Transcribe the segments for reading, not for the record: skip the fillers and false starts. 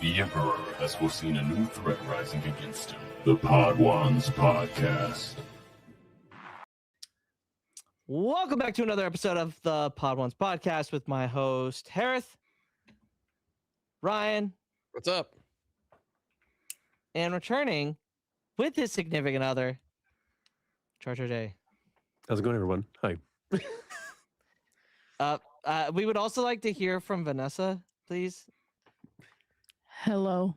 The Emperor has foreseen a new threat rising against him. The Podwans Podcast. Welcome back to another episode of the Podwans Podcast with my host, Hereth, Ryan. What's up? And returning with his significant other, Charger J. How's it going, everyone? Hi. We would also like to hear from Vanessa, please. Hello.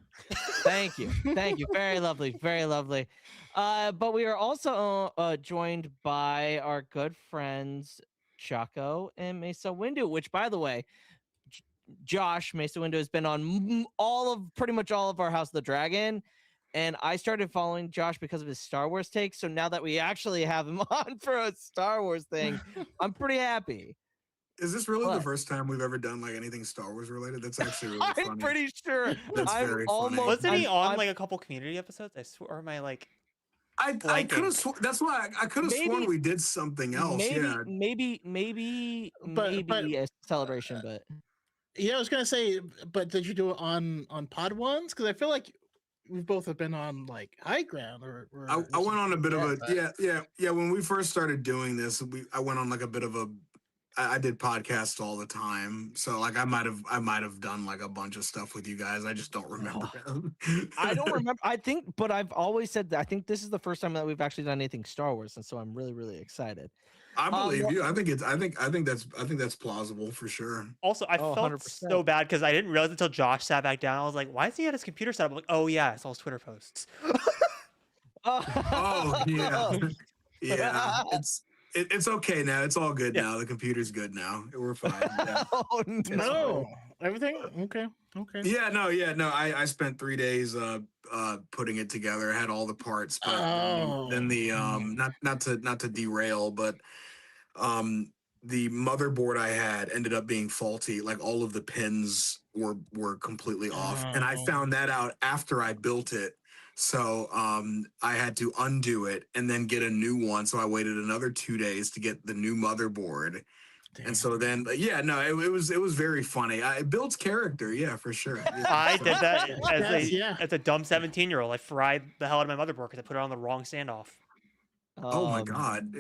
Thank you. Thank you. Very lovely. Very lovely. But we are also joined by our good friends, Choco and Maceahwindu, which, by the way, Josh, Maceahwindu, has been on pretty much all of our House of the Dragon. And I started following Josh because of his Star Wars takes. So now that we actually have him on for a Star Wars thing, I'm pretty happy. Is this really the first time we've ever done like anything Star Wars related? That's actually really funny. I'm pretty sure. That's very funny. Wasn't he on like a couple community episodes? I swear, or am I like? I could have sworn. That's why I could have sworn we did something else. Maybe a celebration, but yeah, I was gonna say, but did you do it on Pod Ones? Because I feel like we both have been on like high ground or I went on a bit of a yeah. When we first started doing this, I went on like a bit of a. I did podcasts all the time, so like I might have done like a bunch of stuff with you guys. I just don't remember. I don't remember. I think, but I've always said that I think this is the first time that we've actually done anything Star Wars, and so I'm really, really excited. I believe you. I think that's plausible for sure. Also, I felt 100%. so bad because I didn't realize until Josh sat back down. I was like, "Why is he at his computer set up?" I'm like, "Oh yeah, it's all his Twitter posts." Oh yeah, yeah. It's okay now. It's all good now. The computer's good now. We're fine. Yeah. Oh no, everything okay. Yeah, no. I spent 3 days putting it together. I had all the parts, but then the not to derail, but the motherboard I had ended up being faulty. Like all of the pins were completely off, and I found that out after I built it. So I had to undo it and then get a new one. So I waited another 2 days to get the new motherboard. Damn. And so then, it was very funny. It builds character, yeah, for sure. Yeah. I did that as a dumb 17-year-old. I fried the hell out of my motherboard because I put it on the wrong standoff. Oh my god!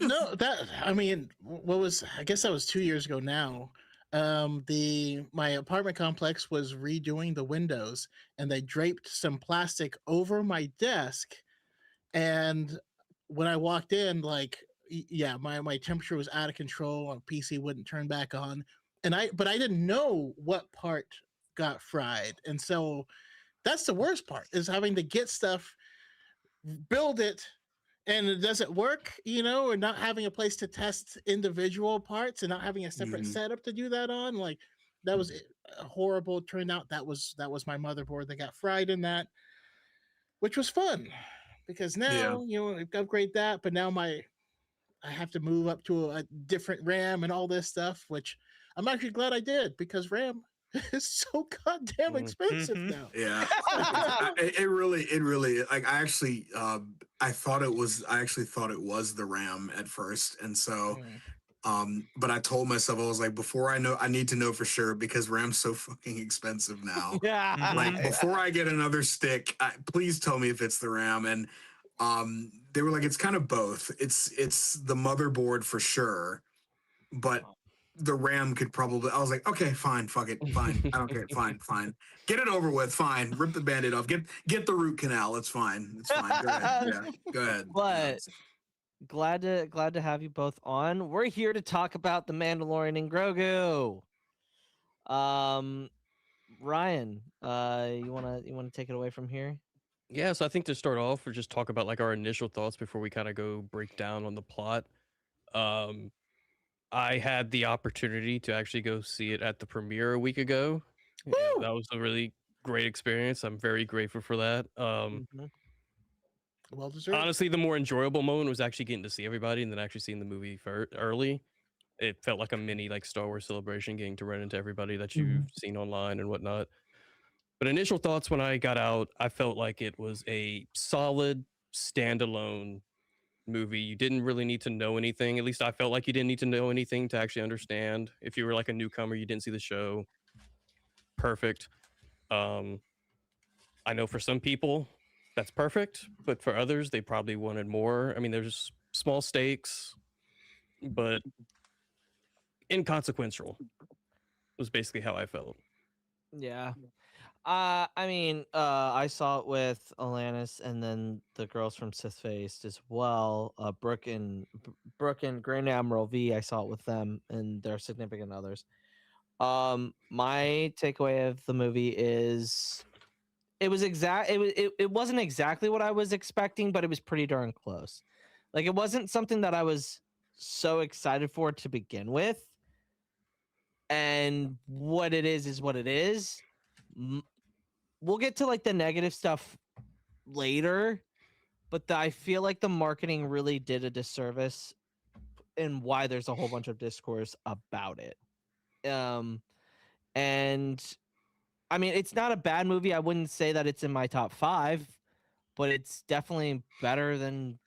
No, I guess that was 2 years ago now. My apartment complex was redoing the windows and they draped some plastic over my desk, and when I walked in, like my temperature was out of control. My PC wouldn't turn back on, but I didn't know what part got fried, and so that's the worst part, is having to get stuff, build it, and it doesn't work, or not having a place to test individual parts and not having a separate setup to do that on. Like, that was horrible. It turned out that was my motherboard that got fried in that, which was fun because now, upgrade that, but now I have to move up to a different RAM and all this stuff, which I'm actually glad I did, because RAM is so goddamn expensive now. Yeah, it really like I actually thought it was the RAM at first, and so but I told myself, I was like, before I need to know for sure, because RAM's so fucking expensive now. Yeah, like before I get another stick, please tell me if it's the RAM. And they were like, it's kind of both. It's the motherboard for sure, but the RAM could probably. I was like, okay, fine, fuck it, fine, I don't care, fine, get it over with, fine, rip the Band-Aid off, get the root canal, it's fine. Go ahead, yeah, go ahead. But glad to have you both on. We're here to talk about the Mandalorian and Grogu. Ryan, you wanna take it away from here? Yeah, so I think to start off, we'll just talk about like our initial thoughts before we kind of go break down on the plot. I had the opportunity to actually go see it at the premiere a week ago. Yeah, that was a really great experience. I'm very grateful for that. Well deserved. Honestly, the more enjoyable moment was actually getting to see everybody and then actually seeing the movie early. It felt like a mini like Star Wars celebration, getting to run into everybody that you've seen online and whatnot. But initial thoughts when I got out, I felt like it was a solid standalone movie. You didn't really need to know anything. At least I felt like you didn't need to know anything to actually understand. If you were like a newcomer, you didn't see the show. Perfect. I know for some people that's perfect, but for others they probably wanted more. I mean, there's small stakes, but inconsequential was basically how I felt. Yeah. I mean, I saw it with Alanis and then the girls from Sith Faced as well. Brooke and Grand Admiral V. I saw it with them and their significant others. My takeaway of the movie is it wasn't exactly what I was expecting, but it was pretty darn close. Like, it wasn't something that I was so excited for to begin with. And what it is what it is. We'll get to like the negative stuff later, but I feel like the marketing really did a disservice in why there's a whole bunch of discourse about it. And I mean, it's not a bad movie. I wouldn't say that it's in my top 5, but it's definitely better than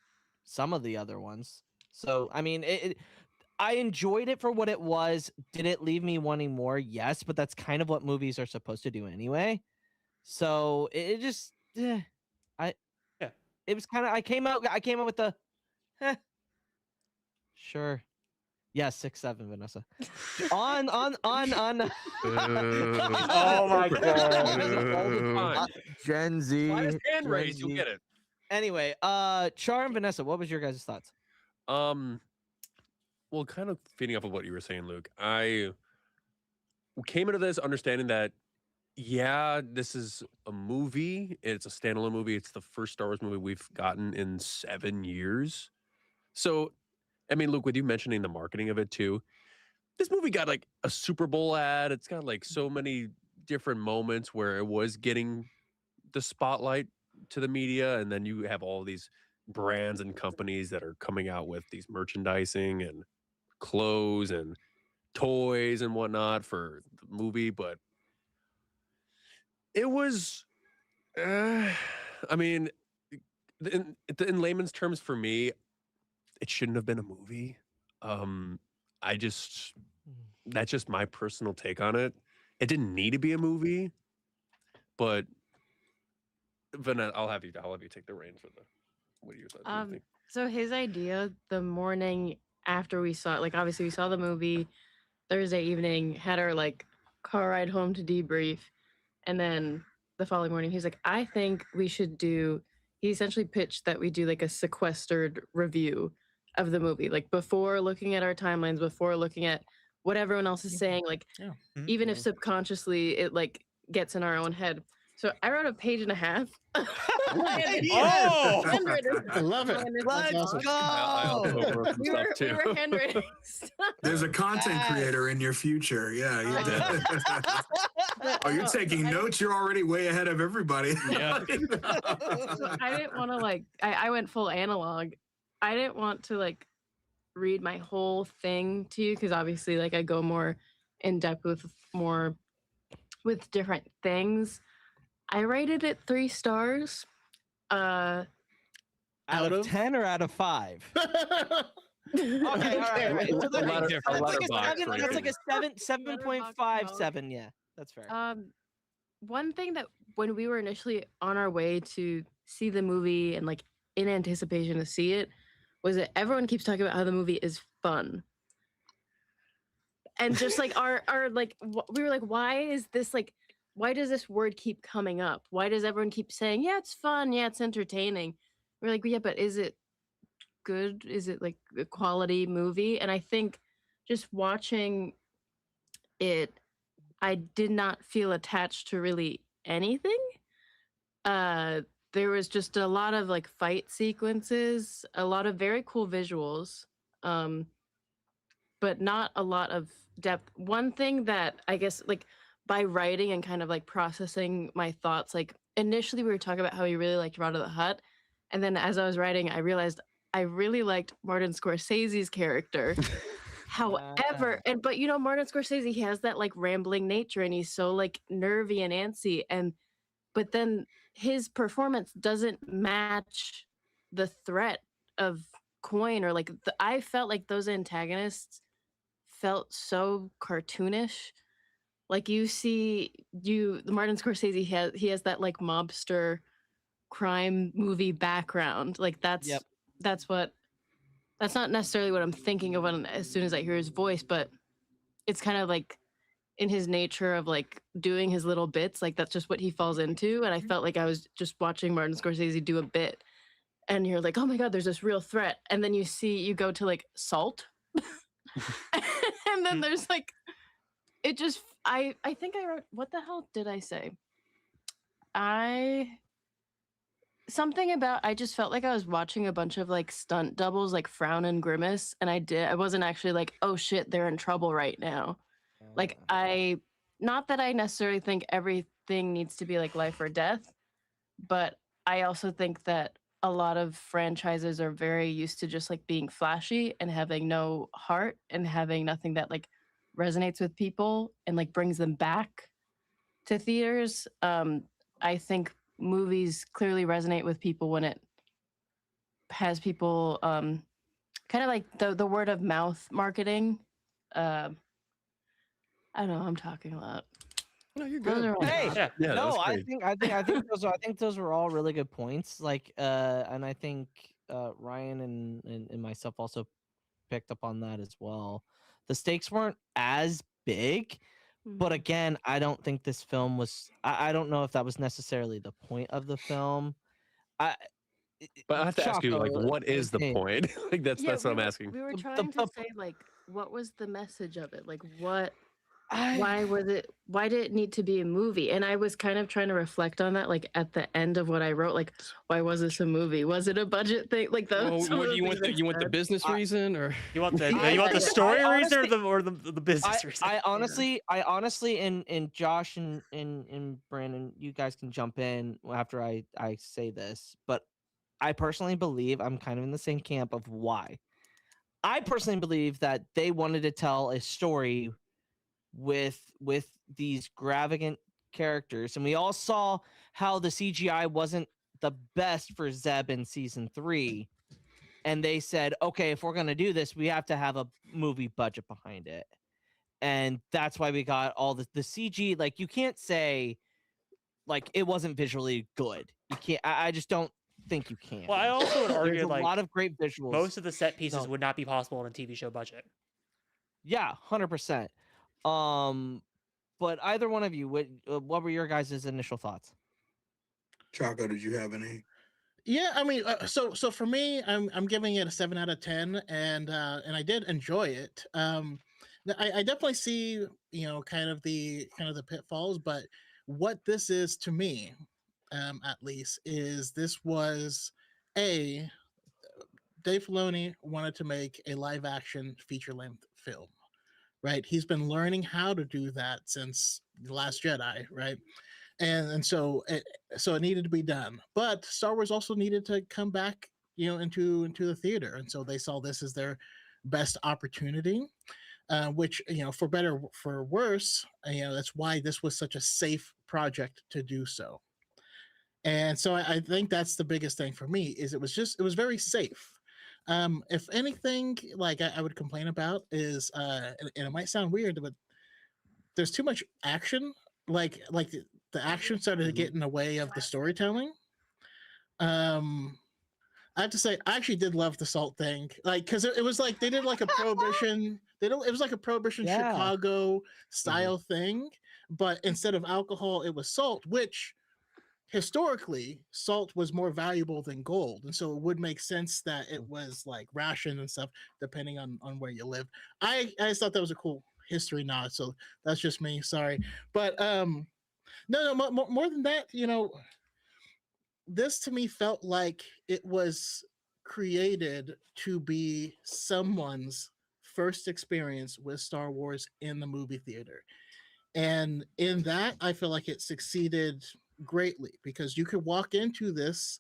some of the other ones. So, I mean, I enjoyed it for what it was. Did it leave me wanting more? Yes, but that's kind of what movies are supposed to do anyway. So it just, it was kind of, I came out with the, sure. Yeah, 6'7", Vanessa. on. Oh my god. Gen Z. Why is hand raised? You'll get it. Anyway, Char and Vanessa, what was your guys' thoughts? Well, kind of feeding off of what you were saying, Luke. I came into this understanding that, yeah, this is a movie. It's a standalone movie. It's the first Star Wars movie we've gotten in 7 years. So, I mean, Luke, with you mentioning the marketing of it too, this movie got like a Super Bowl ad. It's got like so many different moments where it was getting the spotlight to the media. And then you have all these brands and companies that are coming out with these merchandising and clothes and toys and whatnot for the movie. But it was, I mean, in layman's terms for me, it shouldn't have been a movie. That's just my personal take on it. It didn't need to be a movie, but Vanessa, I'll have you take the reins for what do you think? So his idea the morning after we saw it, like obviously we saw the movie Thursday evening, had our like car ride home to debrief, and then the following morning he's like, I think we should do, he essentially pitched that we do like a sequestered review of the movie, like before looking at our timelines, before looking at what everyone else is saying, like even if subconsciously it like gets in our own head. So I wrote a page and a half. I love it. Let's go. We were handwriting stuff. There's a content creator in your future. Yeah, you did. Oh, you're taking notes. You're already way ahead of everybody. Yeah. So I didn't want to like, I went full analog. I didn't want to like read my whole thing to you because obviously like I go more in depth with different things. I rated it 3 stars. Out of 10 or out of 5? Okay, all right. So that's like a 7.57. Yeah, that's fair. One thing that when we were initially on our way to see the movie and like in anticipation to see it was that everyone keeps talking about how the movie is fun. And just like our like we were like, why is this like, why does this word keep coming up? Why does everyone keep saying, yeah, it's fun, yeah, it's entertaining? We're like, yeah, but is it good? Is it like a quality movie? And I think just watching it, I did not feel attached to really anything. There was just a lot of like fight sequences, a lot of very cool visuals, but not a lot of depth. One thing that I guess like by writing and kind of like processing my thoughts, like initially we were talking about how we really liked Rod of the Hutt. And then as I was writing, I realized I really liked Martin Scorsese's character. However, but you know, Martin Scorsese, he has that like rambling nature and he's so like nervy and antsy. But then his performance doesn't match the threat of Coin or like, I felt like those antagonists felt so cartoonish. Like you see, Martin Scorsese he has that like mobster crime movie background. Like that's not necessarily what I'm thinking of as soon as I hear his voice, but it's kind of like in his nature of like doing his little bits. Like that's just what he falls into. And I felt like I was just watching Martin Scorsese do a bit, and you're like, oh my God, there's this real threat. And then you go to like Salt. And then there's like, it just, I think I wrote, what the hell did I say? Something about, I just felt like I was watching a bunch of like stunt doubles, like frown and grimace. And I wasn't actually like, oh shit, they're in trouble right now. Like not that I necessarily think everything needs to be like life or death, but I also think that a lot of franchises are very used to just like being flashy and having no heart and having nothing that like resonates with people and like brings them back to theaters. I think movies clearly resonate with people when it has people kind of like the word of mouth marketing. I don't know, I'm talking a lot. No, you're good. Hey, Yeah, no, I think those were all really good points. Like, and I think Ryan and myself also picked up on that as well. The stakes weren't as big, but again, I don't think this film was. I don't know if that was necessarily the point of the film. But I have to ask you, like, what is the point? Like, that's what I'm asking. We were trying to say, like, what was the message of it? Like, why did it need to be a movie? And I was kind of trying to reflect on that, like at the end of what I wrote, like, why was this a movie? Was it a budget thing? Like what do you want? You want the business reason, or you want the story reason, or the business reason? I honestly, and Josh and Brandon, you guys can jump in after I say this, but I personally believe I'm kind of in the same camp of why. I personally believe that they wanted to tell a story with these extravagant characters, and we all saw how the CGI wasn't the best for Zeb in season 3, and they said, okay, if we're going to do this, we have to have a movie budget behind it, and that's why we got all the CG. Like, you can't say like it wasn't visually good. You can't. I just don't think you can. Well, I also would argue There's like a lot of great visuals. Most of the set pieces would not be possible in a TV show budget. Yeah, 100%. But either one of you, what were your guys' initial thoughts? Choco, did you have any? Yeah, I mean, so for me, I'm giving it a 7 out of 10, and I did enjoy it. I definitely see, kind of the pitfalls, but what this is to me, at least, is this was Dave Filoni wanted to make a live action feature length film. Right, he's been learning how to do that since The Last Jedi, right? And so it needed to be done. But Star Wars also needed to come back, into the theater, and so they saw this as their best opportunity. Which, for better or for worse, that's why this was such a safe project to do so. And so I think that's the biggest thing for me is it was very safe. If anything, like I would complain about is, and it might sound weird, but there's too much action. Like the action started to get in the way of the storytelling. I have to say, I actually did love the salt thing, like because it was like they did like a prohibition. It was like a prohibition Chicago style thing, but instead of alcohol, it was salt, which historically salt was more valuable than gold, and so it would make sense that it was like rationed and stuff depending on where you live. I just thought that was a cool history nod, so that's just me, sorry. But no, more than that, this to me felt like it was created to be someone's first experience with Star Wars in the movie theater, and in that I feel like it succeeded greatly, because you could walk into this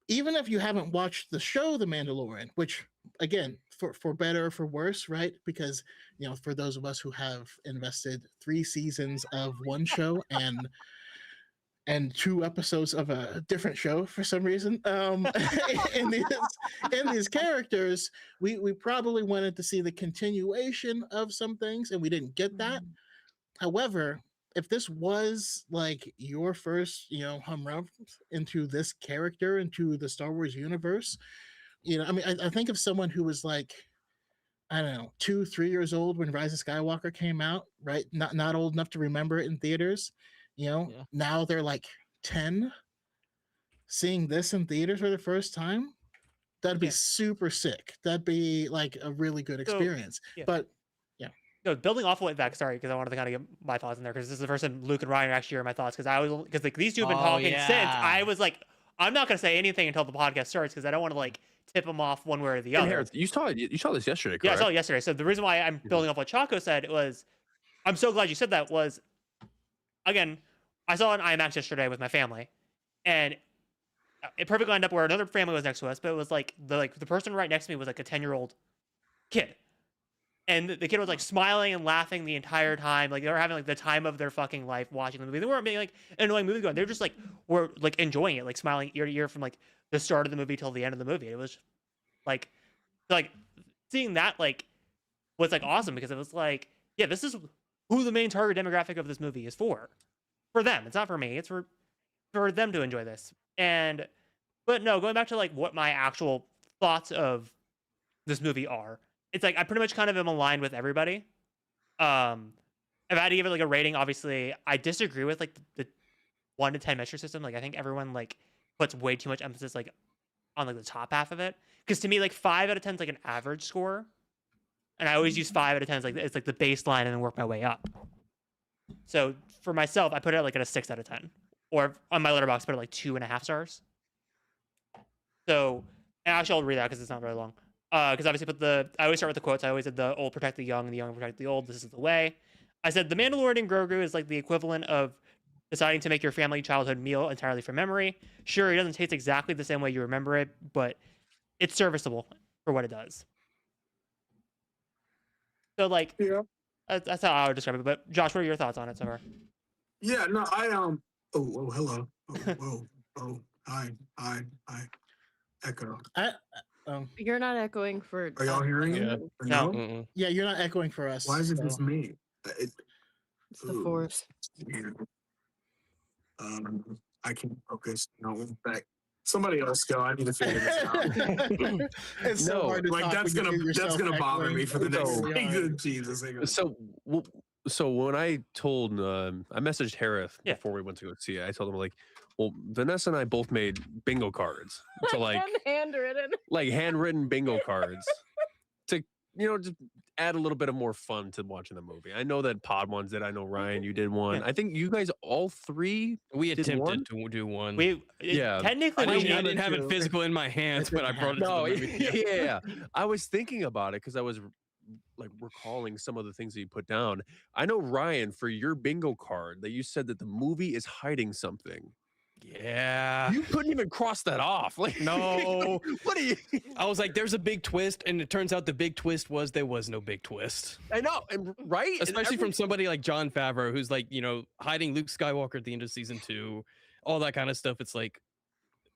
even if you haven't watched the show The Mandalorian, which again, for better or for worse, right? Because for those of us who have invested 3 seasons of one show and 2 episodes of a different show for some reason, in these characters, we probably wanted to see the continuation of some things, and we didn't get that. However, if this was like your first, home run into this character, into the Star Wars universe, I mean, I think of someone who was like, I don't know, 2, 3 years old when Rise of Skywalker came out, right? Not old enough to remember it in theaters. Now they're like 10, seeing this in theaters for the first time. That'd be super sick. That'd be like a really good experience. But no, building off of it back, sorry, because I wanted to kind of get my thoughts in there, because this is the first time Luke and Ryan actually hear my thoughts, because like these two have been talking since. I was like, I'm not gonna say anything until the podcast starts, because I don't want to like tip them off one way or the other. Hereth, you saw this yesterday, correct? Yeah, I saw it yesterday. So the reason why I'm building off what Choco said was, I'm so glad you said that, was, again, I saw it in IMAX yesterday with my family, and it perfectly lined up where another family was next to us, but it was like the person right next to me was like a 10-year-old kid. And the kid was like smiling and laughing the entire time. Like they were having like the time of their fucking life watching the movie. They weren't being like an annoying movie going. They were just like, were like enjoying it, like smiling ear to ear from like the start of the movie till the end of the movie. It was like seeing that like was like awesome, because it was like, yeah, this is who the main target demographic of this movie is for them. It's not for me. It's for them to enjoy this. But no, going back to like what my actual thoughts of this movie are. It's like I pretty much kind of am aligned with everybody. If I had to give it like a rating, obviously I disagree with like the 1 to 10 metric system. Like I think everyone like puts way too much emphasis like on like the top half of it. Because to me, like 5 out of 10 is like an average score, and I always use 5 out of 10 as like it's like the baseline and then work my way up. So for myself, I put it like at a 6 out of 10, or on my letterbox, put it like 2.5 stars. So, and actually I'll read that because it's not very long. Because obviously I always start with the quotes. I always said the old protect the young and the young protect the old. This is the way. I said the Mandalorian and Grogu is like the equivalent of deciding to make your family childhood meal entirely from memory. Sure, it doesn't taste exactly the same way you remember it, but it's serviceable for what it does. So like, that's how I would describe it. But Josh, what are your thoughts on it so far? Yeah, no, oh, hello. Hi. Echo. You're not echoing for. Are y'all hearing it? No. Mm-mm. Yeah, you're not echoing for us. Why is it just me? It's the Force. Weird. I can't focus. No, in fact, somebody else go. I need to figure this out. It's so hard to like talk that's gonna bother me for the next. Jesus. So when I told I messaged Hereth before we went to go see it, I told him like, well, Vanessa and I both made bingo cards. So like handwritten bingo cards to just add a little bit of more fun to watching the movie. I know that Pod ones did. I know Ryan, you did one. I think you guys all three attempted to do one. Technically I didn't have it physical in my hands, but I brought it to the movie. Yeah. I was thinking about it because I was like recalling some of the things that you put down. I know, Ryan, for your bingo card that you said that the movie is hiding something. Yeah, you couldn't even cross that off. Like, no. What are you? I was like, there's a big twist, and it turns out the big twist was there was no big twist. I know, right? Especially from somebody like Jon Favreau, who's like, hiding Luke Skywalker at the end of season 2, all that kind of stuff. It's like,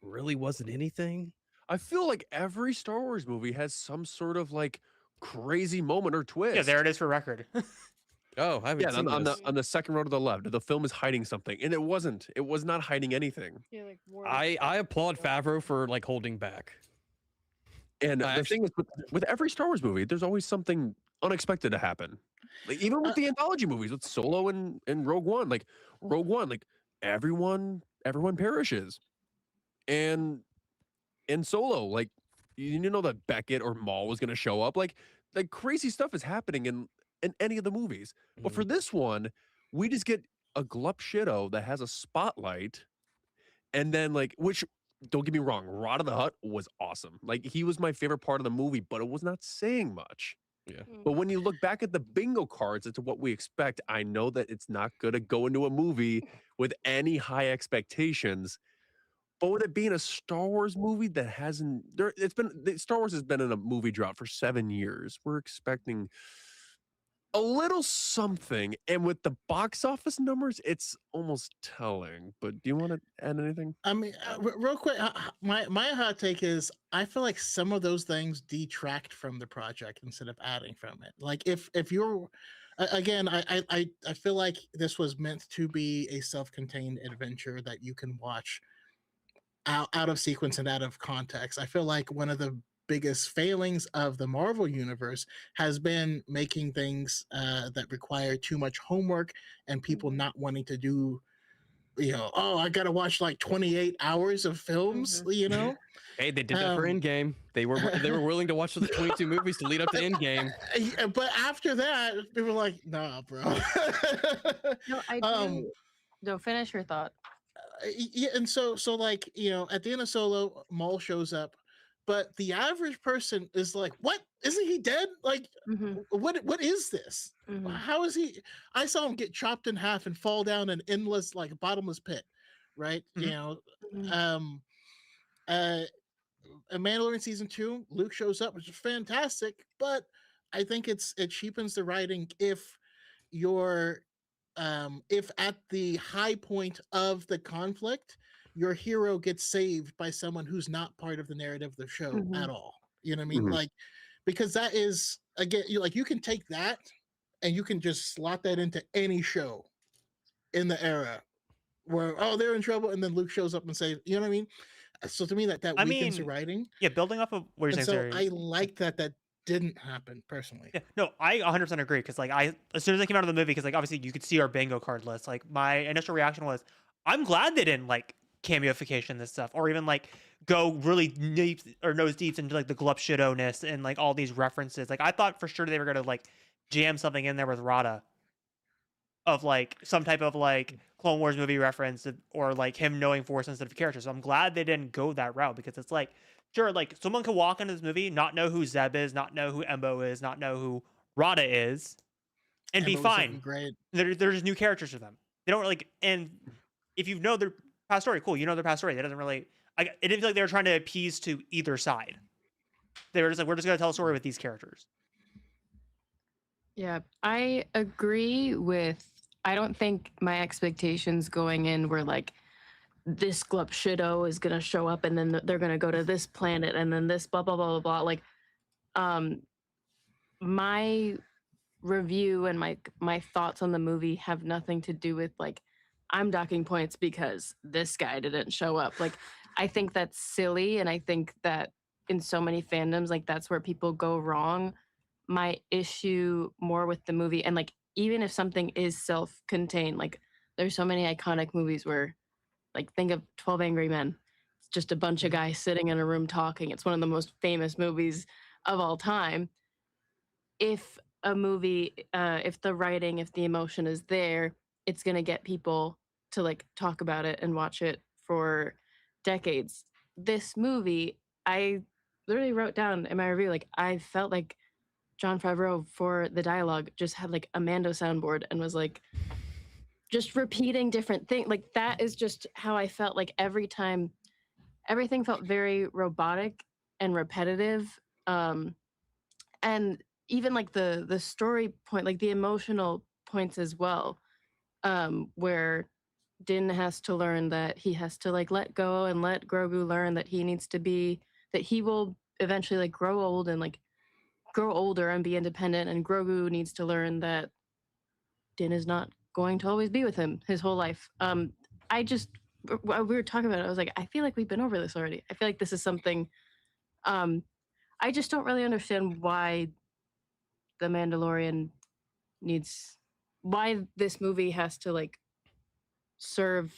really wasn't anything. I feel like every Star Wars movie has some sort of like crazy moment or twist. Yeah, there it is for record. Oh, I haven't seen on the second row to the left. The film is hiding something, and it wasn't. It was not hiding anything. Yeah, like I applaud Favreau for like holding back. And the thing is, with every Star Wars movie, there's always something unexpected to happen. Like even with the anthology movies, with Solo and Rogue One, like everyone perishes, and in Solo, like you didn't know that Beckett or Maul was going to show up. Like crazy stuff is happening in any of the movies. But for this one, we just get a glup shitto that has a spotlight, and then which, don't get me wrong, Rod of the Hutt was awesome. Like he was my favorite part of the movie, but it was not saying much. Yeah. But when you look back at the bingo cards as to what we expect, I know that it's not going to go into a movie with any high expectations. But with it being a Star Wars movie that hasn't, Star Wars has been in a movie drought for 7 years. We're expecting a little something, and with the box office numbers, it's almost telling. But do you want to add anything? I mean, real quick, my hot take is I feel like some of those things detract from the project instead of adding from it. Like if you're again, I feel like this was meant to be a self-contained adventure that you can watch out of sequence and out of context. I feel like one of the biggest failings of the Marvel universe has been making things that require too much homework and people not wanting to do, oh, I gotta watch like 28 hours of films, Hey, they did that for Endgame. They were willing to watch the 22 movies to lead up to Endgame. But after that, people were like, nah, bro. No, I do. No, finish your thought. Yeah, and so like, at the end of Solo, Maul shows up, but the average person is like, what? Isn't he dead? Like, what is this? How is he? I saw him get chopped in half and fall down an endless, like, bottomless pit, right? Mandalorian season 2, Luke shows up, which is fantastic, but I think it cheapens the writing if you're if at the high point of the conflict, your hero gets saved by someone who's not part of the narrative of the show at all. You know what I mean? Like, because that is, again, you can take that and you can just slot that into any show in the era where, oh, they're in trouble, and then Luke shows up and saves. You know what I mean? So to me, that weakens the writing. Yeah, building off of what you're saying. I like that didn't happen personally. Yeah, no, I 100% agree, because like as soon as I came out of the movie, because like obviously you could see our bingo card list, like my initial reaction was, I'm glad they didn't like cameoification this stuff, or even like go really deep or nose deep into like the glup shit-o-ness and like all these references. Like I thought for sure they were gonna like jam something in there with Rada of like some type of like Clone Wars movie reference, or like him knowing Force sensitive characters. So I'm glad they didn't go that route, because it's like, sure, like someone could walk into this movie, not know who Zeb is, not know who Embo is, not know who Rada is, and be fine. Great. They're just new characters for them. They don't like, and if you know their past story, cool, you know their past story. That doesn't really, it didn't feel like they were trying to appease to either side. They were just like, we're just going to tell a story with these characters. Yeah, I agree with, I don't think my expectations going in were like, this glup shitto is gonna show up and then they're gonna go to this planet and then this blah blah blah blah blah. Like, my review and my thoughts on the movie have nothing to do with like, I'm docking points because this guy didn't show up. Like, I think that's silly, and I think that in so many fandoms, like that's where people go wrong. My issue more with the movie, and like even if something is self-contained, like there's so many iconic movies where, like, think of 12 Angry Men. It's just a bunch of guys sitting in a room talking. It's one of the most famous movies of all time. If a movie, if the writing, if the emotion is there, it's going to get people to like talk about it and watch it for decades. This movie, I literally wrote down in my review, like, I felt like Jon Favreau for the dialogue just had like a Mando soundboard and was like just repeating different things. Like, that is just how I felt. Like, every time, everything felt very robotic and repetitive. And even like the story point, like the emotional points as well, where Din has to learn that he has to like let go, and let Grogu learn that he needs to be, that he will eventually like grow old and like grow older and be independent, and Grogu needs to learn that Din is not going to always be with him his whole life. We were talking about it, I was like, I feel like we've been over this already. I feel like this is something, I just don't really understand why the Mandalorian needs, why this movie has to like serve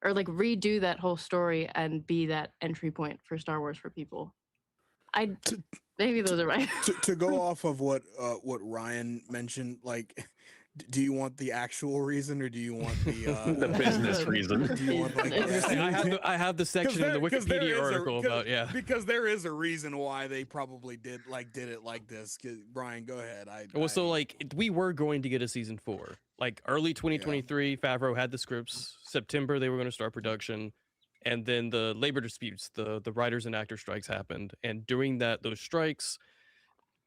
or like redo that whole story and be that entry point for Star Wars for people. Maybe those are right. To go off of what Ryan mentioned, like, do you want the actual reason, or do you want the the business reason? Do you want, like, I have the section in the Wikipedia article about because there is a reason why they probably did it like this. Brian, go ahead. So like we were going to get a season 4, like early 2023. Favreau had the scripts. September they were going to start production. And then the labor disputes, the writers and actor strikes happened. And during those strikes,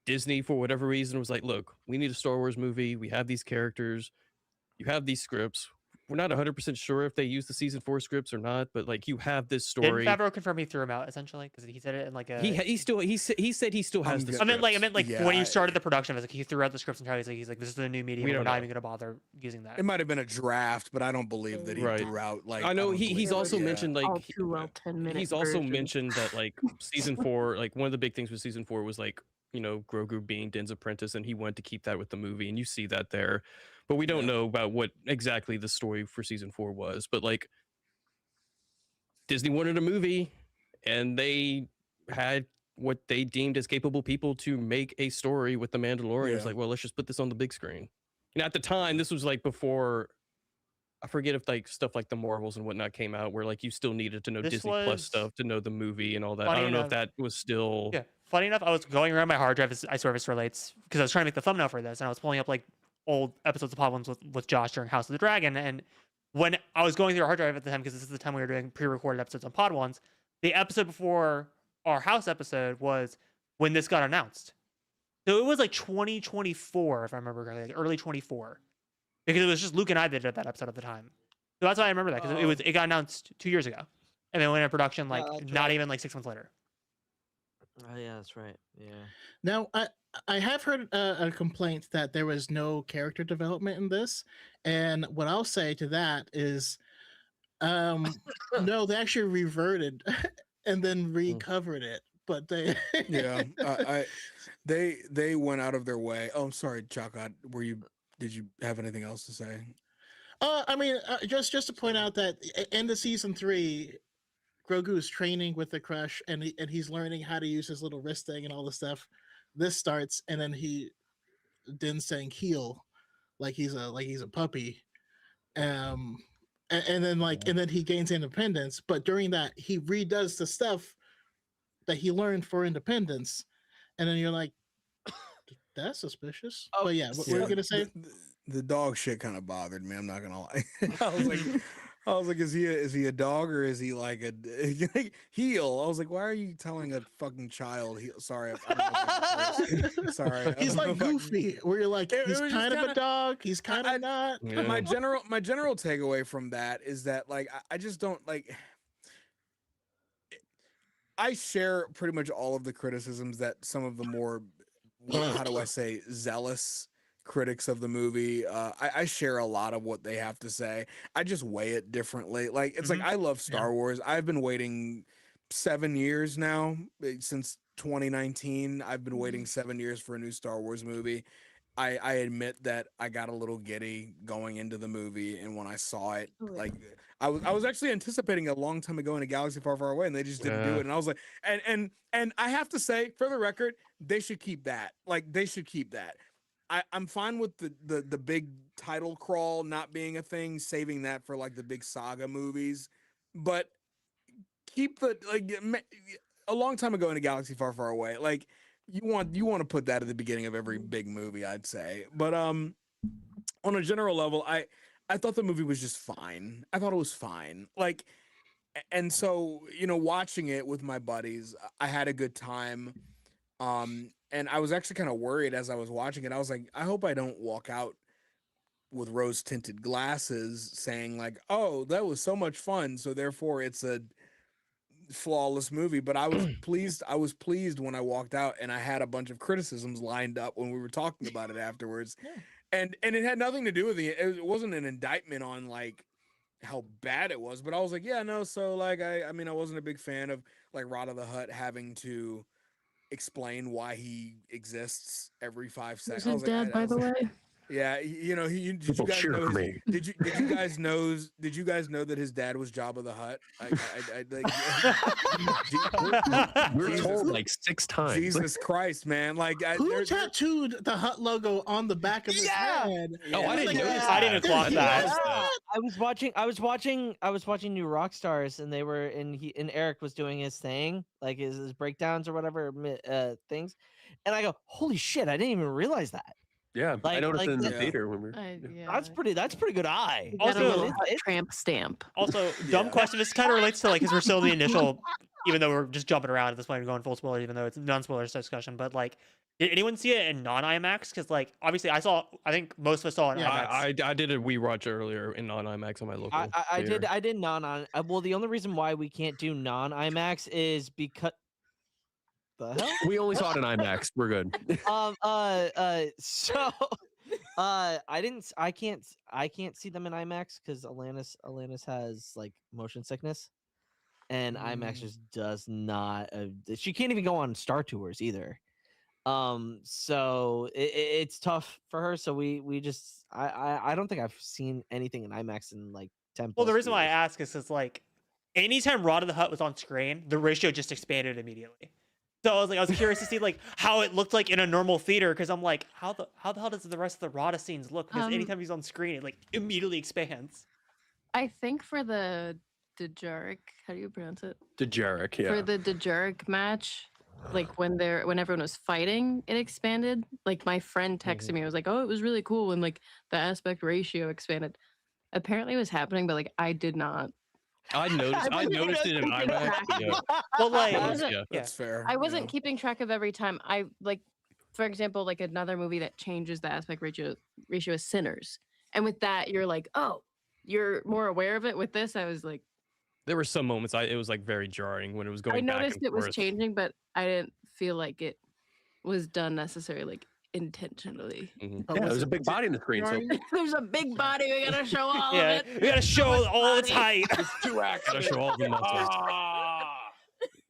Disney, for whatever reason, was like, look, we need a Star Wars movie. We have these characters. You have these scripts. we're not 100% sure if they use the season 4 scripts or not, but like you have this Didn't story. Favreau confirm he threw him out essentially because he said it in like a. He said he still has the good. scripts. I meant like Yeah, when he started the production, it was like he threw out the scripts entirely. He's like, this is the new medium. We We're don't not know. even gonna bother using that. It might have been a draft, but I don't believe that he Right. threw out like. I know don't believe he's it, also yeah. mentioned like All too well 10-minute. he's also version. mentioned that like season 4, like one of the big things with season 4 was like, you know, Grogu being Din's apprentice, and he wanted to keep that with the movie, and you see that there. But we don't know about what exactly the story for season 4 was. But like Disney wanted a movie, and they had what they deemed as capable people to make a story with the Mandalorian. It's Yeah. like, well, let's just put this on the big screen. And at the time, this was like before, I forget if like stuff like the Marvels and whatnot came out, where like you still needed to know This Disney Plus was- stuff to know the movie and all that. I Funny don't know if enough- that was still. Yeah. Funny enough, I was going around my hard drive as I service relates because I was trying to make the thumbnail for this, and I was pulling up like old episodes of Pod Ones with Josh during House of the Dragon. And when I was going through our hard drive at the time, because this is the time we were doing pre-recorded episodes on Pod Ones, the episode before our House episode was when this got announced. So it was like 2024, if I remember correctly, like early 24, because it was just Luke and I that did that episode at the time. So that's why I remember that because it got announced 2 years ago, and then went into production like that's not right. even like 6 months later. Oh yeah, that's right. Yeah. Now, I have heard a complaint that there was no character development in this, and what I'll say to that is, no, they actually reverted and then recovered it, but they Yeah, they went out of their way. Oh, I'm sorry, Choco. Did you have anything else to say? I mean, just to point out that end of season 3, Grogu is training with the Crush, and he's learning how to use his little wrist thing and all the stuff. This starts, and then Din's saying "heel," like he's a puppy, and then he gains independence. But during that, he redoes the stuff that he learned for independence, and then you're like, that's suspicious. Oh, but yeah, what were you gonna say? The dog shit kind of bothered me. I'm not gonna lie. I was like, is he a dog or is he like a heel? I was like, why are you telling a fucking child heel? Sorry, I don't know if I can curse. Sorry. I He's don't know like if I can- Goofy, where you're like, It he's was kind just of a kinda- dog, he's kind of not. Yeah. My general takeaway from that is that like I just don't like. I share pretty much all of the criticisms that some of the more, how do I say, zealous critics of the movie. I share a lot of what they have to say. I just weigh it differently. Like it's like I love Star Wars. I've been waiting 7 years now since 2019. I've been waiting 7 years for a new Star Wars movie. I admit that I got a little giddy going into the movie, and when I saw it, like I was actually anticipating a long time ago in a galaxy far, far away, and they just didn't do Yeah. it. And I was like, and I have to say, for the record, they should keep that. Like they should keep that. I'm fine with the big title crawl not being a thing, saving that for like the big saga movies, but keep the a long time ago in a galaxy far, far away. Like you want to put that at the beginning of every big movie, I'd say. But on a general level, I thought the movie was just fine. I thought it was fine. Like, and so watching it with my buddies, I had a good time. And I was actually kind of worried as I was watching it. I was like, I hope I don't walk out with rose tinted glasses saying like, oh, that was so much fun, so therefore it's a flawless movie. But I was pleased. I was pleased when I walked out, and I had a bunch of criticisms lined up when we were talking about it afterwards. And it had nothing to do with it wasn't an indictment on like how bad it was, but I was like, yeah, no. So like, I mean, I wasn't a big fan of like Rod of the Hutt having to explain why he exists every 5 seconds. Who's his dad, by the way? Yeah, did you People guys cheer know for me. did you guys know that his dad was Jabba the Hutt? We're Jesus. told like 6 times. Jesus Christ, man! Like, Who tattooed the Hut logo on the back of his head? Oh, I didn't notice I didn't that. clock I didn't that. notice that. I was watching New Rockstars, and they were and Eric was doing his thing, like his breakdowns or whatever things, and I go, holy shit, I didn't even realize that. Yeah, I Like- noticed like it in the the- theater when we were. That's pretty good eye. You got a Also- little Hut tramp stamp. Also, dumb Yeah. question. This kind of relates to like, because we're still in the initial, even though we're just jumping around at this point and going full spoiler, even though it's non-spoilers discussion. But like, Did anyone see it in non-IMAX? Because like obviously I think most of us saw it in IMAX. I did a rewatch earlier in non-IMAX on my local. I theater. did non. Well, the only reason why we can't do non-IMAX is because the hell. We only saw it in IMAX. We're good. So I can't see them in IMAX because Alanis has like motion sickness, and IMAX just does not. She can't even go on Star Tours either. So it's tough for her. So we just I don't think I've seen anything in IMAX in like 10. Well, the reason why I years. ask is because like anytime Rod of the Hutt was on screen, the ratio just expanded immediately. So I was curious to see like how it looked like in a normal theater because I'm like, how the hell does the rest of the Rada scenes look? Because anytime he's on screen, it like immediately expands. I think for the Dejaric, how do you pronounce it? Dejaric, yeah. For the Dejaric match, like when everyone was fighting, it expanded. Like my friend texted me, I was like, "Oh, it was really cool when like the aspect ratio expanded." Apparently, it was happening, but like I did not. I noticed it in IMAX. Yeah. Well, like Yeah. That's fair. I wasn't keeping track of every time. I like, for example, like another movie that changes the aspect ratio is Sinners, and with that, you're like, "Oh, you're more aware of it." With this, I was like, There were some moments it was like very jarring when it was going I back noticed and it was forth. changing, but I didn't feel like it was done necessarily like intentionally. Mm-hmm. Yeah, there's a big body in the screen. So There's a big body. We gotta show all of yeah, it. we gotta show all its height. it's 2x. Gotta show all the muscles.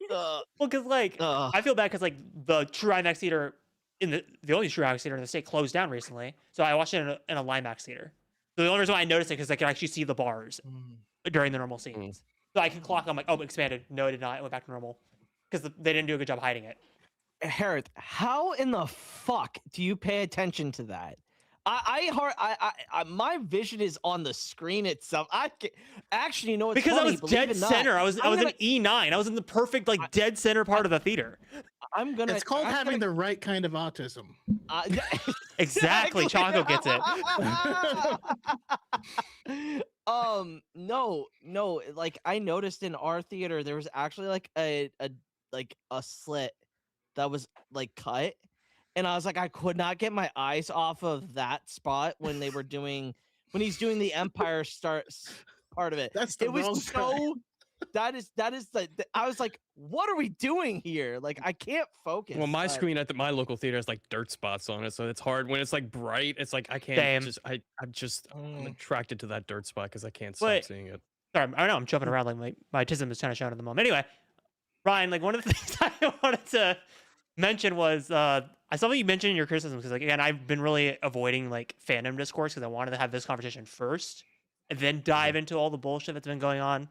Well, because like I feel bad because like the true IMAX theater the only true IMAX theater in the state closed down recently, so I watched it in a Limax theater. So the only reason why I noticed it because I could actually see the bars during the normal scenes. So I can clock. I'm like, oh, it expanded. No, it did not. It went back to normal because they didn't do a good job hiding it. Hereth, how in the fuck do you pay attention to that? I my vision is on the screen itself. Actually, you know, it's because funny, I was dead center. I was in E9. I was in the perfect like dead center part of the theater. It's called having the right kind of autism. Exactly. Choco gets it. No, like I noticed in our theater there was actually like a slit that was like cut, and I was like, I could not get my eyes off of that spot when he's doing the Empire starts part of it. That's the it was wrong so that is the I was like, what are we doing here? Like I can't focus. Well, my screen at my local theater has like dirt spots on it, so it's hard when it's like bright. It's like I can't I'm attracted to that dirt spot because I can't stop seeing it. Sorry, I know I'm jumping around like my autism is kind of shown at the moment. Anyway, Ryan, like one of the things I wanted to mention was I saw what you mentioned in your criticism because like again I've been really avoiding like fandom discourse because I wanted to have this conversation first and then dive into all the bullshit that's been going on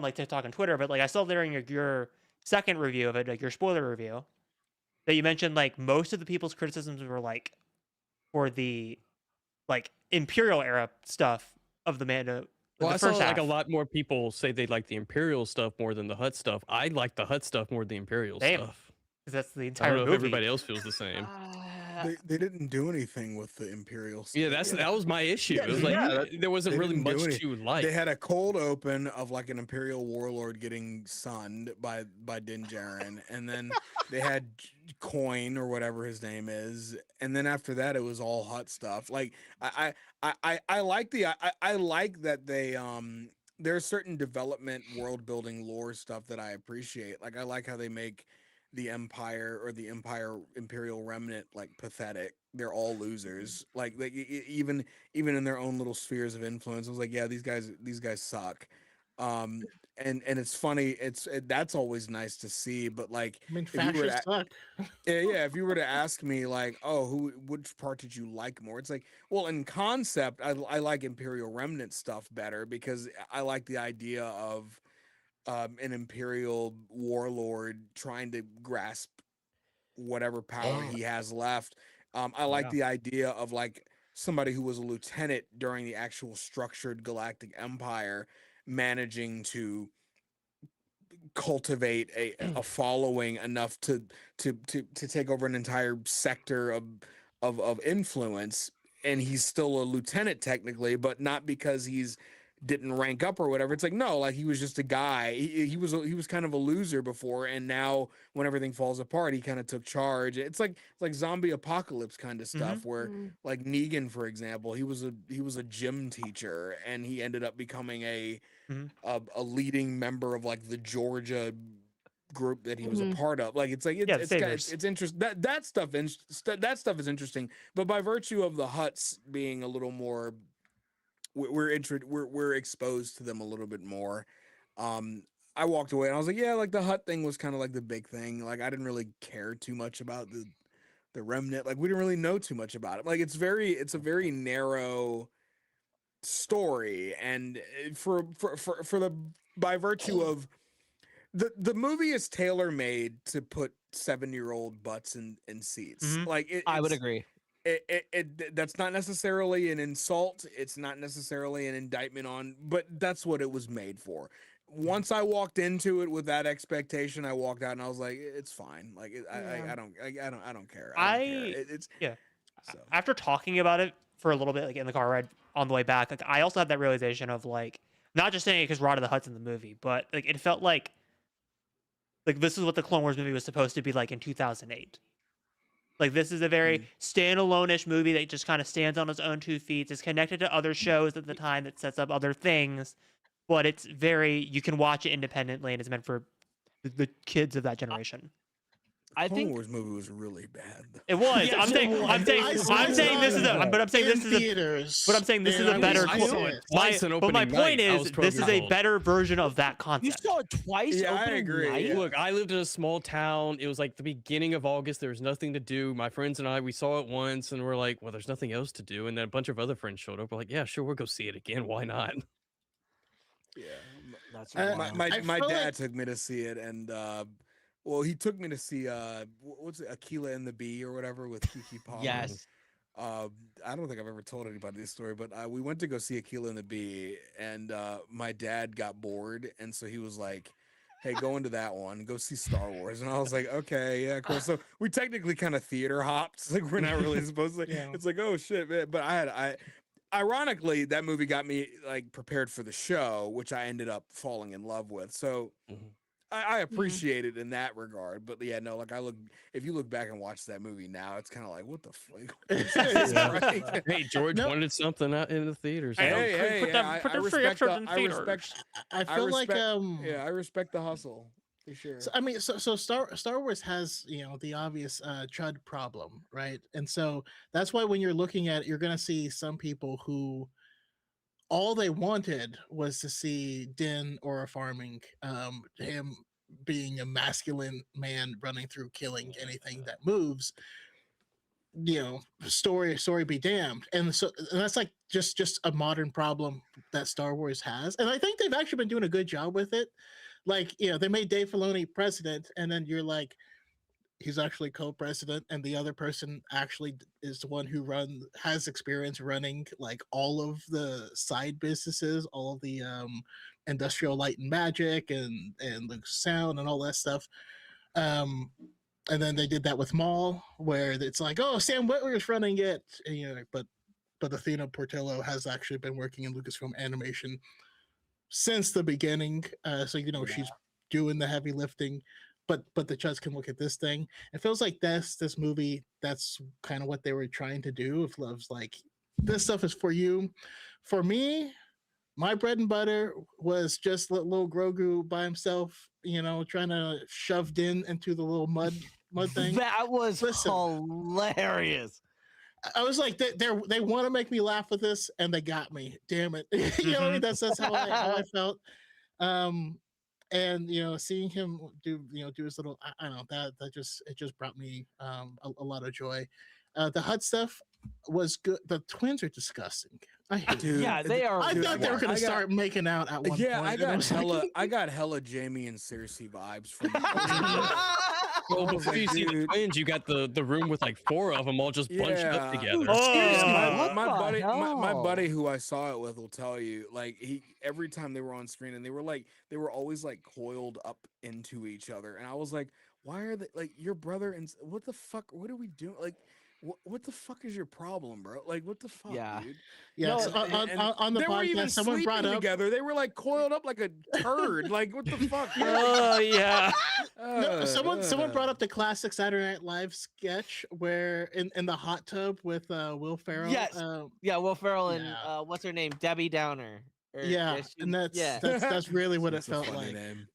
like TikTok and Twitter. But like I saw during your second review of it, like your spoiler review, that you mentioned like most of the people's criticisms were like for the like Imperial era stuff of the Mando. Well, the I saw first like a half. lot more people say they like the Imperial stuff more than the Hutt stuff. I like the Hutt stuff more than the Imperial stuff. Because that's the I entire don't know movie. if everybody else feels the same. They didn't do anything with the Imperial stuff. Yeah, that was my issue. It was like there wasn't They really didn't do much anything. to like. They had a cold open of like an Imperial warlord getting sunned by Din Djarin, and then they had Coin or whatever his name is, and then after that it was all Hutt stuff. Like I like I like that they there's certain development world building lore stuff that I appreciate. Like I like how they make the Empire or the Imperial remnant like pathetic. They're all losers. Like even in their own little spheres of influence. I was like, yeah, these guys suck. And it's funny. That's always nice to see. But like, I mean, fascists suck. yeah. If you were to ask me, like, oh, which part did you like more? It's like, well, in concept, I like Imperial remnant stuff better because I like the idea of an Imperial warlord trying to grasp whatever power he has left. I like the idea of like somebody who was a lieutenant during the actual structured galactic empire managing to cultivate a following enough to take over an entire sector of influence, and he's still a lieutenant technically, but not because he's didn't rank up or whatever. It's like, no, like he was just a guy. He was kind of a loser before, and now when everything falls apart, he kind of took charge. It's like zombie apocalypse kind of stuff where like Negan, for example, he was a gym teacher, and he ended up becoming a leading member of like the Georgia group that he was a part of. Like it's interesting. That stuff is interesting, but by virtue of the Hutts being a little more, we're exposed to them a little bit more. I walked away and I was like, yeah, like the Hutt thing was kind of like the big thing. Like I didn't really care too much about the Remnant. Like we didn't really know too much about it. Like it's a very narrow story, and by virtue of the movie is tailor made to put 7-year-old butts in seats. Like I would agree. That's not necessarily an insult. It's not necessarily an indictment on, but that's what it was made for. Once I walked into it with that expectation, I walked out and I was like, it's fine. Like I don't care. So. After talking about it for a little bit, like in the car ride on the way back, like I also had that realization of like, not just saying it because Rod of the Hutt's in the movie, but like it felt like this is what the Clone Wars movie was supposed to be like in 2008. Like this is a very standalone-ish movie that just kind of stands on its own 2 feet. It's connected to other shows at the time that sets up other things, but it's you can watch it independently, and it's meant for the kids of that generation. The Clone Wars movie was really bad. It was. Yeah, I'm saying this is a better. But my point is, this is a better version of that concept. You saw it twice. Yeah, I agree. Night? Look, I lived in a small town. It was like the beginning of August. There was nothing to do. My friends and I, we saw it once, and we're like, well, there's nothing else to do. And then a bunch of other friends showed up. We're like, yeah, sure, we'll go see it again. Why not? Yeah, that's my dad took me to see it, and well, he took me to see what's it, Aquila and the Bee or whatever with Kiki Palmer. Yes. I don't think I've ever told anybody this story, but we went to go see Aquila and the Bee, and my dad got bored, and so he was like, hey, go into that one, go see Star Wars. And I was like, okay, yeah, cool. So we technically kind of theater hopped. Like we're not really supposed to. Yeah. It's like, oh shit, man. But ironically, that movie got me like prepared for the show, which I ended up falling in love with. So I appreciate it in that regard. But yeah, no, like if you look back and watch that movie now, it's kind of like, what the fuck? Hey, George wanted something out in the theaters. I respect the hustle. For sure. So, I mean, so Star Wars has, the obvious chud problem, right? And so that's why when you're looking at it, you're going to see some people who all they wanted was to see Din or farming, him being a masculine man running through killing anything that moves. Story be damned. And that's like just a modern problem that Star Wars has. And I think they've actually been doing a good job with it. Like, they made Dave Filoni president, and then you're like, he's actually co-president, and the other person actually is the one who has experience running like all of the side businesses, all of the industrial light and magic and the sound and all that stuff. And then they did that with Maul, where it's like, oh, Sam Witwer's running it, but Athena Portillo has actually been working in Lucasfilm Animation since the beginning, so she's doing the heavy lifting, but the Chuds can look at this thing. It feels like this movie, that's kind of what they were trying to do. If Love's like, this stuff is for you. For me, my bread and butter was just little Grogu by himself, trying to shove Din into the little mud thing. That was hilarious. I was like, they want to make me laugh with this, and they got me. Damn it! What I mean? That's how I felt. And seeing him do his little, I don't know, that just brought me a lot of joy. The Hutt stuff was good. The twins are disgusting. They are. I thought they were gonna start making out at one point. Yeah, I got hella Jamie and Cersei vibes from. Well, before you see the twins, you got the room with like 4 of them all just bunched up together. My buddy who I saw it with will tell you, like, every time they were on screen, and they were always like coiled up into each other, and I was like, why are they like your brother and what the fuck? What are we doing? Like what the fuck is your problem, bro? Like, what the fuck, Yeah. dude? Yes, No, on the They were even podcast, someone brought sleeping up. together. They were like coiled up like a turd. Like, what the fuck? Oh yeah. No, someone brought up the classic Saturday Night Live sketch where in the hot tub with Will Ferrell. Yes. Yeah, Will Ferrell and yeah. What's her name? Debbie Downer. Yeah, and yeah. that's really what it It's a felt funny like. name.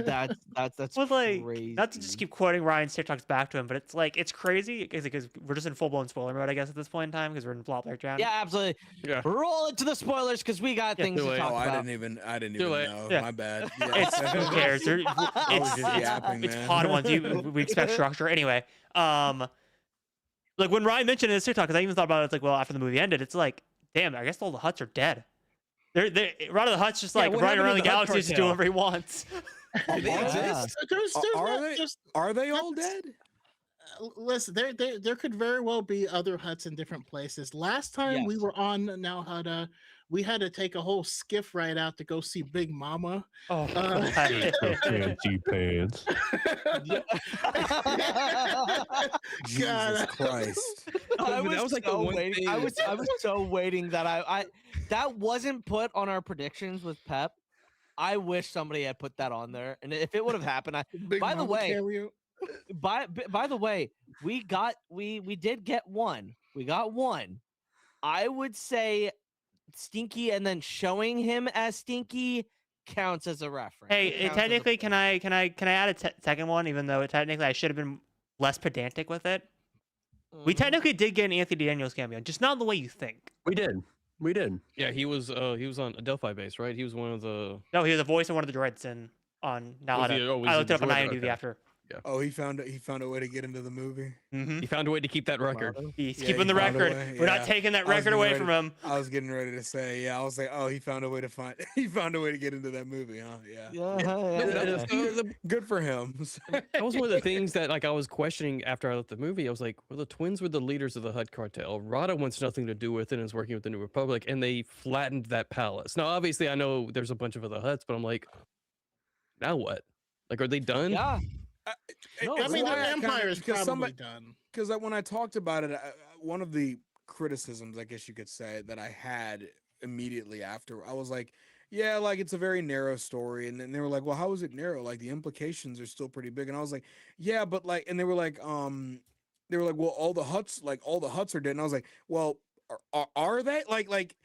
That's Well, like, crazy. not to just keep quoting Ryan's TikToks back to him, but it's like it's crazy because we're just in full blown spoiler mode, I guess, at this point in time because we're in plot breakdown. Yeah, absolutely. Yeah. Roll into the spoilers because we got Yeah, things do to it. talk Oh, I about. didn't even Too late. know. Yeah. My bad. It's who cares? I was just yapping, It's man. pod ones. We expect structure anyway. Like when Ryan mentioned in his TikTok, because I even thought about it. It's like, well, after the movie ended, it's like, damn, I guess all the Hutts are dead. They're Rod of the Hutt's just Yeah, like what running happened around to the the Hutt galaxy, just cartel? doing whatever he wants. Do they Yeah. exist? There's Are not they? just Are they all dead? listen. There could very well be other huts in different places. Last time we Yes. were on Now Hutta, we had to take a whole skiff ride out to go see Big Mama. Oh, Uh, Fancy pants. Jesus God. Christ. I That was, was like the so one waiting. I thing- was so waiting that I that wasn't put on our predictions with Pep. I wish somebody had put that on there, and if it would have happened, Big By the Mama way, cameo. by the way, we did get one. We got one. I would say Stinky, and then showing him as Stinky counts as a reference. hey, It counts as a technically, can point. I add a second one? Even though technically I should have been less pedantic with it. We Mhm. technically did get an Anthony Daniels cameo, just not the way you think. We did. Yeah, he was on a Delphi base, right? He was one of the. No, he was a voice in one of the droids on Now Was he- Hutta. oh, was I he looked the it up on droid? IMDb Okay. after. Oh, he found a way to get into the movie. Mm-hmm. He found a way to keep that record. He's Yeah, keeping he the found a record. way, We're yeah. not taking that I was record getting away ready- from him. I was getting ready to say, yeah. I was like, oh, he found a way to get into that movie, huh? Yeah. Yeah, Good for him. That was one of the things that like I was questioning after I left the movie. I was like, well, the twins were the leaders of the Hutt cartel. Rada wants nothing to do with it and is working with the New Republic, and they flattened that palace. Now, obviously, I know there's a bunch of other Hutts, but I'm like, now what? Like, are they done? yeah. No, I mean, the why I kinda- Empire is because probably done. Because when I talked about it, one of the criticisms, I guess you could say, that I had immediately after, I was like, yeah, like it's a very narrow story. And then they were like, well, how is it narrow? Like the implications are still pretty big. And I was like, yeah, but like, and they were like, well, all the Hutts are dead. And I was like, well, are they? Like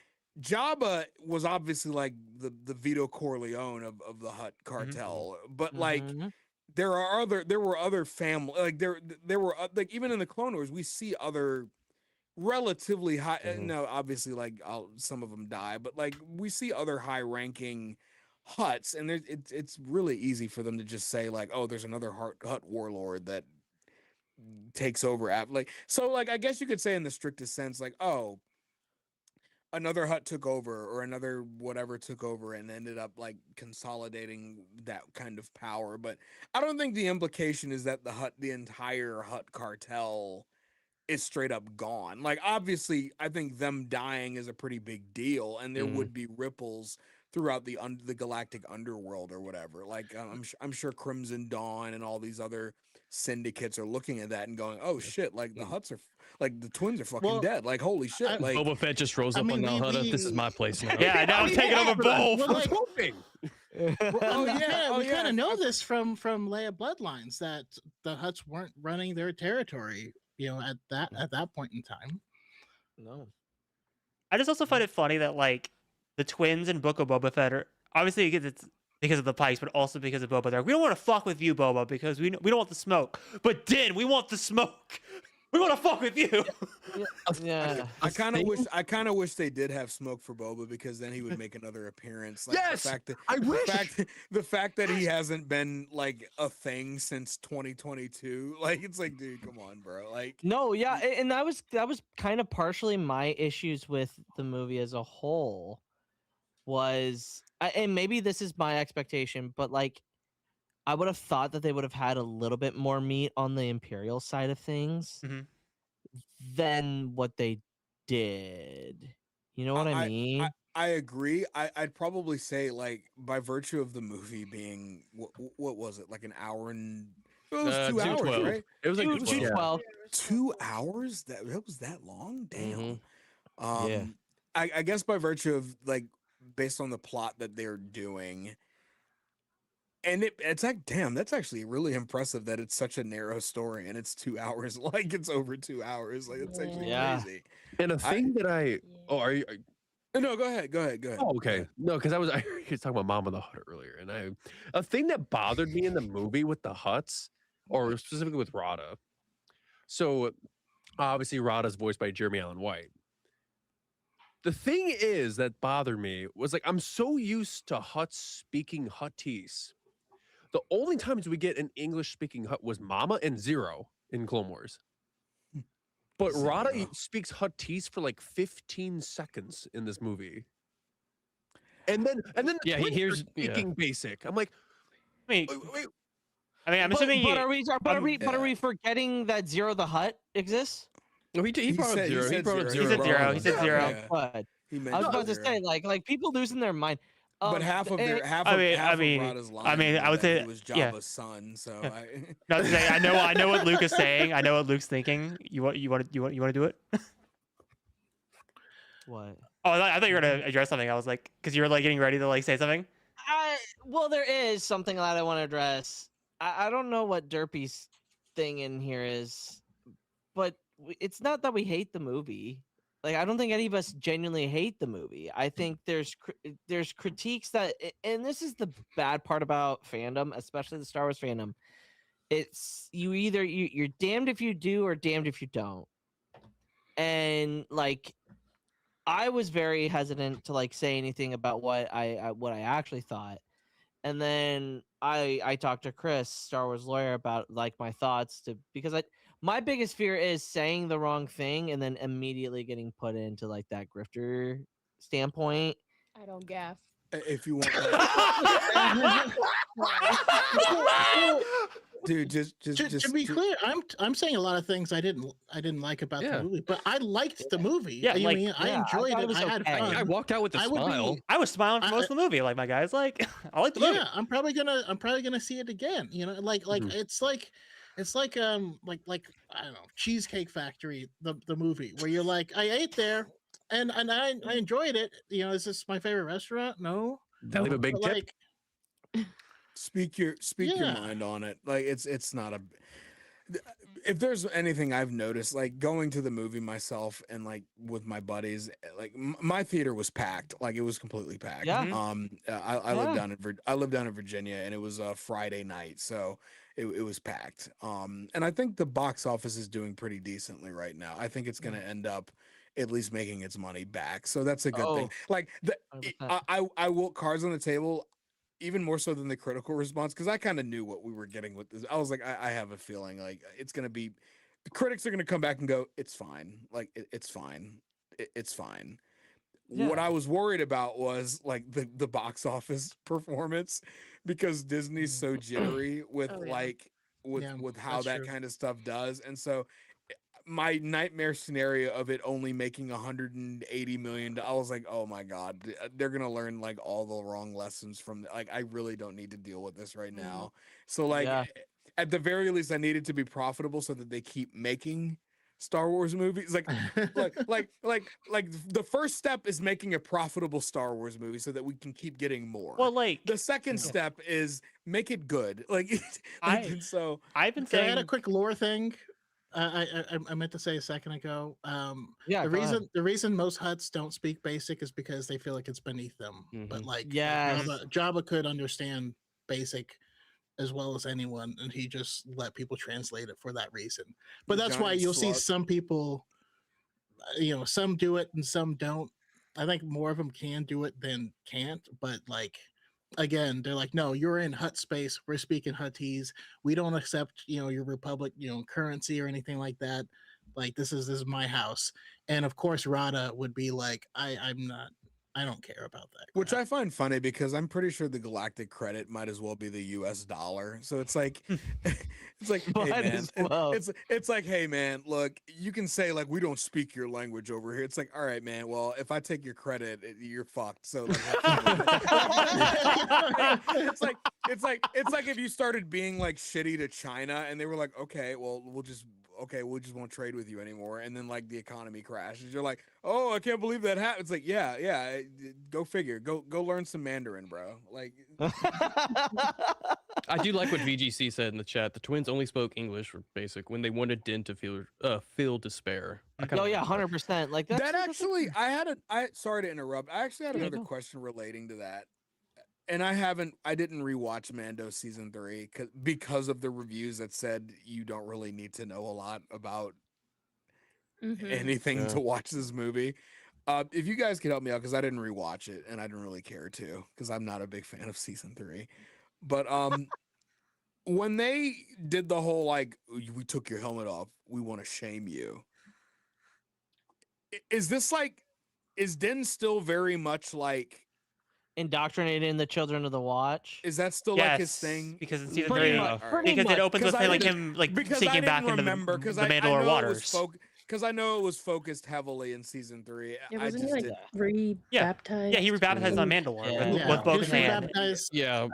Jabba was obviously like the Vito Corleone of the Hutt cartel, but like Mhm. there were other family, like there were like, even in the Clone Wars we see other relatively high, no, obviously like some of them die, but like we see other high ranking Hutts, and it's really easy for them to just say like, oh, there's another Hutt warlord that takes over after, like, so like I guess you could say in the strictest sense like, oh, another Hutt took over, or another whatever took over and ended up like consolidating that kind of power. But I don't think the implication is that the entire Hutt cartel is straight up gone. Like, obviously, I think them dying is a pretty big deal, and there would be ripples throughout the galactic underworld or whatever. Like, I'm sure Crimson Dawn and all these other syndicates are looking at that and going, "Oh shit! Like the Hutts are, like the twins are fucking dead. Like, holy shit!" Like, Boba Fett just rose I up mean, on Now we- Hutta. This is my place now. Yeah, now I'm taking over both. Well, like, hoping. we kind of know this from Leia Bloodlines, that the Hutts weren't running their territory, at that point in time. No. I just also find it funny that like the twins in Book of Boba Fett are obviously because of the Pikes, but also because of Boba. They're like, we don't want to fuck with you, Boba, because we don't want the smoke. But Din, we want the smoke. We want to fuck with you. Yeah. I kind of wish they did have smoke for Boba, because then he would make another appearance. Like, Yes! the fact that, I wish. the fact that he hasn't been like a thing since 2022. Like, it's like, dude, come on, bro. Like, No, yeah, and that was kind of partially my issues with the movie as a whole. And maybe this is my expectation, but like, I would have thought that they would have had a little bit more meat on the Imperial side of things Mhm. than what they did. You know what I mean? I agree. I'd probably say, like, by virtue of the movie being what was it, like an hour and It was 2 hours, 2:12. right? It was like 2:12. 2:12. 2 hours? That was that long? Damn. Yeah. I guess by virtue of like based on the plot that they're doing, and it's like, damn, that's actually really impressive that it's such a narrow story and it's 2 hours. Like it's over 2 hours. Like it's actually Yeah. crazy. And a thing that I oh are you No, go ahead. oh okay no because I was talking about Mom of the Hut earlier, and a thing that bothered me in the movie with the Huts, or specifically with Rada. So obviously Rada's voiced by Jeremy Allen White. The thing is that bothered me was like I'm so used to Huts speaking Huttese. The only times we get an English speaking Hut was Mama and Zero in Clone Wars. But Rada speaks Huttese for like 15 seconds in this movie. And then the Yeah, he twins are hears- speaking basic. I'm like, I mean, wait, I'm assuming But you. are we forgetting that Zero the Hutt exists? No, he brought up zero. He brought up He said zero. He said zero. Yeah. But He I was mentioned about to zero. say, like people losing their mind. But half of their half I of mean- half I of mean- Rada's line I mean, I would was that say- he was yeah. Jabba's son. So No, I know what Luke is saying. I know what Luke's thinking. You want to do it? What? Oh, I thought you were gonna address something. I was like, because you were like getting ready to like say something. Well, there is something that I want to address. I don't know what Derpy's thing in here is, but it's not that we hate the movie. Like, I don't think any of us genuinely hate the movie. I think there's critiques that, and this is the bad part about fandom, especially the Star Wars fandom. It's you're damned if you do or damned if you don't. And like, I was very hesitant to like say anything about what I actually thought. And then I talked to Chris, Star Wars lawyer, about like my thoughts because my biggest fear is saying the wrong thing and then immediately getting put into like that grifter standpoint. I don't gaff. if you want, dude, just to be clear, I'm saying a lot of things I didn't like about Yeah. the movie, but I liked the movie. Yeah, I like- mean, I yeah, I enjoyed thought it. it was I had okay. fun. I walked out with a I would be- smile. I was smiling for most of the movie. Like my guy's like, I like the movie. Yeah, I'm probably gonna see it again. You know, like it's like I don't know, Cheesecake Factory, the movie, where you're like, I ate there and I enjoyed it. You know, is this my favorite restaurant? No. They'll leave a big But, tip. like, speak your Yeah. mind on it. Like it's not a. If there's anything I've noticed, like going to the movie myself and like with my buddies, like my theater was packed. Like it was completely packed. Yeah. I live down in Virginia, and it was a Friday night, so it was packed. And I think the box office is doing pretty decently right now. I think it's going to end up at least making its money back, so that's a good thing. Like 100%. I will cards on the table. Even more so than the critical response, because I kind of knew what we were getting with this. I was like, I have a feeling like it's gonna be, the critics are gonna come back and go, it's fine, like it's fine, it's fine. What Yeah. I was worried about was like the box office performance, because Disney's so jittery with Oh, yeah. like Yeah, with how that's that true. kind of stuff does, and so my nightmare scenario of it only making $180 million, I was like, oh my god, they're gonna learn like all the wrong lessons from like, I really don't need to deal with this right now. So like, Yeah. at the very least, I need it to be profitable so that they keep making Star Wars movies. Like the first step is making a profitable Star Wars movie so that we can keep getting more. Well, like The second step is make it good. Like, and so I've been Can I saying, add a quick lore thing? I meant to say a second ago. Yeah, the go ahead. reason most Huts don't speak Basic is because they feel like it's beneath them. But like, Yes. Jabba could understand Basic as well as anyone, and he just let people translate it for that reason. But that's why Giant you'll see slug. some people, some do it and some don't. I think more of them can do it than can't. But like, again, they're like, no, you're in Hut space. We're speaking Huttese. We don't accept, your Republic, currency or anything like that. Like, this is my house. And of course, Rada would be like, I don't care about that. Which crap. I find funny because I'm pretty sure the galactic credit might as well be the US dollar. So it's like, it's like, hey Might man, as well. it's like, hey man, look, you can say like, we don't speak your language over here. It's like, all right, man, well, if I take your credit, you're fucked. So like, it's like, it's like if you started being like shitty to China and they were like, okay, well, we just won't trade with you anymore, and then like the economy crashes. You're like, oh, I can't believe that happened. It's like, yeah, go figure. Go learn some Mandarin, bro. Like, I do like what VGC said in the chat. The twins only spoke English for basic when they wanted Din to feel despair. Oh yeah, 100%. Like that actually, I sorry to interrupt. I actually had Yeah, another go. question relating to that. And I didn't rewatch Mando season 3 because of the reviews that said you don't really need to know a lot about anything to watch this movie. If you guys could help me out, because I didn't rewatch it and I didn't really care to, because I'm not a big fan of season 3. But when they did the whole like, we took your helmet off, we want to shame you. Is Din still very much like indoctrinating the children of the Watch? Is that still like his thing? Because in season Pretty 3, much, because it opens with I him like because sinking back into the I Mandalore know waters. Because I know it was focused heavily in season 3. Yeah, I wasn't just he like re-baptized? Yeah, he rebaptized on Mandalore with He was Bo-Katan. rebaptized. Yeah.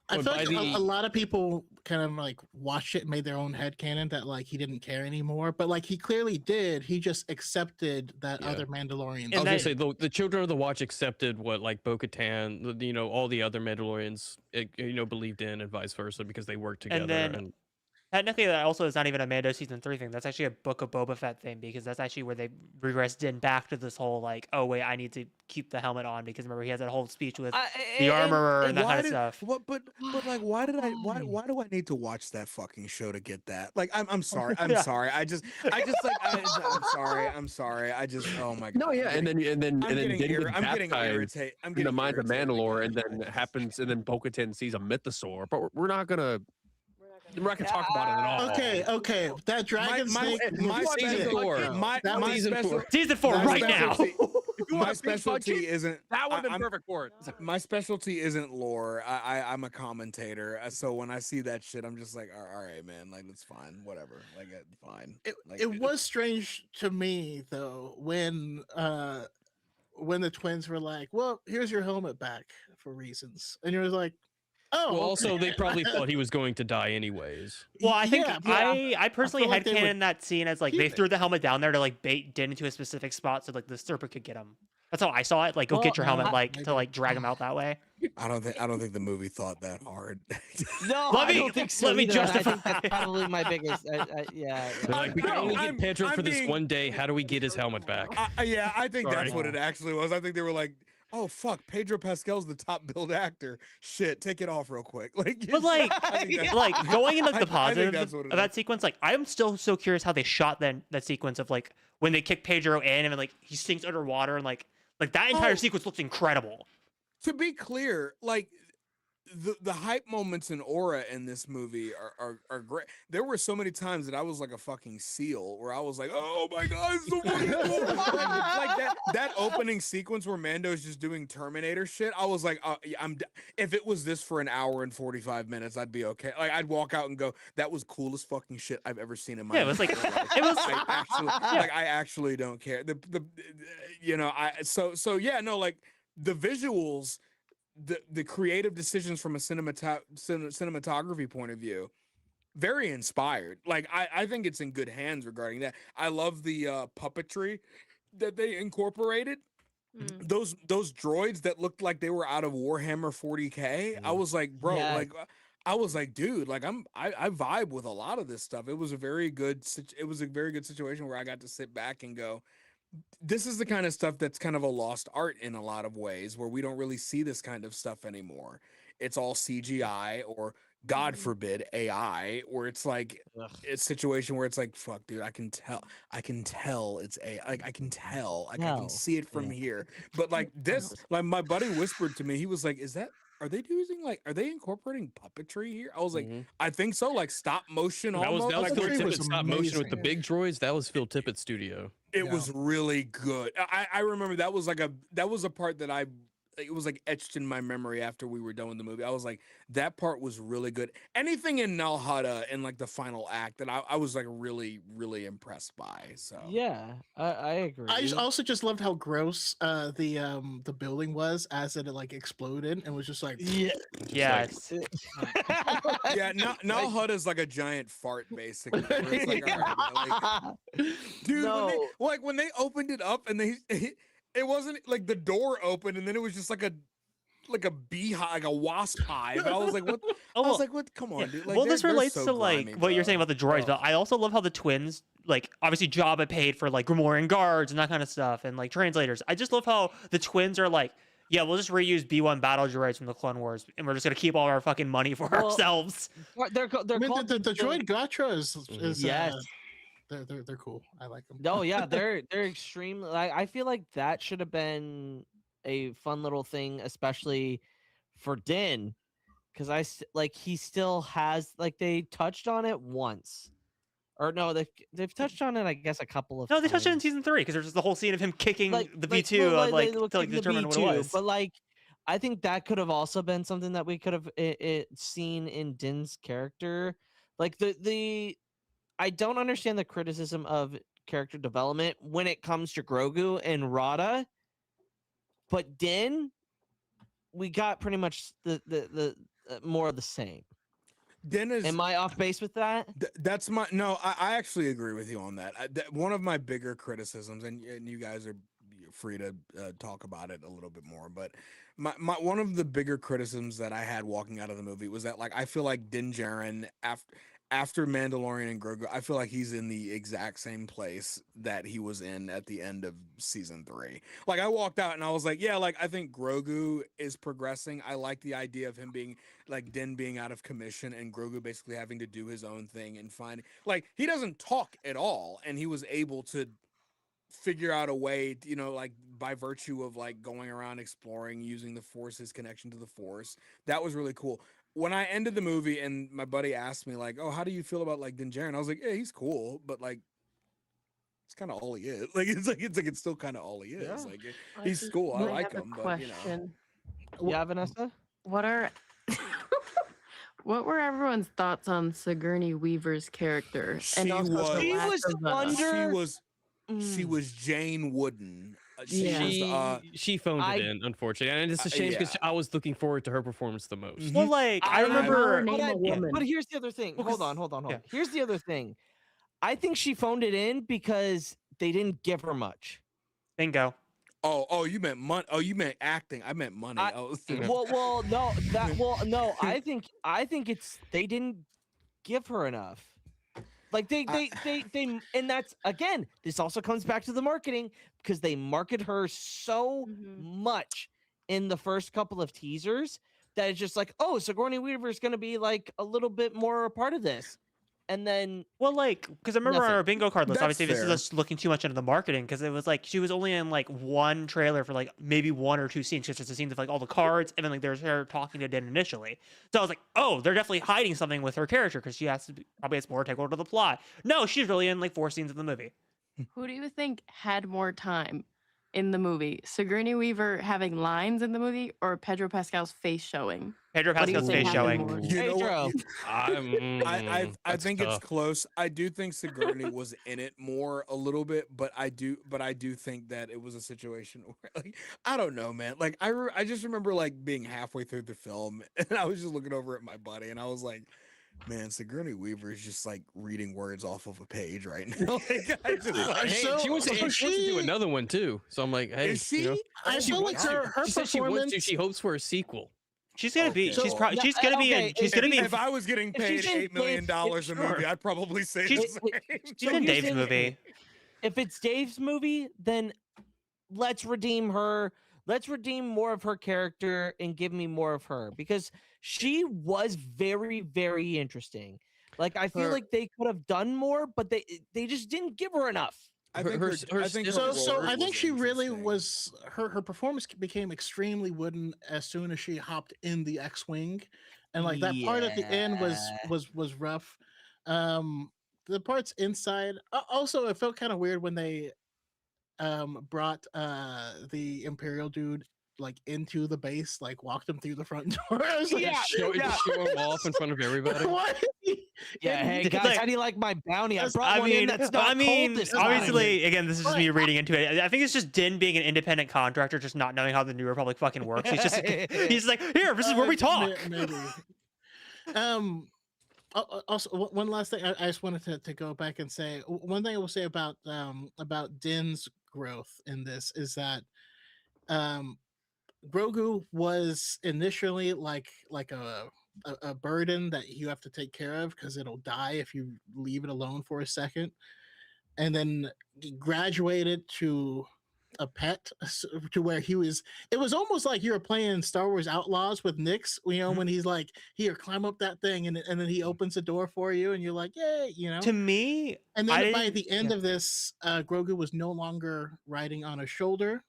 I But feel by like a the- lot of people kind of like watched it and made their own headcanon that like he didn't care anymore. But like he clearly did. He just accepted that Yeah. other Mandalorians. I was that- gonna say the Children of the Watch accepted what like Bo-Katan, all the other Mandalorians, believed in, and vice versa, because they worked together. then technically, that also is not even a Mando season 3 thing. That's actually a Book of Boba Fett thing, because that's actually where they regressed Din back to this whole like, oh wait, I need to keep the helmet on, because remember he has that whole speech with the armorer and that kind of stuff. But like, why do I need to watch that fucking show to get that? Like, I'm sorry. I'm Yeah. sorry. I'm sorry. I just, oh my god. No, yeah, and then I'm Din getting gets I'm getting baptized irritated. I'm in getting the mind of irritated Mandalore, again. and then happens, and then Bo-Katan sees a mythosaur. But we're not gonna talk about it at all. Okay. That dragon snake. my season special- 4. my That was season special- 4. Season 4 my right now. specialty- If you My want a big budget, specialty isn't that would have been I'm- perfect for it. my specialty isn't lore. I'm a commentator, so when I see that shit, I'm just like, all right, man, like it's fine, whatever, like it's fine. Like, It was strange to me though when the twins were like, "Well, here's your helmet back for reasons," and you're like, "Oh." Well, okay. also they probably thought he was going to die anyways. Well, I think Yeah, I personally feel like they would headcanon that scene as like keep they it. threw the helmet down there to like bait Din into a specific spot so like the serpent could get him. That's how I saw it. Like, go get your helmet, like to like drag him out that way. I don't think the movie thought that hard. No, Let I me- don't think so let me either, and I think justify. that's probably my biggest. Yeah. They're like, we can only I'm- get Pedro I'm for this being- one day. How do we get his helmet back? Yeah, I think that's Sorry. what it actually was. I think they were like, oh fuck, Pedro Pascal's the top billed actor. Shit, take it off real quick. Like, But like, I think that- like going in like I the think positive that's what it of that is. sequence, like I'm still so curious how they shot that sequence of like when they kick Pedro in and like he sinks underwater and like that entire Oh. sequence looks incredible. To be clear, like the hype moments in Aura in this movie are great. There were so many times that I was like a fucking seal, where I was like, "Oh my god, it's so fucking cool!" Like that opening sequence where Mando's just doing Terminator shit. I was like, yeah, if it was this for an hour and 45 minutes, I'd be okay. Like I'd walk out and go, "That was coolest fucking shit I've ever seen in my Yeah, it was like entire life." it was I actually don't care. So yeah, no, like the visuals, the creative decisions from a cinematography point of view, very inspired. Like I think it's in good hands regarding that. I love the puppetry that they incorporated. Those droids that looked like they were out of Warhammer 40K. I was like, bro, Yeah. like I was like, dude, like I vibe with a lot of this stuff. It was a very good situation where I got to sit back and go, this is the kind of stuff that's kind of a lost art in a lot of ways, where we don't really see this kind of stuff anymore. It's all CGI or, God forbid, AI, where it's like a situation where it's like, fuck, dude, I can tell it's AI. Like I can tell, like I No. can see it from here. But like this, like my buddy whispered to me, he was like, are they incorporating puppetry here? I was like, Mhm. I think so, like stop motion That was almost. Phil Like, Puppetry Tippett was stop motion with the amazing. big droids. That was Phil Tippett's studio. It was really good. I remember that was a part that it was like etched in my memory after we were done with the movie. I was like, that part was really good. Anything in Nal Hutta in like the final act that I was like really, really impressed by. So Yeah, I agree. Also just loved how gross the building was as it like exploded and was just like yeah. Yes. yeah, Nal Hutta is like a giant fart basically. Where it's like, all right, like, dude, No. when they opened it up and it wasn't like the door opened and then it was just like a beehive, like a wasp hive. I was like, what? I was like, what? Come on, dude. Like, Well, this they're relates so to like grimy, what you're bro. saying about the droids, Oh. but I also love how the twins, like obviously Jabba paid for like Gamorrean guards and that kind of stuff, and like translators. I just love how the twins are like, yeah, we'll just reuse B1 battle droids from the Clone Wars, and we're just gonna keep all our fucking money for Well, ourselves. They're I mean, called the droid Gatra is Yes. they're cool. I like them. No, yeah, they're extremely. I feel like that should have been a fun little thing, especially for Din, because like he still has like they touched on it once, or no, they've touched on it I guess a couple of. No, they touched it in times. season 3 because there's just the whole scene of him kicking the B2 well, of like they were to like kicking the determine what it B2, was. but like I think that could have also been something that we could have seen in Din's character, like the. I don't understand the criticism of character development when it comes to Grogu and Rada, but Din, we got pretty much the more of the same. Din is. Am I off base with that? That's my no. I actually agree with you on that. One of my bigger criticisms, and you guys are free to talk about it a little bit more, but my one of the bigger criticisms that I had walking out of the movie was that like I feel like Din Djarin after Mandalorian and Grogu, I feel like he's in the exact same place that he was in at the end of season 3. Like I walked out and I was like, yeah, like I think Grogu is progressing. I like the idea of him being like Din being out of commission and Grogu basically having to do his own thing and find like he doesn't talk at all and he was able to figure out a way, you know, like by virtue of like going around exploring, using the Force, his connection to the Force. That was really cool. When I ended the movie and my buddy asked me like, "Oh, how do you feel about like Din Djarin?" I was like, "Yeah, he's cool, but like, it's kind of all he is. Like, it's still kind of all he is. Yeah. Like, he's cool. I like him, but you know." Question. Yeah, Vanessa. What are what were everyone's thoughts on Sigourney Weaver's character? She also was- the She lack was of, under- She was Jane Wooden. Yeah. She phoned it in, unfortunately, and it's a shame because yeah. I was looking forward to her performance the most. Well, like I remember. Name a woman. But here's the other thing. Well, Hold 'cause- on, hold on. yeah. Here's the other thing. I think she phoned it in because they didn't give her much. Bingo. Oh, you meant money. Oh, you meant acting. I meant money. Well, no. I think it's they didn't give her enough. Like they, and that's again. This also comes back to the marketing because they market her so much in the first couple of teasers that it's just like, oh, Sigourney Weaver is going to be like a little bit more a part of this, and then Well, like, because I remember on Nothing. our bingo card list, That's obviously, this is fair. us looking too much into the marketing because it was like she was only in like one trailer for like maybe 1 or 2 scenes, just the scenes of like all the cards, and then like there's her talking to Din initially. So I was like, oh, they're definitely hiding something with her character because she has to probably has more integral to the plot. No, she's really in like 4 scenes of the movie. Who do you think had more time in the movie? Sigourney Weaver having lines in the movie or Pedro Pascal's face showing? Pedro What do you Pascal's think face happened showing. more? You know Pedro. what? I That's think tough. it's close. I do think Sigourney was in it more a little bit, but I do think that it was a situation where like I don't know, man. Like I just remember like being halfway through the film and I was just looking over at my buddy and I was like, man, Sigourney Weaver is just like reading words off of a page right now. Like, I just, like, Hey, she wants to do another one too, so I'm like, hey, is she? you know, I she feel like wants to. her She said she wants to. performance. She hopes for a sequel. She's gonna be. Okay. She's So- probably. She's gonna be. okay, She's gonna be. If I was getting if paid she's in $8 million a Sure. movie, I'd probably say She's- the same. She's So in here's Dave's the- movie. if it's Dave's movie, then let's redeem her. Let's redeem more of her character and give me more of her because she was very, very interesting. Like I feel Her- like they could have done more, but they just didn't give her enough. I Her- think her- her, her I think still- her So role I think was she really interesting. was her performance became extremely wooden as soon as she hopped in the X-wing, and like that part at the end was rough. The parts inside also it felt kind of weird when they brought the Imperial dude like into the base, like walked him through the front door. I was like, show him off in front of everybody. what? Yeah, hey guys, Like- how do you like my bounty? I That's- brought one in that's not cold this time. obviously, again, this is just me Right. reading into it. I think it's just Din being an independent contractor, just not knowing how the New Republic fucking works. He's just like, here, this is where we talk. Maybe. Also, one last thing, I just wanted to go back and say one thing I will say about Din's growth in this is that Grogu was initially like a burden that you have to take care of because it'll die if you leave it alone for a second, and then he graduated to a pet to where it was almost like you were playing Star Wars Outlaws with Nix, when he's like, here, climb up that thing, and then he opens the door for you and you're like, yay, To me, and then by the end of this, Grogu was no longer riding on a shoulder,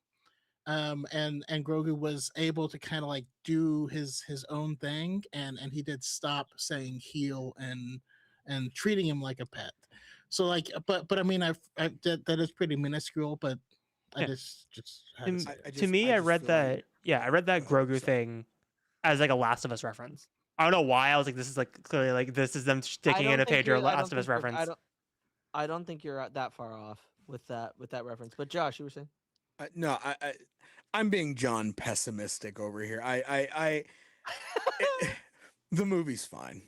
and Grogu was able to kind of like do his own thing, and he did stop saying heel and treating him like a pet. So like, but I mean, that is pretty minuscule, but I just had to say it. to me, I read that. I read that Grogu thing as like a Last of Us reference. I don't know why. I was like, this is like clearly like this is them sticking in a page or Last of Us reference. I don't think you're that far off with that reference. But Josh, you were saying? No, I'm being John pessimistic over here. The movie's fine.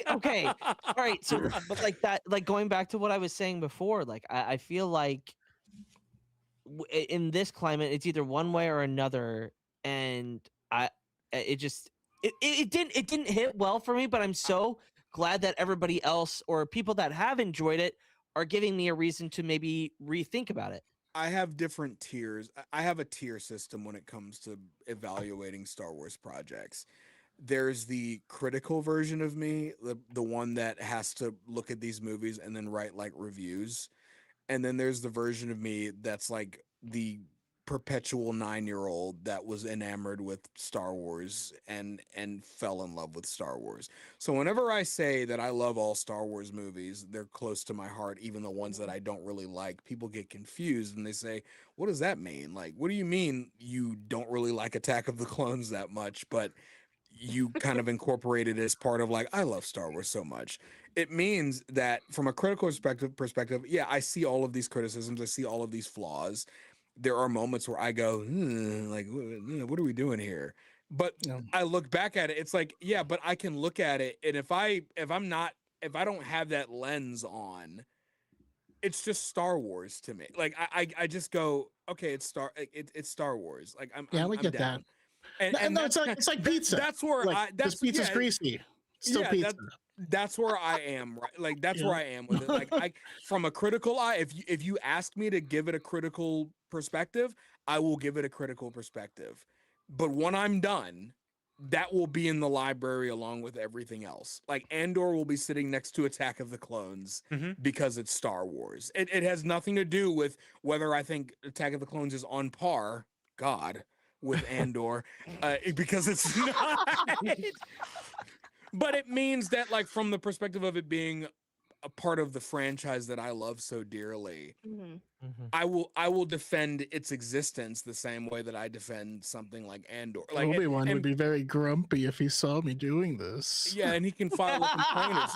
Okay. All right. So, but like that, like going back to what I was saying before, like I feel like in this climate, it's either one way or another, and it didn't hit well for me. But I'm so glad that everybody else or people that have enjoyed it are giving me a reason to maybe rethink about it. I have different tiers. I have a tier system when it comes to evaluating Star Wars projects. There's the critical version of me, the one that has to look at these movies and then write like reviews. And then there's the version of me that's like the perpetual 9-year-old that was enamored with Star Wars and fell in love with Star Wars. So whenever I say that I love all Star Wars movies, they're close to my heart, even the ones that I don't really like. People get confused and they say, what does that mean? Like, what do you mean you don't really like Attack of the Clones that much, but you kind of incorporate it as part of like, I love Star Wars so much. It means that from a critical perspective, yeah, I see all of these criticisms. I see all of these flaws. There are moments where I go, like, what are we doing here? But I look back at it. It's like, yeah, but I can look at it. And if I don't have that lens on, it's just Star Wars to me. Like I just go, okay, it's Star Wars. Like I'm get down. That. And no, it's like pizza. That's where this pizza's greasy. Still pizza. That's where I am, right? Like that's where I am with it. Like from a critical eye, if you ask me to give it a critical perspective, I will give it a critical perspective. But when I'm done, that will be in the library along with everything else. Like Andor will be sitting next to Attack of the Clones because it's Star Wars. It has nothing to do with whether I think Attack of the Clones is on par. God. With Andor, because it's not. But it means that, like, from the perspective of it being a part of the franchise that I love so dearly, I will defend its existence the same way that I defend something like Andor. Like Obi-Wan would be very grumpy if he saw me doing this. Yeah, and he can file a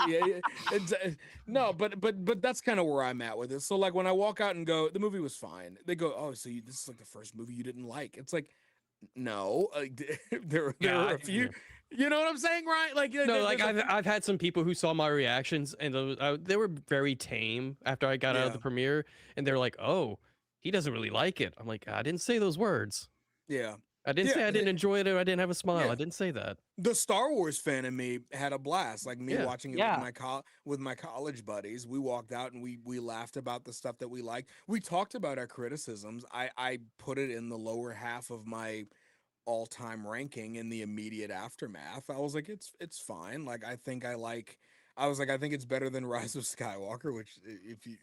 complaint. No, but that's kind of where I'm at with it. So like when I walk out and go, the movie was fine. They go, oh, so this is like the first movie you didn't like. It's like, no, there are a few. You know what I'm saying, right? Like, no, like I've had some people who saw my reactions and they were very tame after I got out of the premiere, and they're like, "Oh, he doesn't really like it." I'm like, I didn't say those words. Yeah, I didn't say I didn't enjoy it or I didn't have a smile. I didn't say that. The Star Wars fan in me had a blast. Like me watching it with my college buddies. We walked out and we laughed about the stuff that we liked. We talked about our criticisms. I put it in the lower half of my all-time ranking in the immediate aftermath. I was like, it's fine. Like I think it's better than Rise of Skywalker, which if you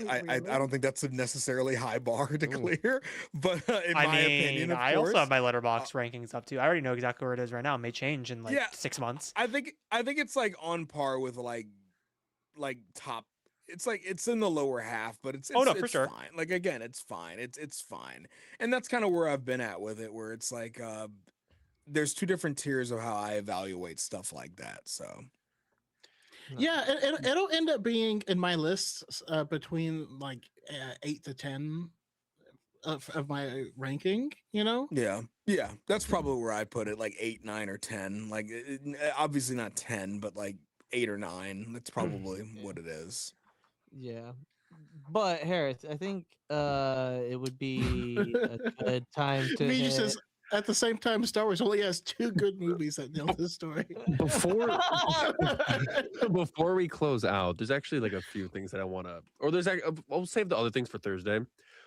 I don't think that's a necessarily high bar to clear, but in my opinion, of I course, also have my Letterboxd rankings up too. I already know exactly where it is right now. It may change in like 6 months. I think it's like on par with like top it's in the lower half, but it's Oh, no, for it's sure. fine. Like again, it's fine. It's fine. And that's kind of where I've been at with it, where it's like there's two different tiers of how I evaluate stuff like that. So Yeah, it'll end up being in my list between like 8 to 10 of my ranking. yeah, that's probably where I put it, like 8, 9, or 10. Like obviously not 10, but like 8 or 9. That's probably what it is. Yeah. But Hereth, I think it would be a good time to Me hit... says at the same time, Star Wars only has 2 good movies that nail this story. Before we close out, there's actually like a few things that I want to, or there's I'll save the other things for Thursday.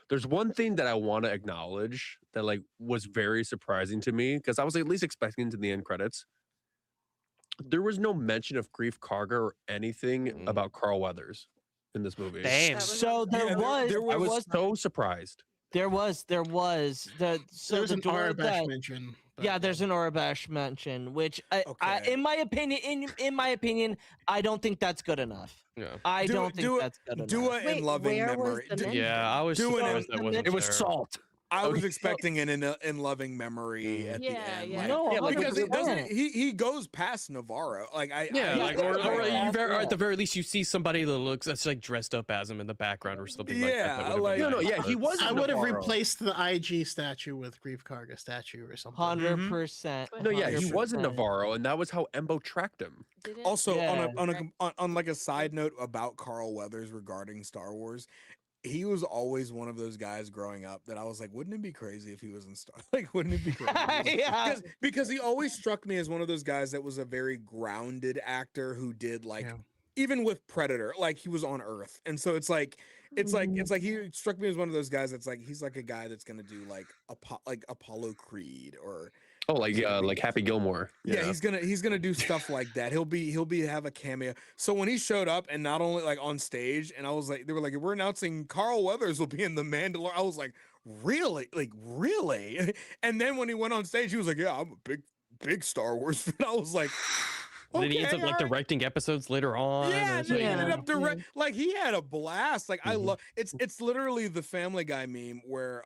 There's one thing that I want to acknowledge that like was very surprising to me, because I was at least expecting to the end credits. There was no mention of Grief Karga or anything about Carl Weathers in this movie. Damn. So there Yeah, I was so surprised. There was there's an door Arabash mention. but- yeah, there's an Orabash mention, which I, Okay. in my opinion, I don't think that's good enough. Yeah. I don't think that's good enough. Do it Wait, in loving where was memory. the mention? Yeah, I was Doing surprised it- that wasn't It was there. salt. I was Okay. expecting it in loving memory at the Yeah, end. yeah. Like, No, Yeah, like, because it 100%. doesn't. He goes past Navarro. Like Yeah, I- like, or at the very least, you see somebody that looks that's like dressed up as him in the background or something like that. Yeah, that would've like- been No, nice, yeah, but- he was. I would have Navarro. replaced the IG statue with Grief Karga statue or something. 100%. But- No, yeah, he was in 100%. Navarro, and that was how Embo tracked him. Didn't- Also, Yeah. on like a side note about Carl Weathers regarding Star Wars, he was always one of those guys growing up that I was like, wouldn't it be crazy if he was in Star? Like, wouldn't it be crazy? Yeah. Because he always struck me as one of those guys that was a very grounded actor who did like Yeah. even with Predator, like he was on Earth, and so it's like he struck me as one of those guys that's like he's like a guy that's gonna do like Apollo Creed or. Oh, like Happy Gilmore. Yeah, he's gonna do stuff like that. He'll have a cameo. So when he showed up and not only like on stage, and I was like, they were like, we're announcing Carl Weathers will be in the Mandalorian. I was like, really? Like really? And then when he went on stage, he was like, yeah, I'm a big Star Wars fan. I was like, Then he ends up like alright. directing episodes later on. Yeah, and and it's then he like- ended up like he had a blast. Like I Mhm. love it's literally the Family Guy meme where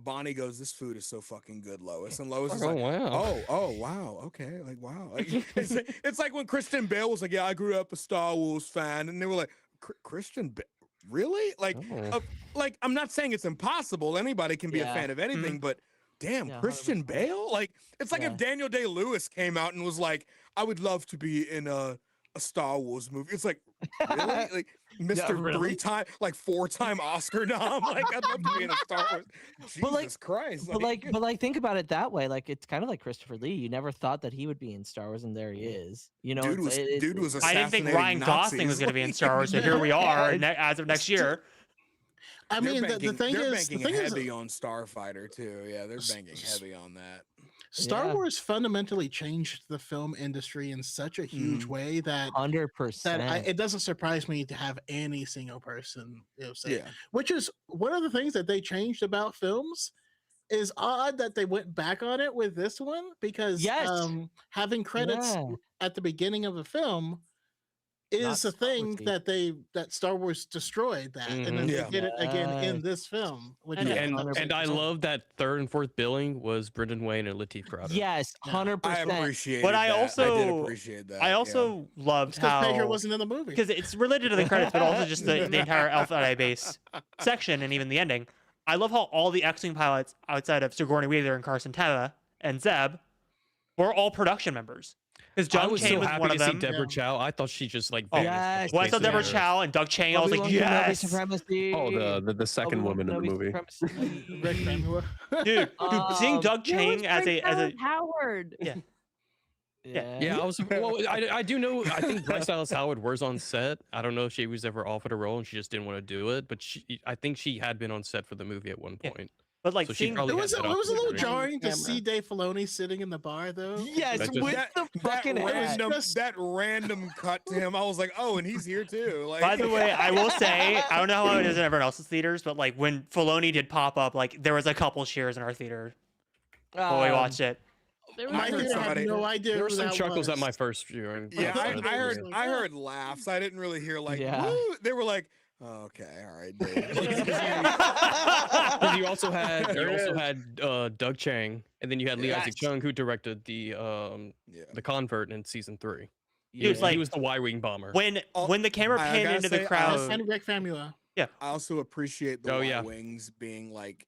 Bonnie goes, "This food is so fucking good, Lois," and Lois is Oh like, wow. oh wow, okay, like wow. Like, it's like when Christian Bale was like, yeah, I grew up a Star Wars fan, and they were like, Christian Bale, really? Like, Oh. like I'm not saying it's impossible. Anybody can be a Yeah. fan of anything, but damn, Yeah, Christian 100%. Bale? Like, it's like Yeah. if Daniel Day-Lewis came out and was like, I would love to be in a Star Wars movie. It's like, really? Like, Mr. really? 4-time Oscar nom. Like, I'd love to be in a Star Wars. Jesus But, like- Christ. But like, think about it that way. Like, it's kind of like Christopher Lee. You never thought that he would be in Star Wars, and there he is. You know, dude was I didn't think assassinating Ryan Gosling was Nazis. going to be in Star Wars, so here we are as of next year. I They're mean, the banking- thing they're is, the banking thing is, heavy on Starfighter too. Yeah, they're banking heavy on that. Star Yeah. Wars fundamentally changed the film industry in such a huge way that 100%. it doesn't surprise me to have any single person say. Yeah. Which is one of the things that they changed about films. Is odd that they went back on it with this one because Yes. Having credits Yeah. at the beginning of a film is Not a Star thing Wars-y. that Star Wars destroyed that, and then Yeah. they did it again in Yes. this film. Which And- is And 100% I love that third and fourth billing was Brendan Wayne and Lateef Crowder. Yes, Yeah. 100%. I appreciate But I that. I did also- appreciate that. I yeah. also loved because Pedro how wasn't in the movie. because it's related to the credits, but also just the entire Alpha Base section and even the ending. I love how all the X-wing pilots outside of Sigourney Weaver and Carson Teva and Zeb were all production members. Because I John was Chang so was happy one to of see them. Deborah Chow. I thought she just like Oh, yes. When I saw Deborah Yeah. Chow and Doug Chang, I was like, Obi-Wan Kenobi yes, Supremacy. Oh, the second woman in the Obi-Wan movie. Kenobi Supremacy. Rick Famuyiwa. dude. Seeing Doug Where was Chang as Bryce a Dallas Howard. Yeah, I was. Well, I do know. I think Bryce Dallas Howard was on set. I don't know if she was ever offered a role and she just didn't want to do it. But I think she had been on set for the movie at one Yeah. point. but like So she seeing probably It had was, that it was a little opportunity. jarring to Camera. see Dave Filoni sitting in the bar, though. Yes, That's just- with the fucking hat. that random cut to him, I was like, oh, and he's here too. Like, By the way, I will say, I don't know how it is in everyone else's theaters, but like when Filoni did pop up, like there was a couple cheers in our theater when we watched it. There My I heard theater had somebody- no idea There were who some that chuckles at was. my first viewing. Yeah, Yeah, I they heard were I heard laughs. I didn't really hear like Yeah. woo. They were like, oh, okay, all right, dude. Because you also had There it is. Doug Chang, and then you had Lee Yes. Isaac Chung, who directed the Yeah. Convert in season 3. Dude, like- he was the Y-wing bomber. When the camera I panned gotta into say, the I crowd, And Rick Famuyiwa. I also appreciate the Oh, Y yeah. wings being like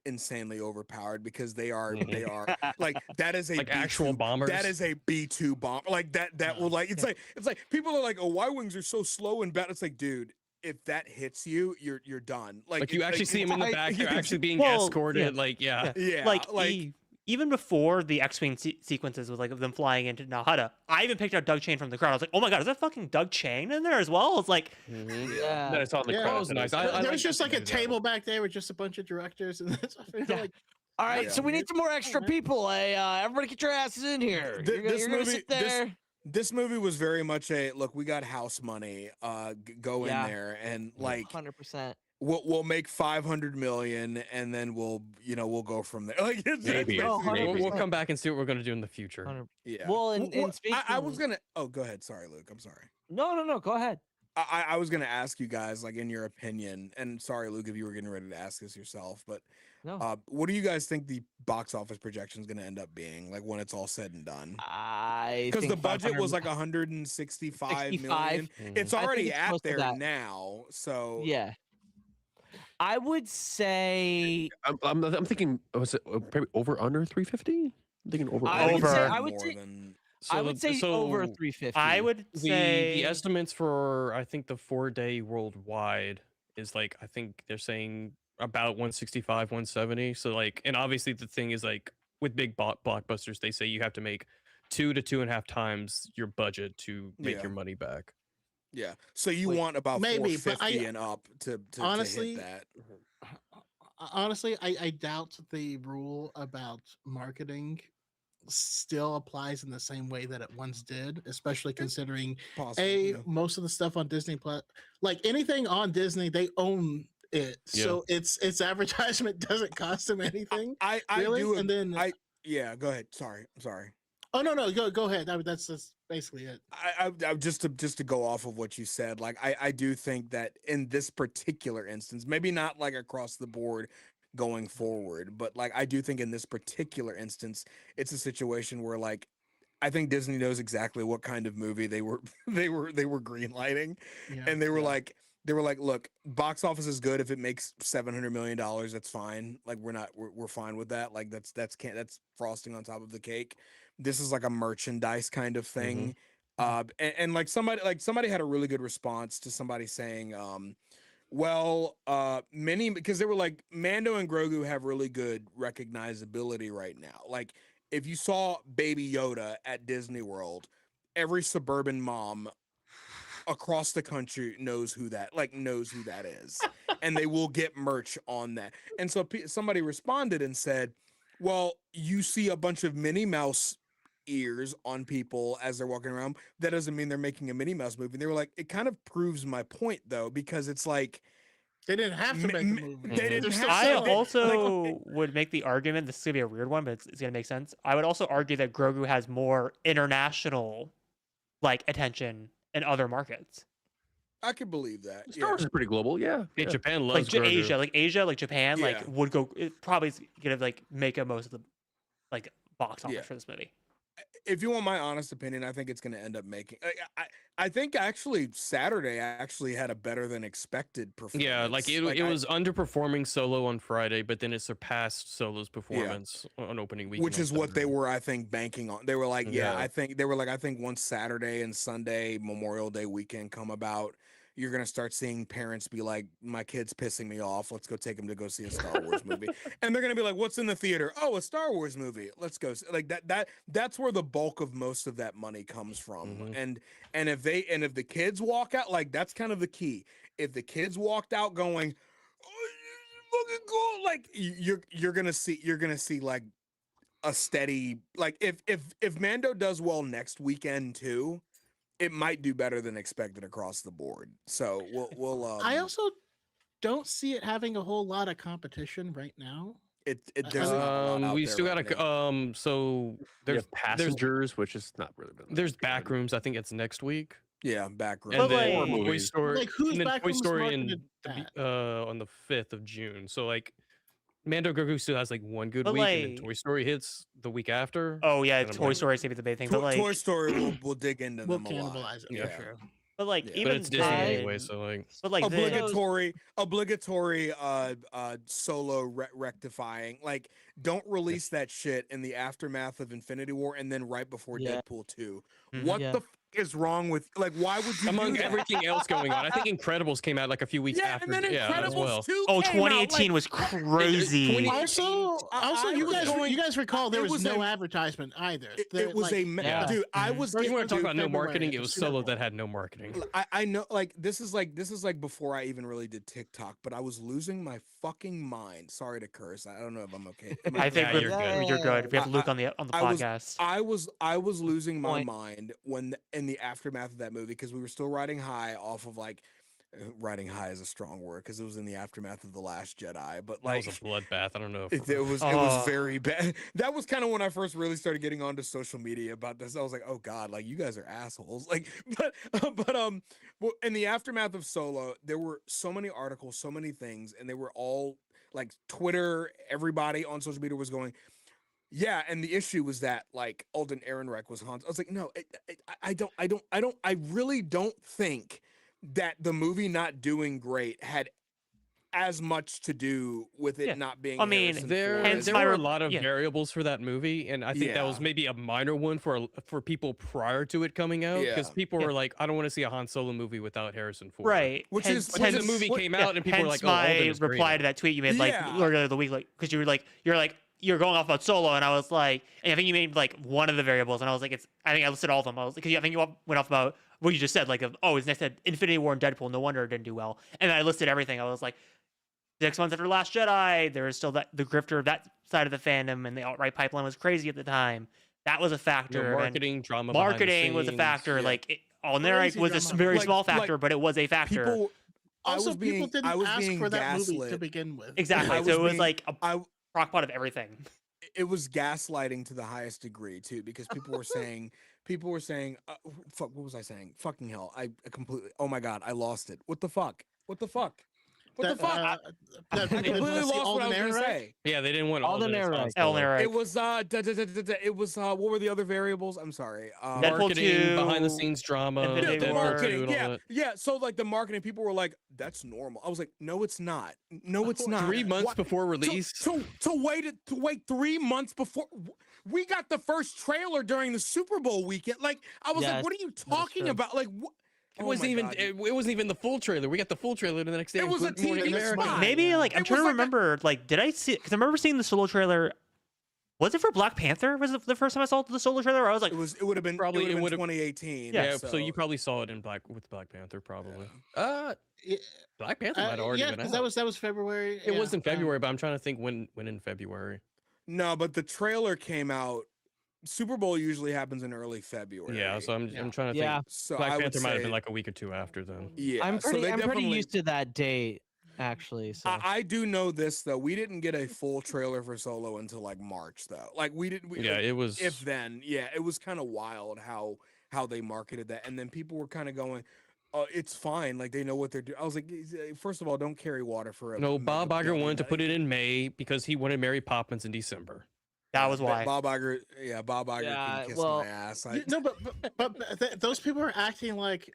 insanely overpowered because they are Mhm. like that is a Like actual B2 bombers. That is a B2 bomb. Like that will like it's like people are like, oh, Y wings are so slow and bad. It's like, dude, if that hits you, you're done. Like you actually see him in the back. They're actually being Well, escorted. yeah. Like yeah, like even before the X-wing sequences with like of them flying into Nahada, I even picked out Doug Chang from the crowd. I was like, oh my god, is that fucking Doug Chang in there as well? It's like, Yeah. Then I saw in the Yeah, crowd. that was and I nice. was like, I There like was just that like they a did that. table back there with just a bunch of directors and stuff. Yeah. Like, All right, Yeah. so we need some more extra people. Hey, everybody, get your asses in here. Th- You're this gonna movie- sit there. this movie was very much a look. We got house money. Go Yeah. in there and like 100%. we'll make 500 million and then we'll go from there. Like it's Maybe. Oh, basically- We'll 100%. come back and see what we're going to do in the future. 100%. Yeah. Well, and Well, speaking, I was gonna. Oh, go ahead. Sorry, Luke. I'm sorry. no, go ahead. I was gonna ask you guys, like, in your opinion, and sorry, Luke, if you were getting ready to ask this yourself, but No, what do you guys think the box office projection is gonna end up being, like, when it's all said and done? I Because think the budget 500 was like 165 65. million. Mhm. It's I think already it's at close to there that. now, so Yeah. I would say I'm thinking, was it maybe over under 350? I'm thinking over. I would Over. say- more would say- than I would say over so 350. I would say the estimates for I think the 4-day worldwide is like I think they're saying about 165, 170. So like, and obviously the thing is like with big blockbusters, they say you have to make 2 to 2.5 times your budget to make Yeah. your money back. yeah. So you Wait, want about maybe, but 450 and up to honestly, hit that. honestly, I doubt the rule about marketing still applies in the same way that it once did, especially considering Possibly. yeah. most of the stuff on Disney Plus, like anything on Disney, they own it, Yeah. so its advertisement doesn't cost them anything. I Really? do. And then Yeah. Go ahead. Sorry. I'm sorry. oh no, go ahead. That's basically it. I just to go off of what you said, like I do think that in this particular instance, maybe not like across the board going forward, but like I do think in this particular instance, it's a situation where like I think Disney knows exactly what kind of movie they were green lighting, Yeah. and they were like look, box office is good if it makes $700 million, that's fine. Like we're fine with that. Like that's frosting on top of the cake. This is like a merchandise kind of thing. And like somebody had a really good response to somebody saying, many, because they were like, Mando and Grogu have really good recognizability right now. Like if you saw Baby Yoda at Disney World, every suburban mom across the country knows who that is, and they will get merch on that. And so somebody responded and said, well, you see a bunch of Minnie Mouse ears on people as they're walking around, that doesn't mean they're making a Minnie Mouse movie. And they were like, it kind of proves my point though, because it's like They didn't have to make a movie. they didn't They're have still I selling it. also would make the argument, this is gonna be a weird one, but it's gonna make sense. I would also argue that Grogu has more international like attention in other markets. I could believe that. Star Wars is pretty global. Yeah. Hey, yeah. Japan Like loves Grogu. Asia, like Japan, Yeah. like would go. It probably is gonna like make up most of the like box office Yeah. for this movie. If you want my honest opinion, I think it's going to end up making. I think actually Saturday actually had a better than expected performance. Yeah, like it was underperforming Solo on Friday, but then it surpassed Solo's performance on opening weekend. which on is what they Saturday. were, I think, banking on. They were like, Yeah. I think once Saturday and Sunday Memorial Day weekend come about, you're gonna start seeing parents be like, my kid's pissing me off. Let's go take him to go see a Star Wars movie. And they're gonna be like, what's in the theater? Oh, a Star Wars movie. Let's go. Like that's where the bulk of most of that money comes from. Mhm. And if the kids walk out, like that's kind of the key. If the kids walked out going, oh, looking cool, like you're gonna see like a steady, like if Mando does well next weekend too, it might do better than expected across the board. So we'll I also don't see it having a whole lot of competition right now. there's not a lot out we there still right gotta now. so There's there's Passengers, which is not really been. there's good. Backrooms. I think it's next week. Yeah, background. And But, then like- Toy movies. Story, Like, whose and then Toy Backrooms Story marketed on the 5th of June. So like Mando Grogu still has like one good But, week, and then like- Toy Story hits the week after. Oh yeah, And I'm Toy like- Story is gonna be the big thing. But like, Toy Story will dig into Will them a lot. cannibalize it Yeah. for sure. but like Yeah. But even it's Disney then, anyway, so like But like this, Obligatory solo rectifying. Like, don't release that shit in the aftermath of Infinity War and then right before Yeah. Deadpool 2. Mhm. What Yeah. the is wrong with, like, why would you among do that? everything else going on, I think Incredibles came out like a few weeks Yeah, after. and then yeah, Incredibles as well. 2 oh, came out, 2018 like, was crazy. 20 Also, I you was guys, going- you guys recall there it was was no a- advertisement either. it was a Yeah. dude. I Mhm. was First If you want to talk Dude, about no February marketing, at it the was Super Solo Bowl. that had no marketing. I know, like, this is like before I even really did TikTok, but I was losing my fucking mind. Sorry to curse. I don't know if I'm okay. Am I think Yeah, we're, you're you're good. good. We have I- Luke on the I was- podcast. I was losing my Point. mind when in the aftermath of that movie, because we were still riding high off of, like, riding high is a strong word because it was in the aftermath of The Last Jedi, but That like was a bloodbath. I don't know. it was Oh. very bad. That was kind of when I first really started getting onto social media about this. I was like, oh god, like, you guys are assholes. Like, well, in the aftermath of Solo, there were so many articles, so many things, and they were all like Twitter. Everybody on social media was going, yeah, and the issue was that, like, Alden Ehrenreich was Han. I was like, no, I really don't think that the movie not doing great had as much to do with it Yeah. not being. I mean, Harrison There, Ford. Hence there my were a rep- lot of yeah. variables for that movie, and I think that was Yeah. maybe a minor one for people prior to it coming out, because Yeah. people Yeah. were like, "I don't want to see a Han Solo movie without Harrison Ford." Right. Which Hence- is- But then the hence- movie what- came yeah, out, and people were hence like, "Oh, Alden my is great reply now." to that tweet you made, like, Yeah. earlier the week, like, because you were like, you're going off about Solo, and I was like, and I think you made like one of the variables, and I was like, I think I listed all of them. I was because I think you went off about what you just said, like, it's next to Infinity War and Deadpool. No wonder it didn't do well. And then I listed everything. I was like, 6 months after Last Jedi, there was still the grifter of that side of the fandom, and the alt-right pipeline was crazy at the time. That was a You factor. know, and marketing, drama, behind the marketing was a scenes. factor. Yeah. Like, all there Crazy was a drama. very Like- small like, factor, but it was a factor. People, I Also, was people being, didn't I was ask being for that movie to gaslit. begin with. Exactly. I So it was being- like a I crock pot of everything. it was gaslighting to the highest degree too, because people were saying fuck, what was I saying? Fucking hell, I completely, oh my god, I lost it. What the fuck? What the fuck? That, I completely lost what I was gonna say. Yeah, they didn't want Alden Alden as Han Ehrenreich. Solo. Elner, It was it was what were the other variables? I'm sorry. Deadpool Marketing, 2, behind the scenes drama, Infinity Yeah, the War. Deadpool 2, marketing, and all yeah, that. yeah. So like the marketing, people were like, "That's normal." I was like, "No, it's not. No, it's not." 3 months Why- before release. To wait 3 months before we got the first trailer during the Super Bowl weekend. Like, I was Yes, like, "What are you that's talking true. about?" Like, what? It Oh wasn't my even. God. It wasn't even the full trailer. We got the full trailer the next day. It on was a Good Morning TV America. spot. Maybe like I'm It trying to was like a- remember. Like, did I see? Because I remember seeing the solo trailer. Was it for Black Panther? Was it the first time I saw the solo trailer? Where I was like, It would have been Probably- It it would would've- 2018. Yeah, so you probably saw it in Black Panther, probably. Yeah. Black Panther might have already yeah, been out. because that was February. It yeah, was in February, but I'm trying to think when in February. No, but the trailer came out. Super Bowl usually happens in early February. Yeah, so I'm trying to Yeah. think. So Black I would Panther might have say- been like a week or two after then. Yeah, I'm so pretty they I'm pretty definitely- used to that date, actually. So I do know this though. We didn't get a full trailer for Solo until like March though. Like we didn't. We, Yeah, it was. if then, yeah, it was kind of wild how they marketed that, and then people were kind of going, "Oh, it's fine." Like they know what they're doing. I was like, first of all, don't carry water for a. No, mega Bob Iger wanted to billion- put it in May because he wanted Mary Poppins in December. that was why. Bob Iger. Yeah, Bob Iger Yeah, can kiss well, my ass. No, but those people are acting like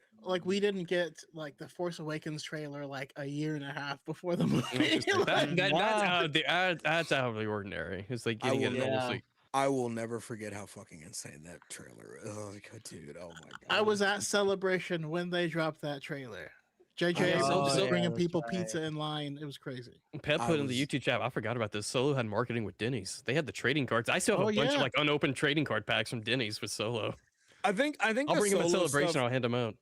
we didn't get like the Force Awakens trailer like a year and a half before the movie. Interesting. Like, That's out of the ordinary. It's like I getting it will- almost Yeah. like I will never forget how fucking insane that trailer is. Oh, dude, oh my god. I was at Celebration when they dropped that trailer. JJ Oh, Abrams was yeah, bringing that's people right. pizza in line. It was crazy. Pep I put in the was- YouTube chat. I forgot about this. Solo had marketing with Denny's. They had the trading cards. I still have Oh, a bunch yeah. of like unopened trading card packs from Denny's with Solo. I think I'll the bring them at Solo celebration. stuff- I'll hand them out.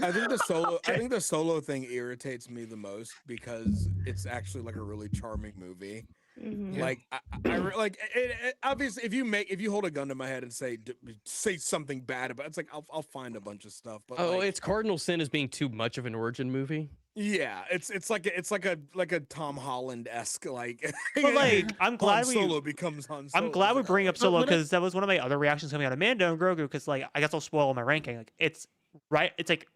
I think the solo I think the Solo thing irritates me the most because it's actually like a really charming movie. Mhm. Like like obviously if you hold a gun to my head and say something bad about it's like I'll find a bunch of stuff. But Oh, like, it's cardinal sin as being too much of an origin movie. Yeah, it's like a Tom Holland esque like. But like, I'm glad Han Solo becomes Han Solo. I'm glad we bring up But Solo when it- because that was one of my other reactions coming out of Mando and Grogu. Because like, I guess I'll spoil my ranking. Like, it's like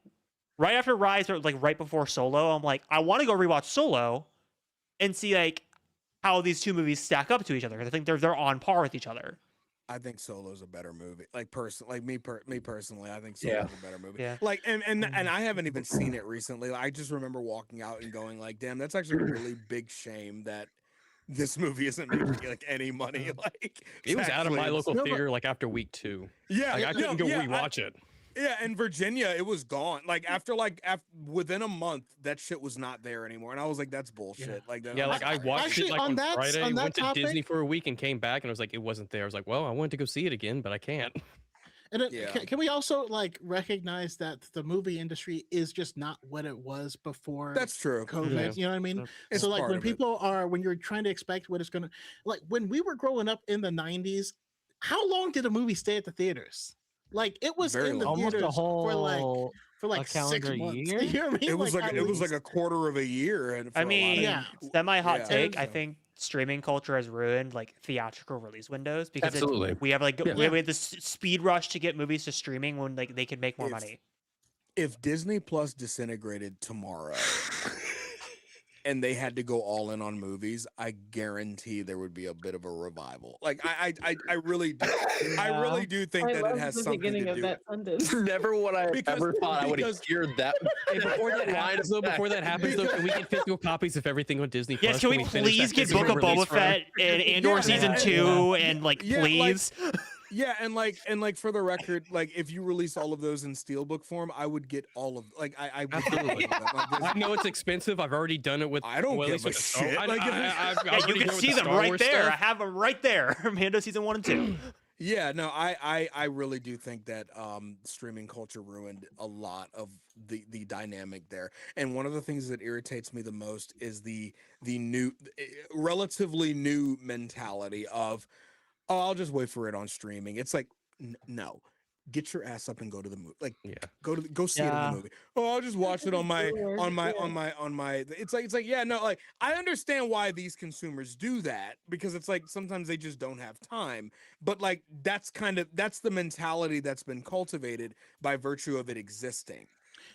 right after Rise or like right before Solo. I'm like, I want to go rewatch Solo and see like how these two movies stack up to each other. Because I think they're on par with each other. I think Solo's a better movie. Like me personally, I think Solo's a better movie. Yeah. Like and I haven't even seen it recently. I just remember walking out and going like, "Damn, that's actually a really big shame that this movie isn't making like any money." Like It was out of my actually- local No, but- theater like after week 2. Yeah, Like I couldn't go rewatch it. Yeah, in Virginia, it was gone. Like after within a month, that shit was not there anymore, and I was like, "That's bullshit." Like that. Yeah, like I watched Actually, it like on on that- Friday, on that went to topic- Disney for a week and came back and I was like, it wasn't there. I was like, well, I wanted to go see it again, but I can't. And Yeah. can we also like recognize that the movie industry is just not what it was before That's true. COVID? Yeah. You know what I mean? It's So like part when of it. when you're trying to expect what it's gonna like when we were growing up in the 90s, how long did a movie stay at the theaters? Like it was Very in the long. Almost theaters a whole for like a 6 calendar months. year? You know what I mean? It was like at it was least. like a quarter of a year, and I mean, Yeah. semi hot Yeah. take. I So- think streaming culture has ruined like theatrical release windows because Absolutely. we have like Yeah. we have this speed rush to get movies to streaming when like they can make more If- money. if Disney Plus disintegrated tomorrow and they had to go all in on movies, I guarantee there would be a bit of a revival. Like I really do. I really do think I that love it has the something beginning to of do. that sentence. Never would I Because- ever thought I would have because- heard that. Hey, before that happens, can we get physical copies of everything on Disney Plus? Yes, can we finish please that get physical Book of release Boba run? Fett and Andor Yeah, season yeah, 2 and like Yeah, like- please? Yeah, and like for the record, like if you release all of those in steelbook form, I would get all of I would get all of Absolutely. them. Like, I know it's expensive. I've already done it with. I don't well, at give least a with the Star- shit. I- Like, if I- it's- I've Yeah, already you done can it with see the them Star right Wars there. I stuff. have them right there. Mando season 1 and 2. Yeah, no, I really do think that streaming culture ruined a lot of the dynamic there. And one of the things that irritates me the most is the new relatively new mentality of, oh, I'll just wait for it on streaming. It's like no. Get your ass up and go to the movie. Like Yeah. go see it in Yeah. the movie. Oh, I'll just watch it on my Yeah. it's like yeah, no, like I understand why these consumers do that because it's like sometimes they just don't have time. But like that's the mentality that's been cultivated by virtue of it existing.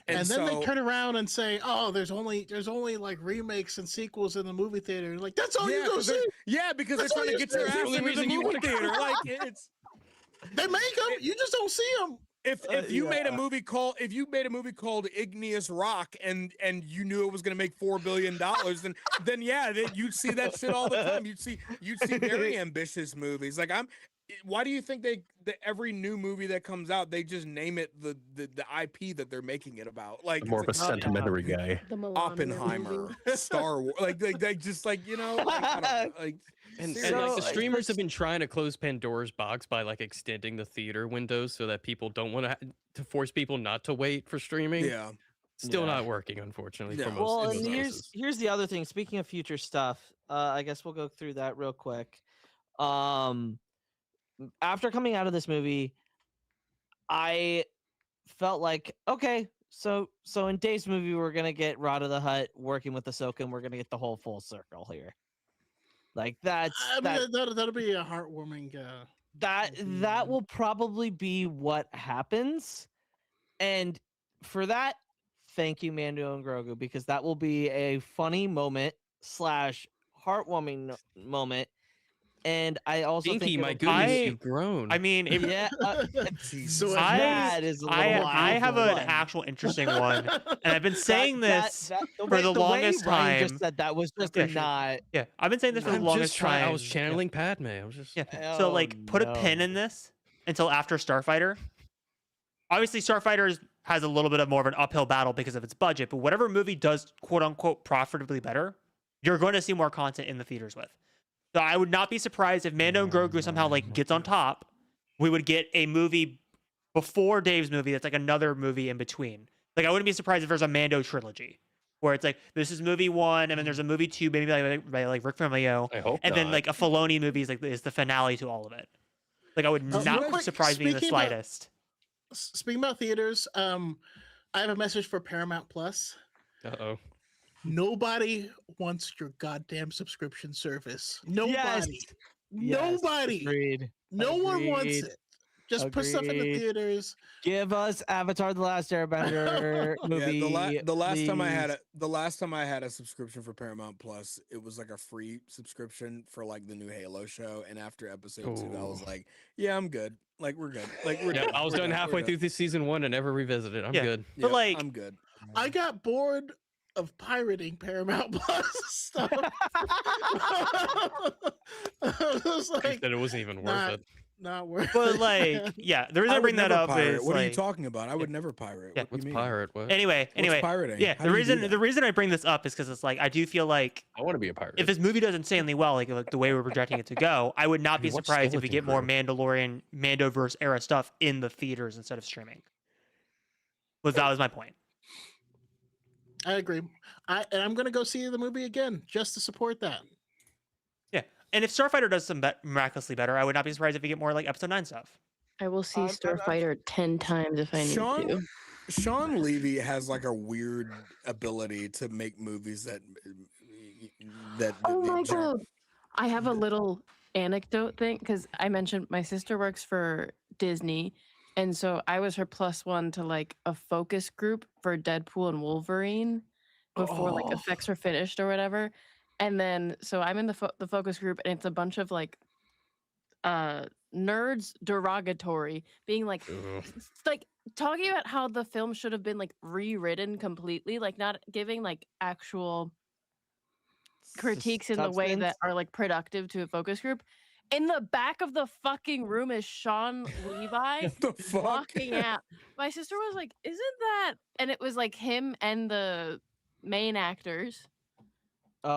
And then so, they turn around and say, "Oh, there's only like remakes and sequels in the movie theater." Like that's all you go 'cause they're- see. yeah, because That's they're all trying to you get your see. ass That's the only into the reason you movie wanna go. theater. Like it's They make them. You just don't see them. if you made a movie called Igneous Rock and you knew it was going to make $4 billion, then yeah, you'd see that shit all the time. You'd see very ambitious movies. Like why do you think that every new movie that comes out they just name it the IP that they're making it about? Like I'm more of a it's like sentimentary guy. The Milano Oppenheimer, movie. Star Wars, like they just like I don't know, like. And seriously. like the So, streamers have been trying to close Pandora's box by like extending the theater windows so that people don't want to force people not to wait for streaming. Yeah. Still Yeah. not working, unfortunately, for No. most Well, in and most here's cases. here's the other thing. Speaking of future stuff, I guess we'll go through that real quick. After coming out of this movie, I felt like, okay, so in Dave's movie, we're gonna get Rod of the Hutt working with Ahsoka, and we're gonna get the whole full circle here. Like that's I mean, that'll be a heartwarming. that will probably be what happens, and for that, thank you, Mando and Grogu, because that will be a funny moment / heartwarming moment. And I also Dinky, think my it'll goodness, I- you've grown. I mean, if, yeah, So that is a little I have wild an one. actual interesting one, and I've been saying this. the for way- the way longest Ryan time. just said that was just Yeah, sure. not. Yeah, I've been saying this for the I'm longest just trying. time. I was channeling Padme. I was just. Yeah. So like, Oh, put a pin no. in this until after Starfighter. Obviously, Starfighter has a little bit of more of an uphill battle because of its budget, but whatever movie does quote unquote profitably better, you're going to see more content in the theaters with. So I would not be surprised if Mando and Grogu somehow like gets on top. We would get a movie before Dave's movie that's like another movie in between. Like I wouldn't be surprised if there's a Mando trilogy where it's like this is movie 1 and then there's a movie 2, maybe by Rick Famuyiwa, I hope and then not. like a Filoni movie is the finale to all of it. Like I would real not quick, surprise me in the speaking about- slightest. Speaking about theaters, I have a message for Paramount Plus. Uh-oh. Nobody wants your goddamn subscription service. Nobody. Yes. Nobody. Agreed. No one wants Agreed. it. Just put stuff in the Agreed. theaters. Give us Avatar: The Last Airbender movie. Yeah, the last time I please. had a subscription for Paramount Plus, it was like a free subscription for like the new Halo show. And after episode 2, I was like, yeah, I'm good. Like we're good. Like we're Yeah, done. I was We're done done. halfway We're through done. this season 1 and never revisited. I'm Yeah. good. But like, I'm good. I got bored of pirating Paramount Plus stuff. I was like, That it wasn't even worth not, it. not worth but it. like, yeah, the reason I would bring that never up pirate. is What are you like, talking about? I would never pirate. Yeah. What do What's you mean? pirate? What? anyway, What's pirating? yeah, How the do you do reason that? I bring this up is because it's like I do feel like I want to be a pirate. if this movie does insanely well, like the way we're projecting it to go, I would not Have be you watched surprised if we Skeleton get more Crew? Mandalorian, Mandoverse era stuff in the theaters instead of streaming. That was my point. I agree. And I'm gonna go see the movie again just to support that. Yeah, and if Starfighter does some miraculously better, I would not be surprised if we get more like Episode 9 stuff. I will see I'm- Starfighter 10 times if I need to. Sean Levy has like a weird ability to make movies that Oh my generate- god. I have a little anecdote thing because I mentioned my sister works for Disney. And so I was her +1 to like a focus group for Deadpool and Wolverine before like effects were finished or whatever. And then so I'm in the focus group and it's a bunch of like nerds derogatory being like like talking about how the film should have been like rewritten completely, like not giving like actual critiques in the way Substance? that are like productive to a focus group. In the back of the fucking room is Sean Levi the fuck? walking out. My sister was like, "Isn't that?" And it was like him and the main actors hearing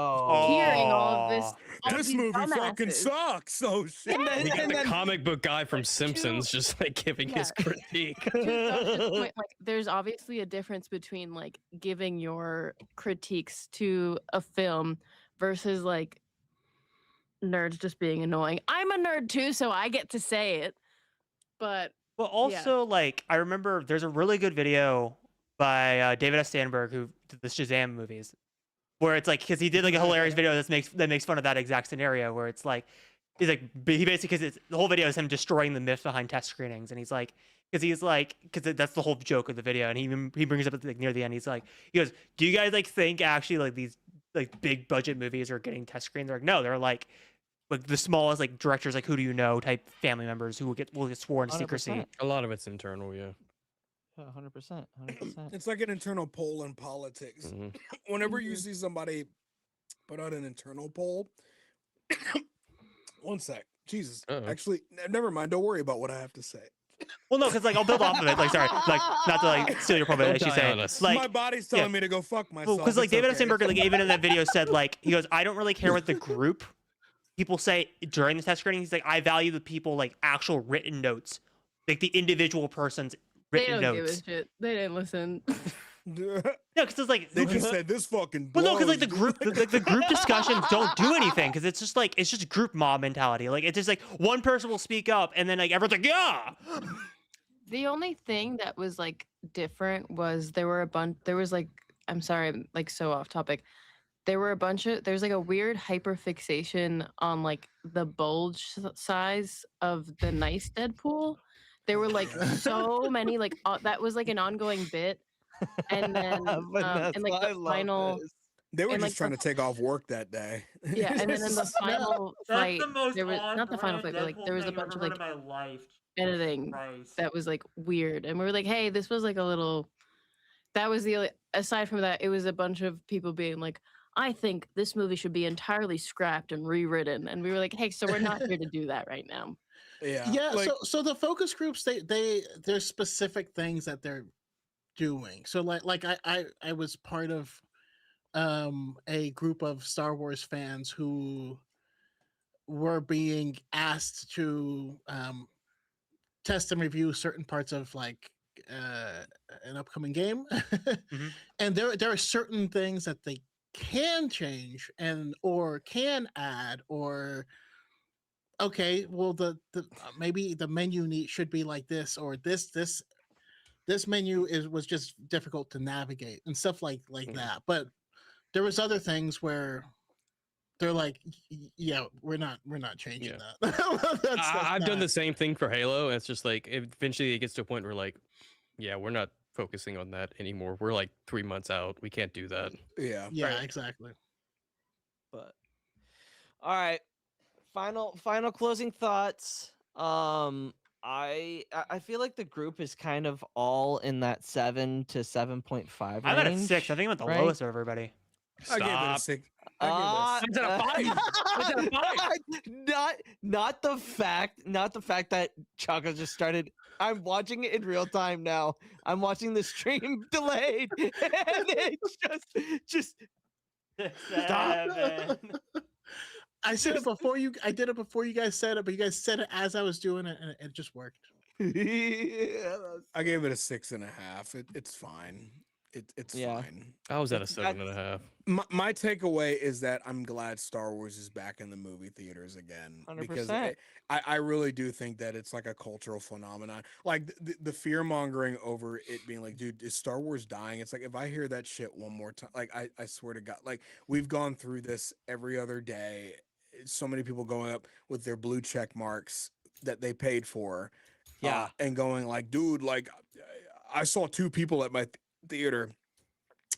all of this. all This these movie fucking dumbasses. sucks. Oh shit. And then, We got and the then comic book guy from Simpsons just like giving his Yeah. critique. To Josh's point, like there's obviously a difference between like giving your critiques to a film versus like nerds just being annoying. I'm a nerd too, so I get to say it. But Well, also, like, I remember there's a really good video by David S. Sandberg who did the Shazam movies, where it's like, because he did like a hilarious video that makes fun of that exact scenario, where it's like, he basically, because the whole video is him destroying the myth behind test screenings, and because that's the whole joke of the video, and he brings up like near the end, he goes, do you guys like think actually like these like big budget movies are getting test screened? They're like, no, they're like the smallest like directors, like who do you know type family members who will get sworn to secrecy. A lot of it's internal, yeah. 100%. It's like an internal poll in politics. Mhm. Whenever you see somebody put out an internal poll, one sec. Jesus. Uh-oh. Actually, never mind. Don't worry about what I have to say. Well, no, because like I'll build off of it. Like, sorry, like not to like steal your point, but Don't as you die say, on us. like My body's telling me to go fuck myself. because like It's David okay. S. Sandberg, like even in that video said, like he goes, I don't really care what the group people say during the test screening. He's like, I value the people like actual written notes, like the individual person's they written don't give notes. a shit. They didn't listen. No, because it's like They just said this fucking. well, no, because like blows." the group discussions don't do anything because it's just group mob mentality. Like it's just like one person will speak up and then like everyone's like, yeah. The only thing that was like different was there was like, I'm sorry, I'm like so off topic. There's like a weird hyperfixation on like the bulge size of the nice Deadpool. There were like so many, like that was like an ongoing bit. And then and like the final They were and, just like, trying to take off work that day. yeah, and then in the final fight, there was not the final on-brand fight, but like there was a Deadpool thing I've bunch of ever like heard in my life. editing Christ. that was like weird, and we were like, hey, this was like a little. That was the only, aside from that, it was a bunch of people being like, I think this movie should be entirely scrapped and rewritten, and we were like, hey, so we're not here to do that right now. Yeah, like, so the focus groups there's specific things that they're doing. So like I was part of a group of Star Wars fans who were being asked to test and review certain parts of like an upcoming game. And there are certain things that they can change or can add, or okay, well the maybe the menu should be like this, or this menu was just difficult to navigate and stuff like that. But there was other things where they're like, yeah, we're not changing that. I've done the same thing for Halo. And it's just like eventually it gets to a point where like, yeah, we're not focusing on that anymore. We're like 3 months out. We can't do that. Yeah. Yeah, Right. exactly. But all right, final closing thoughts. I feel like the group is kind of all in that 7 to 7.5 range. I got a 6. I think I'm at the right? lowest of everybody. I gave it a Stop. 6. It's at a 5. It's at a 5. Not the fact that Choco just started. I'm watching it in real time now. I'm watching the stream delayed, and it's just Stop. 7. I said it before you. I did it before you guys said it, but you guys said it as I was doing it, and it just worked. I gave it a 6.5. It's fine. It's Yeah. fine. I was at a 7.5. My takeaway is that I'm glad Star Wars is back in the movie theaters again, because 100%. I really do think that it's like a cultural phenomenon. Like the fear mongering over it being like, dude, is Star Wars dying? It's like, if I hear that shit one more time, like I swear to God, like we've gone through this every other day. So many people going up with their blue check marks that they paid for, Yeah. and going like, dude, like I saw 2 people at my theater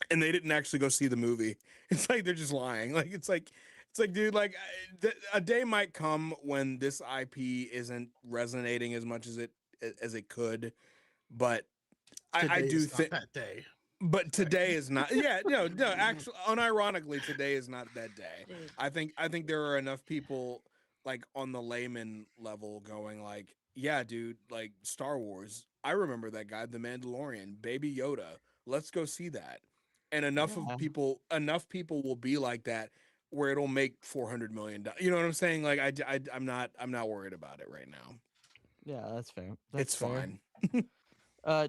and they didn't actually go see the movie. It's like they're just lying. Like it's like dude, like a day might come when this IP isn't resonating as much as it could, but I do think that day. But today is not. Yeah, no. Actually, unironically, today is not that day. I think there are enough people like on the layman level going like, yeah, dude, like Star Wars. I remember that guy, the Mandalorian, Baby Yoda. Let's go see that. And enough people will be like that where it'll make $400 million. You know what I'm saying? Like I'm not worried about it right now. Yeah, that's fair. It's fine.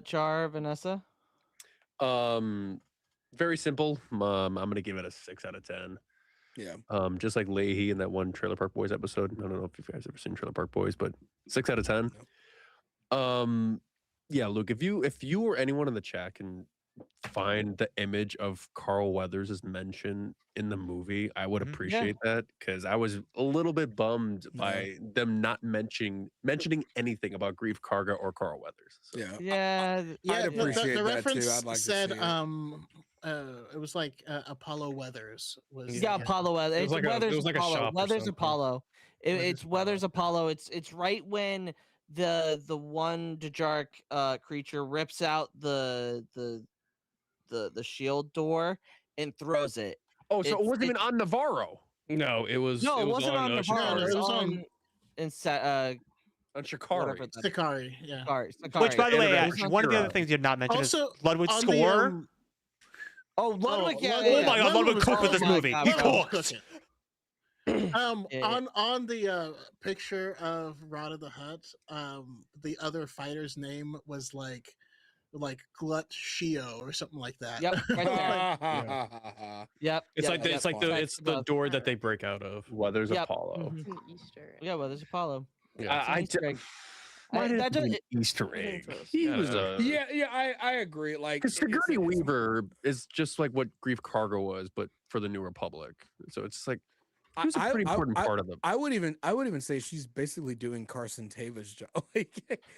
Char, Vanessa. Very simple. I'm gonna give it a 6 out of 10. Yeah. Just like Leahy in that one Trailer Park Boys episode. I don't know if you guys ever seen Trailer Park Boys, but 6 out of 10. Yeah, Luke, if you or anyone in the chat can find the image of Carl Weathers as mentioned in the movie, I would appreciate that, because I was a little bit bummed by them not mentioning anything about Grief Karga or Carl Weathers. So. Yeah. I'd appreciate the that reference too. I'd like said to see it. it was like Apollo Weathers was Apollo Weathers. It was like Weathers it was like a Apollo. shop or Weathers something. Apollo. It's Weathers Apollo. It's right when the one Dajark creature rips out the shield door and throws it. Oh, so it wasn't even on Navarro. No, it was. No, it wasn't on Navarro. Navarro. It was on- on On Shikari. Sakari. Yeah. Which, by the way, It was on one of the Shiro. other things you did not mention Also, is Ludwig's on score. Oh, Ludwig! Oh, Yeah, Ludwig- Oh my God, Ludwig was cooked with this oh my movie. God, He bro. cooked. Yeah. On the picture of Rod of the Hutt, the other fighter's name was like Glut Shio or something like that. Yep, right there. Yep. It's yep, like the, yep. it's like the it's the door that they break out of. Weathers Yep. Apollo. Mhm. It's an Easter. Yeah, well, there's Apollo. Yeah. I Easter egg. Why did that it doesn't- be an Easter egg? close. He was Yeah, I agree. Like, because Sigourney Weaver is just like what Grief Karga was, but for the New Republic. So it's like he was a pretty important part of them. I would even say she's basically doing Carson Tava's job.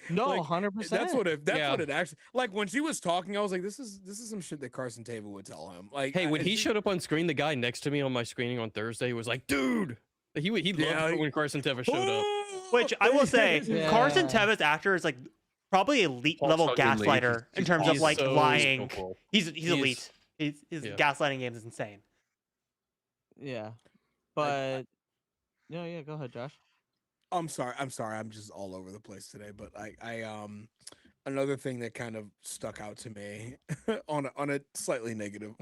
No, like, 100%. That's what it Yeah. actually, like when she was talking, I was like, this is some shit that Carson Tava would tell him. Like, Hey, when he showed up on screen, the guy next to me on my screening on Thursday was like, "Dude," he loved it when Carson Teva showed up. Which I will say, Yeah. Carson Teva's actor is like probably elite level Fucking elite. gaslighter in terms of He's like so lying. cool. He's elite. His Yeah. gaslighting games is insane. Yeah, but yeah. Go ahead, Josh. I'm sorry. I'm just all over the place today. But I another thing that kind of stuck out to me on a slightly negative.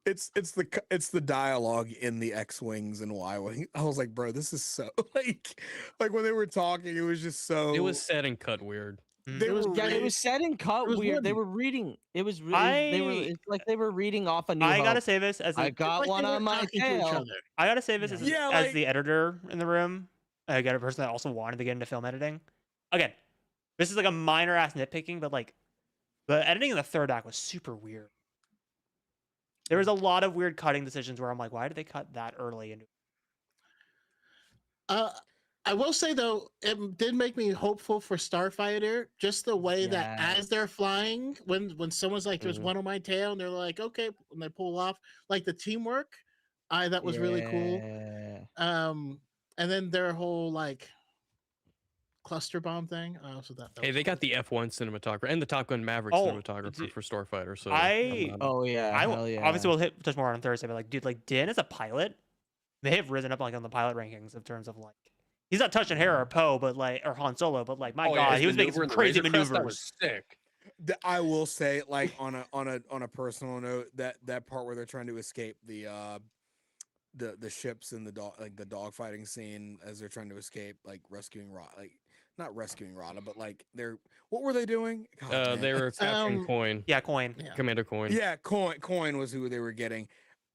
It's the dialogue in the X-wings and Y-wing. I was like, bro, this is so like when they were talking, it was just so. It was set and cut weird. They were Yeah, it really- was set and cut it was weird. They wooden. were reading. It was really. They were. It's like they were reading off a New I Hope. gotta say this as I a, got Like one they were on my talking to each tail. other. I gotta say this Yeah, as like- the editor in the room. I got a person that also wanted to get into film editing. Again, this is like a minor ass nitpicking, but like the editing in the third act was super weird. There was a lot of weird cutting decisions where I'm like, why did they cut that early? And I will say though, it did make me hopeful for Starfighter. Just the way that as they're flying, when someone's like, "There's one on my tail," and they're like, "Okay," and they pull off, like the teamwork, that was really cool. And then their whole like cluster bomb thing. So that Hey, they got the F1 cinematographer and the Top Gun Maverick cinematographer for Starfighter. So I hell yeah. obviously will touch more on Thursday, but like, dude, like Dan as a pilot, they have risen up like on the pilot rankings in terms of like he's not touching Hera or Poe, but like or Han Solo, but like my God, he was making some crazy maneuvers. That was sick. I will say, like on a personal note, that part where they're trying to escape the ships and the dogfighting scene as they're trying to escape, like rescuing not rescuing Rada, but like what were they doing? They were capturing Coin. Yeah, Coin. Yeah. Commander Coin. Yeah, Coin was who they were getting.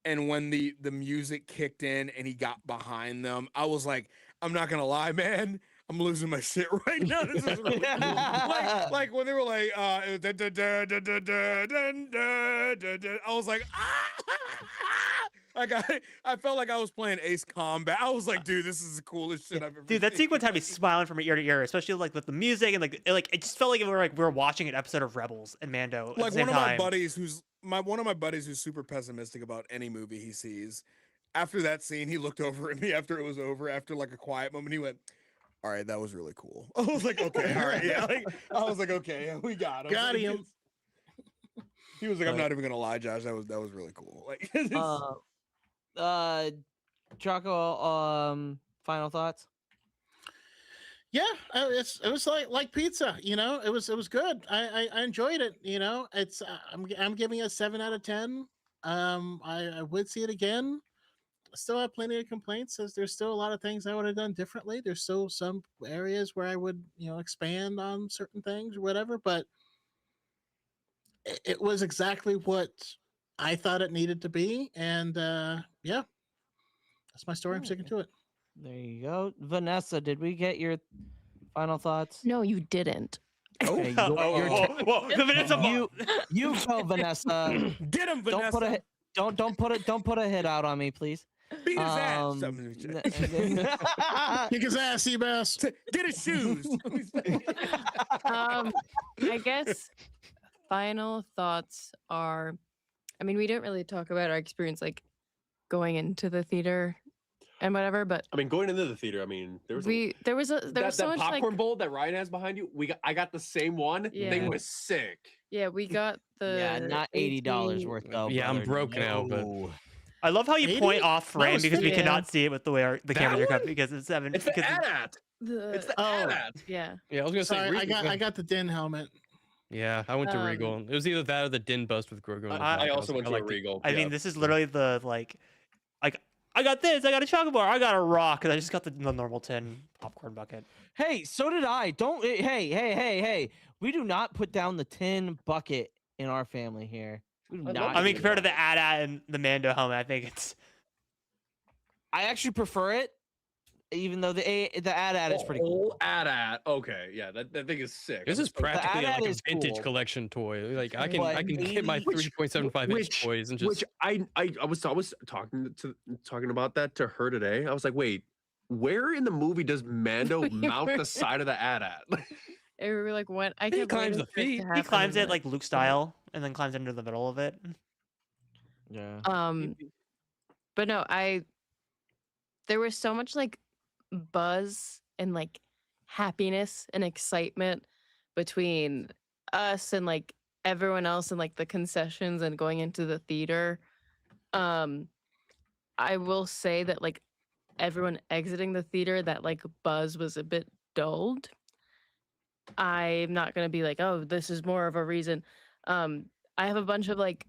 And when the music kicked in and he got behind them, I was like, I'm not gonna lie, man, I'm losing my shit right now. This is really cool. like when they were like, I was like, I felt like I was playing Ace Combat. I was like, dude, this is the coolest shit I've ever seen. Dude, that sequence had me smiling from ear to ear, especially like with the music and like it just felt like we were watching an episode of Rebels and Mando. Like one of my buddies who's super pessimistic about any movie he sees. After that scene, he looked over at me after it was over, after like a quiet moment. He went, "All right, that was really cool." I was like, "Okay, all right, yeah." I was like, "Okay, yeah, we got him." Got him. He was like, "I'm not even gonna lie, Josh. That was really cool." Like, Choco, final thoughts? Yeah, it was like pizza, you know. It was good. I enjoyed it, you know. It's I'm giving it a 7 out of 10. I would see it again. Still have plenty of complaints, as there's still a lot of things I would have done differently. There's still some areas where I would, expand on certain things or whatever, but it was exactly what I thought it needed to be. And yeah, that's my story. I'm sticking to it. There you go. Vanessa, did we get your final thoughts? No, you didn't. Okay, you go, Vanessa. Get him, Vanessa. Don't put a hit out on me, please. Beat his ass. Kick his ass, Seabass. Get his shoes. I guess final thoughts are, I mean, we didn't really talk about our experience like going into the theater and whatever, but I mean, going into the theater, I mean, there was so much popcorn like, bowl that Ryan has behind you. I got the same one. Yeah. Thing was sick. Yeah, we got the not $80 worth though. Yeah, I'm broke now, but I love how you 80? point off frame because we yeah. cannot see it with the way the cameras are cut because it's seven. It's the AT-AT. It's the AT-AT. Yeah. yeah, I was gonna say. Sorry, Regal. I got the Din helmet. Yeah, I went to Regal. It was either that or the Din bust with Grogu. I also went to a liked it. Regal. I mean, this is literally the like I got this, I got a chocolate bar, I got a rock, and I just got the normal tin popcorn bucket. Hey, so did I. Don't. Hey. We do not put down the tin bucket in our family here. We do not. I mean, do compared to that. the AT-AT and the Mando helmet, I think it's. I actually prefer it, even though the AT-AT is pretty cool. AT-AT. Okay, yeah, that thing is sick. This is practically AT-AT like a is vintage cool. collection toy. Like I But can get my 3.75 inch toys and just. Which I was talking about that to her today. I was like, wait, where in the movie does Mando mount the side of the AT-AT? And we were like, what? I He can't climbs wait the for it to feet. He He happen, climbs it but- like Luke style, and then climbs into the middle of it. Yeah. But no, there was so much like buzz and like happiness and excitement between us and like everyone else and like the concessions and going into the theater. I will say that like everyone exiting the theater, that like buzz was a bit dulled. I'm not gonna be like, oh, this is more of a reason. I have a bunch of like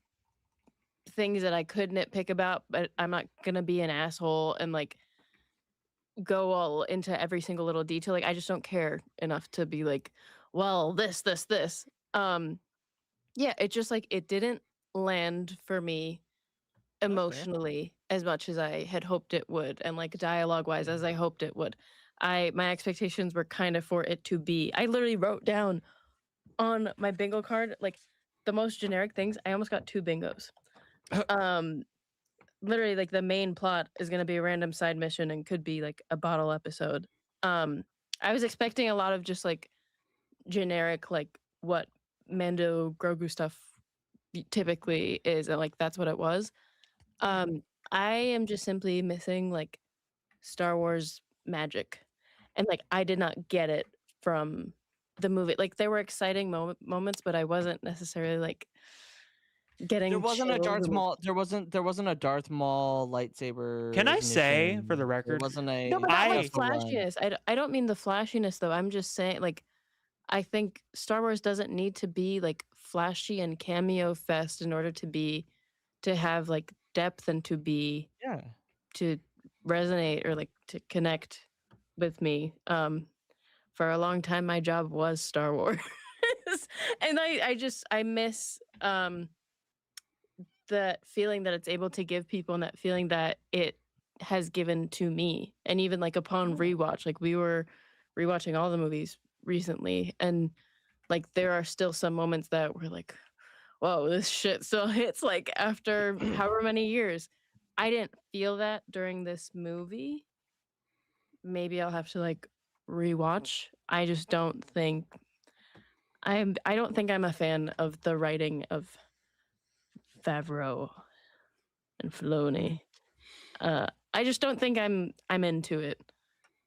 things that I could nitpick about, but I'm not gonna be an asshole and like go all into every single little detail. Like I just don't care enough to be like, well, this. Yeah, it just like it didn't land for me emotionally as much as I had hoped it would, and like dialogue wise as I hoped it would. My expectations were kind of for it to be. I literally wrote down on my bingo card like the most generic things. I almost got 2 bingos. literally like the main plot is going to be a random side mission and could be like a bottle episode. I was expecting a lot of just like generic, like what Mando Grogu stuff typically is, and like that's what it was. I am just simply missing like Star Wars magic, and like I did not get it from the movie. Like there were exciting moments, but I wasn't necessarily like getting. There wasn't a chills Darth and- Maul. There wasn't a Darth Maul lightsaber. Can I say, for the mission. record, there wasn't a. No, but not like special run. flashiness. I don't mean the flashiness though. I'm just saying like I think Star Wars doesn't need to be like flashy and cameo fest in order to have like depth and to resonate or like to connect with me. For a long time my job was Star Wars. And I miss that feeling that it's able to give people, and that feeling that it has given to me. And even like upon rewatch, like we were rewatching all the movies recently, and like there are still some moments that were like, whoa, this shit still hits like after however many years. I didn't feel that during this movie. Maybe I'll have to like rewatch. I just don't think I don't think I'm a fan of the writing of Favreau and Filoni. I just don't think I'm into it.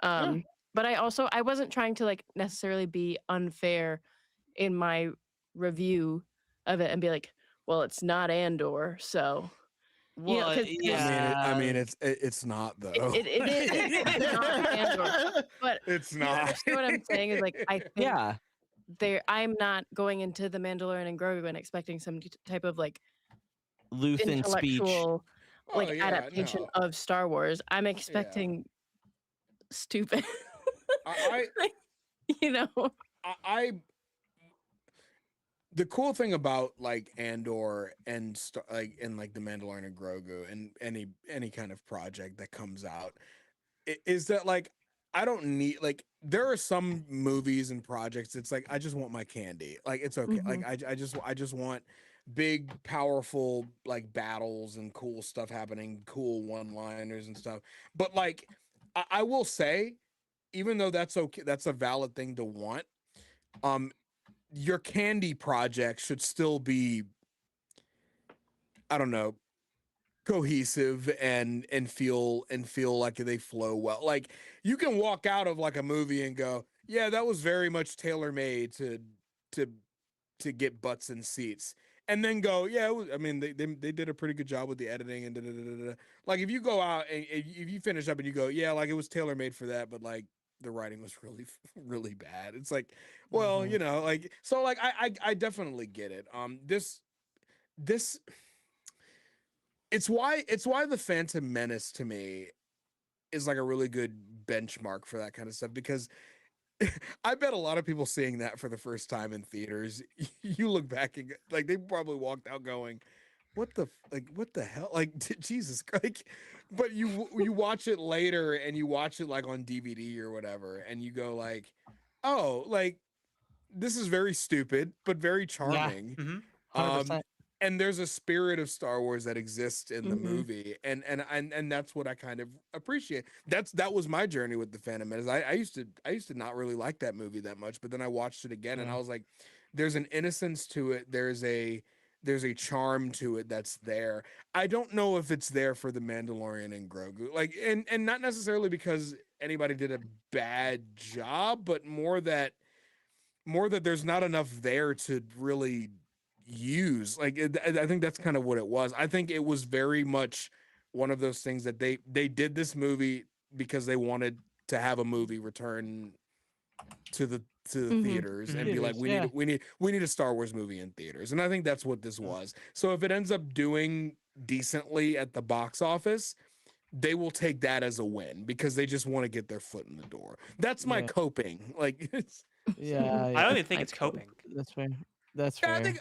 But I wasn't trying to like necessarily be unfair in my review of it and be like, well, it's not Andor, so you know, Well, 'cause- yeah. I mean, it's not though. it is. It's not Andor, but It's you not. understand what I'm saying is like I think yeah. I'm not going into the Mandalorian and Grogu and expecting some type of like Luthen speech. intellectual like Oh, yeah, adaptation no. of Star Wars. I'm expecting stupid. I you know. I the cool thing about like Andor and like the Mandalorian and Grogu and any kind of project that comes out is that like I don't need like there are some movies and projects it's like I just want my candy. Like it's okay. Like I just want big powerful like battles and cool stuff happening, cool one-liners and stuff. But like I will say, even though that's okay, that's a valid thing to want. Your candy project should still be, I don't know, cohesive and feel like they flow well. Like you can walk out of like a movie and go, yeah, that was very much tailor made to get butts in seats, and then go, yeah, it was, I mean they did a pretty good job with the editing and da, da, da, da, da. Like if you go out and if you finish up and you go, yeah, like it was tailor made for that, but like the writing was really bad. It's like, well, you know, like so like I definitely get it. This it's why the Phantom Menace to me is like a really good benchmark for that kind of stuff, because I bet a lot of people seeing that for the first time in theaters, you look back and like they probably walked out going, what the hell, like Jesus, like, but you watch it later and you watch it like on DVD or whatever and you go like, oh, like this is very stupid but very charming. 100%. And there's a spirit of Star Wars that exists in the movie, and that's what I kind of appreciate. That was my journey with the Phantom Menace. I used to not really like that movie that much, but then I watched it again and I was like, there's an innocence to it. There's a charm to it that's there. I don't know if it's there for the Mandalorian and Grogu, like, and not necessarily because anybody did a bad job, but more that there's not enough there to really use. Like I think that's kind of what it was. I think it was very much one of those things that they did this movie because they wanted to have a movie return to the theaters and be like, we need a Star Wars movie in theaters, and I think that's what this was. So if it ends up doing decently at the box office, they will take that as a win because they just want to get their foot in the door. That's my coping. Like Yeah, I don't even think it's coping. That's fair. That's yeah, fair. I think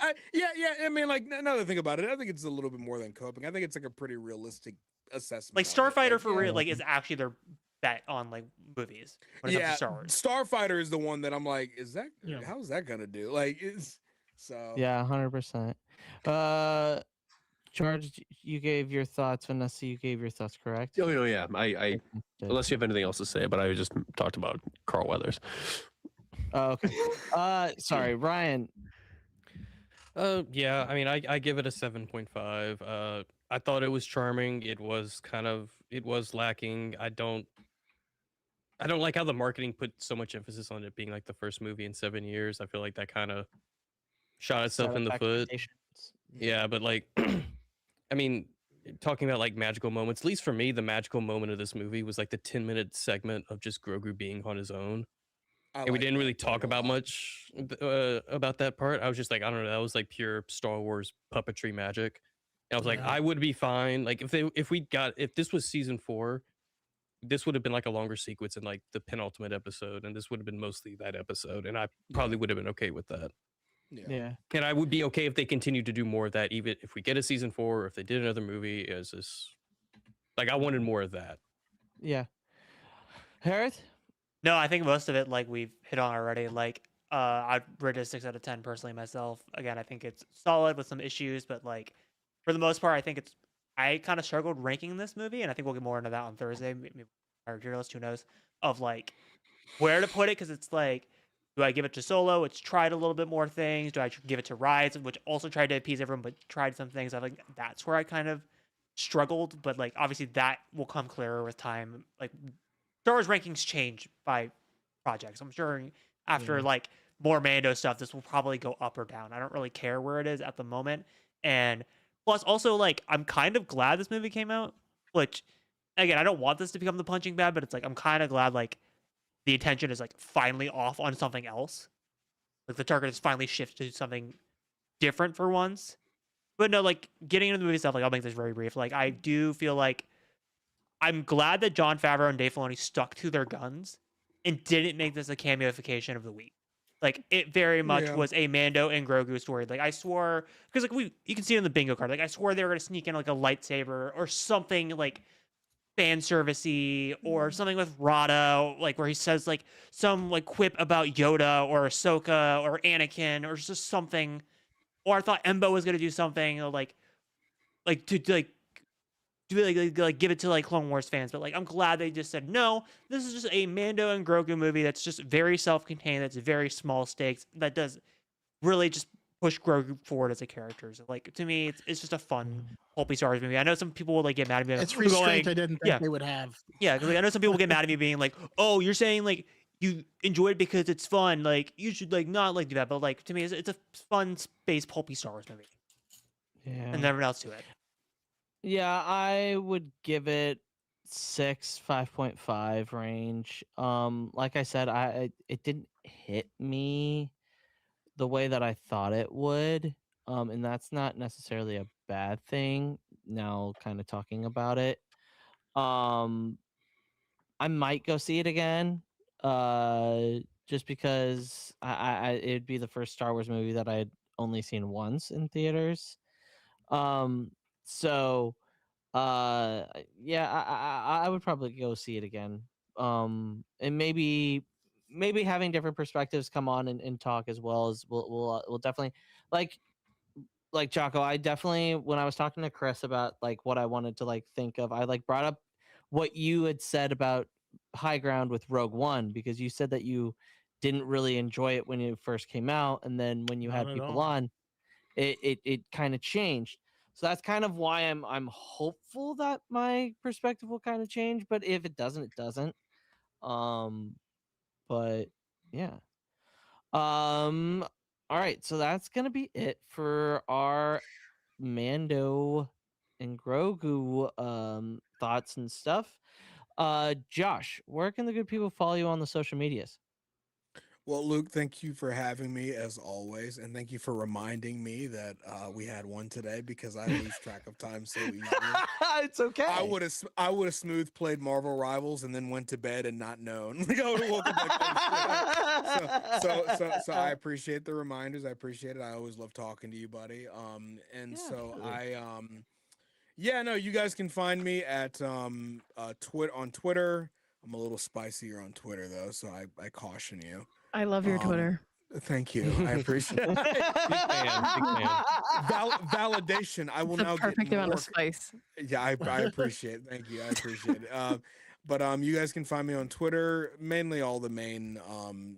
I mean, like, now that I think about it, I think it's a little bit more than coping. I think it's like a pretty realistic assessment. Like of it. Starfighter Like, for real, like is actually their bet on like movies when it comes to Star Wars. Starfighter is the one that I'm like, is that Yeah. how's that gonna do? Like, it's so Yeah, 100%. George, you gave your thoughts. Vanessa, you gave your thoughts, correct? Oh, yeah. I unless you have anything else to say, but I just talked about Carl Weathers. Oh, okay. Sorry, Ryan. Yeah, I mean, I give it a 7.5. I thought it was charming. It was lacking. I don't like how the marketing put so much emphasis on it being like the first movie in 7 years. I feel like that kind of shot itself Set in the up foot. expectations. Yeah, but like, I mean, talking about like magical moments, at least for me, the magical moment of this movie was like the 10-minute segment of just Grogu being on his own. And we didn't really talk about much about that part. I was just like, I don't know, that was like pure Star Wars puppetry magic. And I was like, I would be fine. Like if this was season 4, this would have been like a longer sequence in like the penultimate episode, and this would have been mostly that episode, and I probably would have been okay with that. Yeah. And I would be okay if they continued to do more of that, even if we get a season 4 or if they did another movie. As this, like, I wanted more of that. Yeah. Hereth? No, I think most of it, like we've hit on already. Like, I'd rate it a 6 out of 10 personally myself. Again, I think it's solid with some issues, but like for the most part, I think it's. I kind of struggled ranking this movie, and I think we'll get more into that on Thursday. Maybe our journalist, who knows, of like where to put it, because it's like, do I give it to Solo? It's tried a little bit more things. Do I give it to Rise, which also tried to appease everyone, but tried some things? I think that's where I kind of struggled. But like, obviously, that will come clearer with time. Like, Star Wars rankings change by projects. I'm sure after like more Mando stuff, this will probably go up or down. I don't really care where it is at the moment. And plus, also, like, I'm kind of glad this movie came out, which, again, I don't want this to become the punching bag, but it's like, I'm kind of glad, like, the attention is, like, finally off on something else. Like, the target is finally shifted to something different for once. But no, like, getting into the movie stuff, like, I'll make this very brief. Like, I do feel like I'm glad that Jon Favreau and Dave Filoni stuck to their guns and didn't make this a cameification of the week. Like, it very much was a Mando and Grogu story. Like, I swore, because like you can see it in the bingo card. Like, I swore they were gonna sneak in like a lightsaber or something like fan servicey or something with Rada, like where he says like some like quip about Yoda or Ahsoka or Anakin or just something. Or I thought Embo was gonna do something like to like do like give it to like Clone Wars fans, but like I'm glad they just said no. This is just a Mando and Grogu movie that's just very self-contained. That's very small stakes. That does really just push Grogu forward as a character. So like to me, it's just a fun pulpy Star Wars movie. I know some people will like get mad at me. It's restraint I didn't think they would have. Yeah, because like, I know some people get mad at me being like, "Oh, you're saying like you enjoy it because it's fun. Like you should like not like do that." But like to me, it's a fun space pulpy Star Wars movie. Yeah. And nothing else to it. Yeah, I would give it 5.5 range. Like I said, it didn't hit me the way that I thought it would. And that's not necessarily a bad thing. Now, kind of talking about it, I might go see it again. Just because it'd be the first Star Wars movie that I'd only seen once in theaters. So yeah, I would probably go see it again. And maybe having different perspectives come on and talk as well as we'll definitely like Choco. I definitely, when I was talking to Chris about like what I wanted to like think of, I like brought up what you had said about High Ground with Rogue One, because you said that you didn't really enjoy it when it first came out, and then when you had people on, it kind of changed. So that's kind of why I'm hopeful that my perspective will kind of change. But if it doesn't, it doesn't. But yeah. All right. So that's gonna be it for our Mando and Grogu thoughts and stuff. Josh, where can the good people follow you on the social medias? Well, Luke, thank you for having me as always, and thank you for reminding me that we had one today, because I lose track of time so easily. It's okay. I would have smooth played Marvel Rivals and then went to bed and not known. Like I would have woken up. So I appreciate the reminders. I appreciate it. I always love talking to you, buddy. You guys can find me at on Twitter. I'm a little spicier on Twitter though, so I caution you. I love your Twitter. Thank you. I appreciate it. Big fan. Validation. I will The now perfect get amount more. of spice. Yeah, I appreciate it. Thank you. I appreciate it. But you guys can find me on Twitter, mainly all the main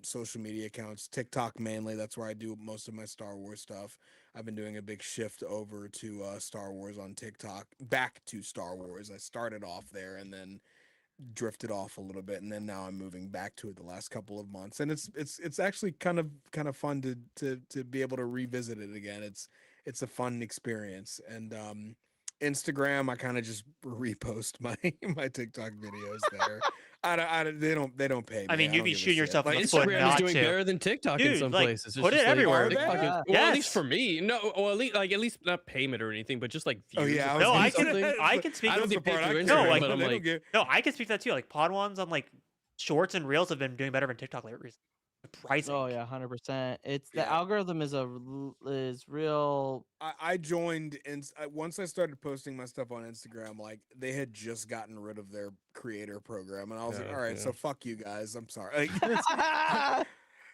social media accounts. TikTok mainly. That's where I do most of my Star Wars stuff. I've been doing a big shift over to Star Wars on TikTok, back to Star Wars. I started off there and then drifted off a little bit, and then now I'm moving back to it the last couple of months, and it's actually kind of fun to be able to revisit it again. It's a fun experience. And Instagram, I kind of just repost my TikTok videos there. They don't pay me. I mean, you'd be give a shooting shit. yourself in Like the foot Instagram is not doing to. better than TikTok in Dude, some like, places. It's put it just like, everywhere. Are they? well, Yes. at least for me. No, well, at least not payment or anything, but just like Oh, views. yeah, if I No, was I it's gonna can say- something. I can speak. I don't That's the get paid part I through can No, say, like, but I'm they don't like, give- No, I can speak that too. Like pod ones on like shorts and reels have been doing better than TikTok lately. Surprising. Oh yeah, 100%. It's the Yeah. algorithm is real. I joined, and once I started posting my stuff on Instagram, like they had just gotten rid of their creator program, and I was like, Yeah, all right, yeah. so fuck you guys. I'm sorry. Like,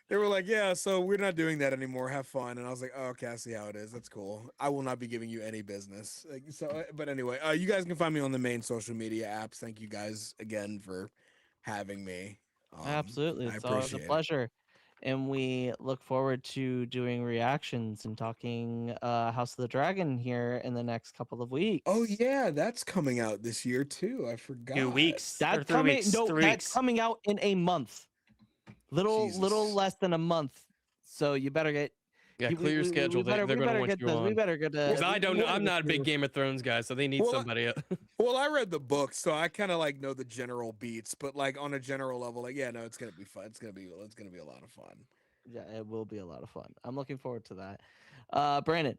they were like, yeah, so we're not doing that anymore. Have fun. And I was like, oh, okay, I see how it is. That's cool. I will not be giving you any business. Like, so, but anyway, you guys can find me on the main social media apps. Thank you guys again for having me. Absolutely, I it's always a appreciate it. pleasure. And we look forward to doing reactions and talking House of the Dragon here in the next couple of weeks. Oh yeah, that's coming out this year too. I forgot. 2 weeks. or That's 3 coming. weeks. No, 3 that's weeks. coming out in a month. Little Jesus. less than a month. So you better get. yeah, we- clear your we- schedule. We better, They're we going to better want get you this. on. We better get. Because I don't know. I'm not a big game. Game of Thrones guy, so they need Well, somebody. Well, I read the book, so I kind of like know the general beats, but like on a general level, like yeah, no, it's gonna be fun. It's gonna be a lot of fun. Yeah, it will be a lot of fun. I'm looking forward to that. Brandon.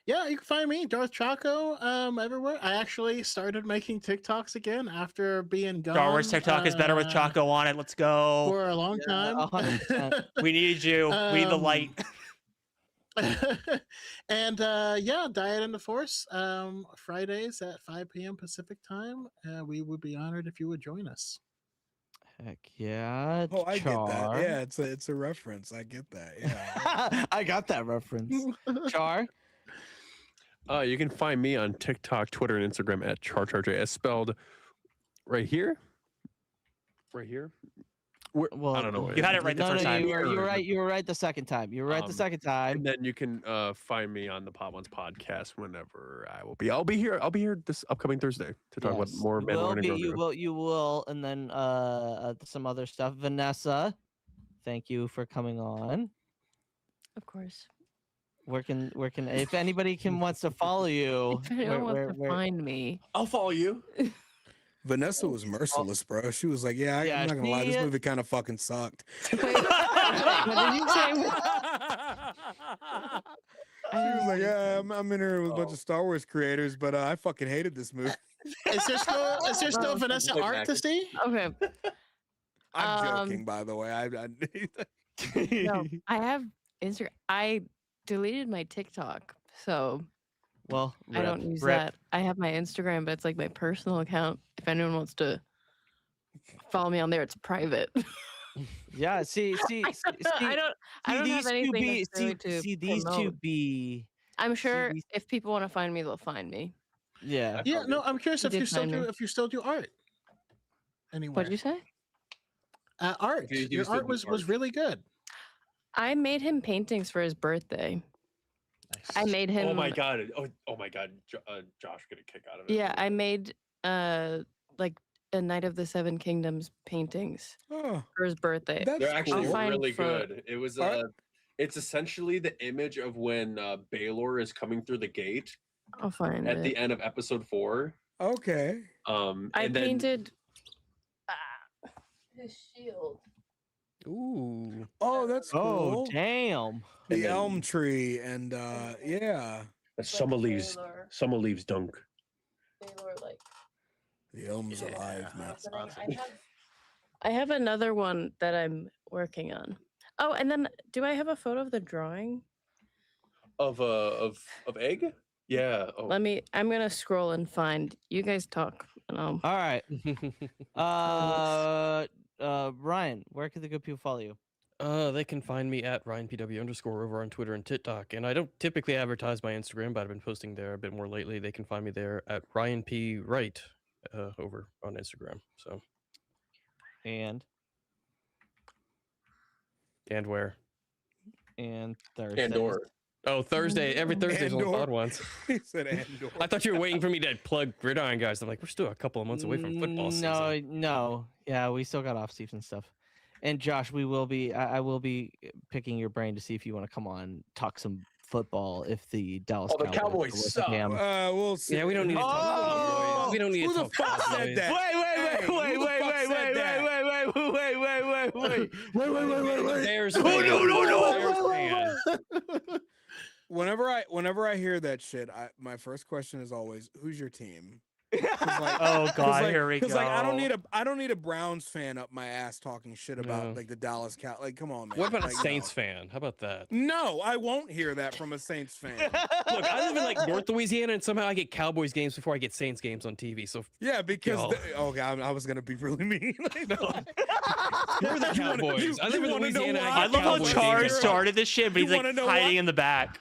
Yeah, you can find me, Darth Choco, everywhere. I actually started making TikToks again after being gone. Star Wars TikTok is better with Choco on it. Let's go. for a long Yeah, time. 100%. We need you. We need the light. And yeah, Diet in the Force, Fridays at 5 p.m. Pacific time. We would be honored if you would join us. Heck yeah. Oh, I get that. Char. Yeah, it's a reference. I get that. Yeah. I got that reference. Char. You can find me on TikTok, Twitter, and Instagram at CharCharJ, as spelled right here. Right here. Well, I don't know what You had it right the no, first no, time. you were right. You were right the second time. You were right the second time. And then you can find me on the Pod Ones podcast whenever I will be. I'll be here this upcoming Thursday to talk about Yes, more you will Mandalorian and be, Grogu. you will, and then some other stuff. Vanessa, thank you for coming on. Of course. Where can if anybody wants to follow you? If anyone wants to find me. I'll follow you. Vanessa was merciless, bro. She was like, "Yeah, Yeah, I'm not gonna lie, this she- movie kind of fucking sucked." Wait, what did you say? She was like, "Yeah, I'm in here with a bunch of Star Wars creators, but I fucking hated this movie." Is there still Well, Vanessa art to see? Okay. I'm Um, joking, by the way. I No, I have Instagram. I deleted my TikTok, so Well, I don't use that. I have my Instagram, but it's like my personal account. If anyone wants to follow me on there, it's private. Yeah, see, I don't have these two anything be necessarily to see these two promote. be I'm sure these- if people want to find me, they'll find me. yeah. Yeah, no, I'm curious You if you did still find do me. art. Anywhere. What'd you say? Art. If you Your still art do was art. really good. I made him paintings for his birthday. I made him. Oh my god! Oh my god! Josh get a kick out of it. Yeah, I made like a Night of the Seven Kingdoms paintings oh, for his birthday. that's They're actually cool. fine really for- good. It was Alright. it's essentially the image of when Baelor is coming through the gate I'll find at it. the end of episode 4. Okay. I and then painted his shield. Ooh. Oh, that's Oh cool. damn. The And then- elm tree and yeah, Summer leaves. Summer leaves dunk. Baelor, like. the elm's alive, man. I have another one that I'm working on. Oh, and then do I have a photo of the drawing? Of egg? Yeah. Oh. I'm gonna scroll and find. You guys talk, and I'll. All right. Ryan, where can the good people follow you? They can find me at RyanPW_ over on Twitter and TikTok. And I don't typically advertise my Instagram, but I've been posting there a bit more lately. They can find me there at RyanPWright over on Instagram. So. And where? And Thursday. Andor. Oh, Thursday. Every Thursday's on Andor. Pod Ones. He said Andor. I thought you were waiting for me to plug Gridiron Guys. I'm like, we're still a couple of months away from football season. No. Yeah, we still got off season stuff. And Josh, we will be. I will be picking your brain to see if you want to come on, talk some football. If the Dallas Oh, the Cowboys go with suck. him. We'll see. Yeah, we don't need to talk Cowboys. We don't need Who to the talk fuck Cowboys. said that? Wait. There's Whenever I hear that shit, my first question is always, "Who's your team?" Oh God, here we go. Because like I don't need a Browns fan up my ass talking shit about like the Dallas Cow. Like, come on, man. What about like, a Saints fan? How about that? No, I won't hear that from a Saints fan. Look, I live in like North Louisiana, and somehow I get Cowboys games before I get Saints games on TV. So Yeah, because Yo. oh God, I was gonna be really mean. Like, We're the Cowboys. I live in wanna know Louisiana. why? I love how Cowboys Char games. started this shit, but You he's like wanna know hiding why? in the back.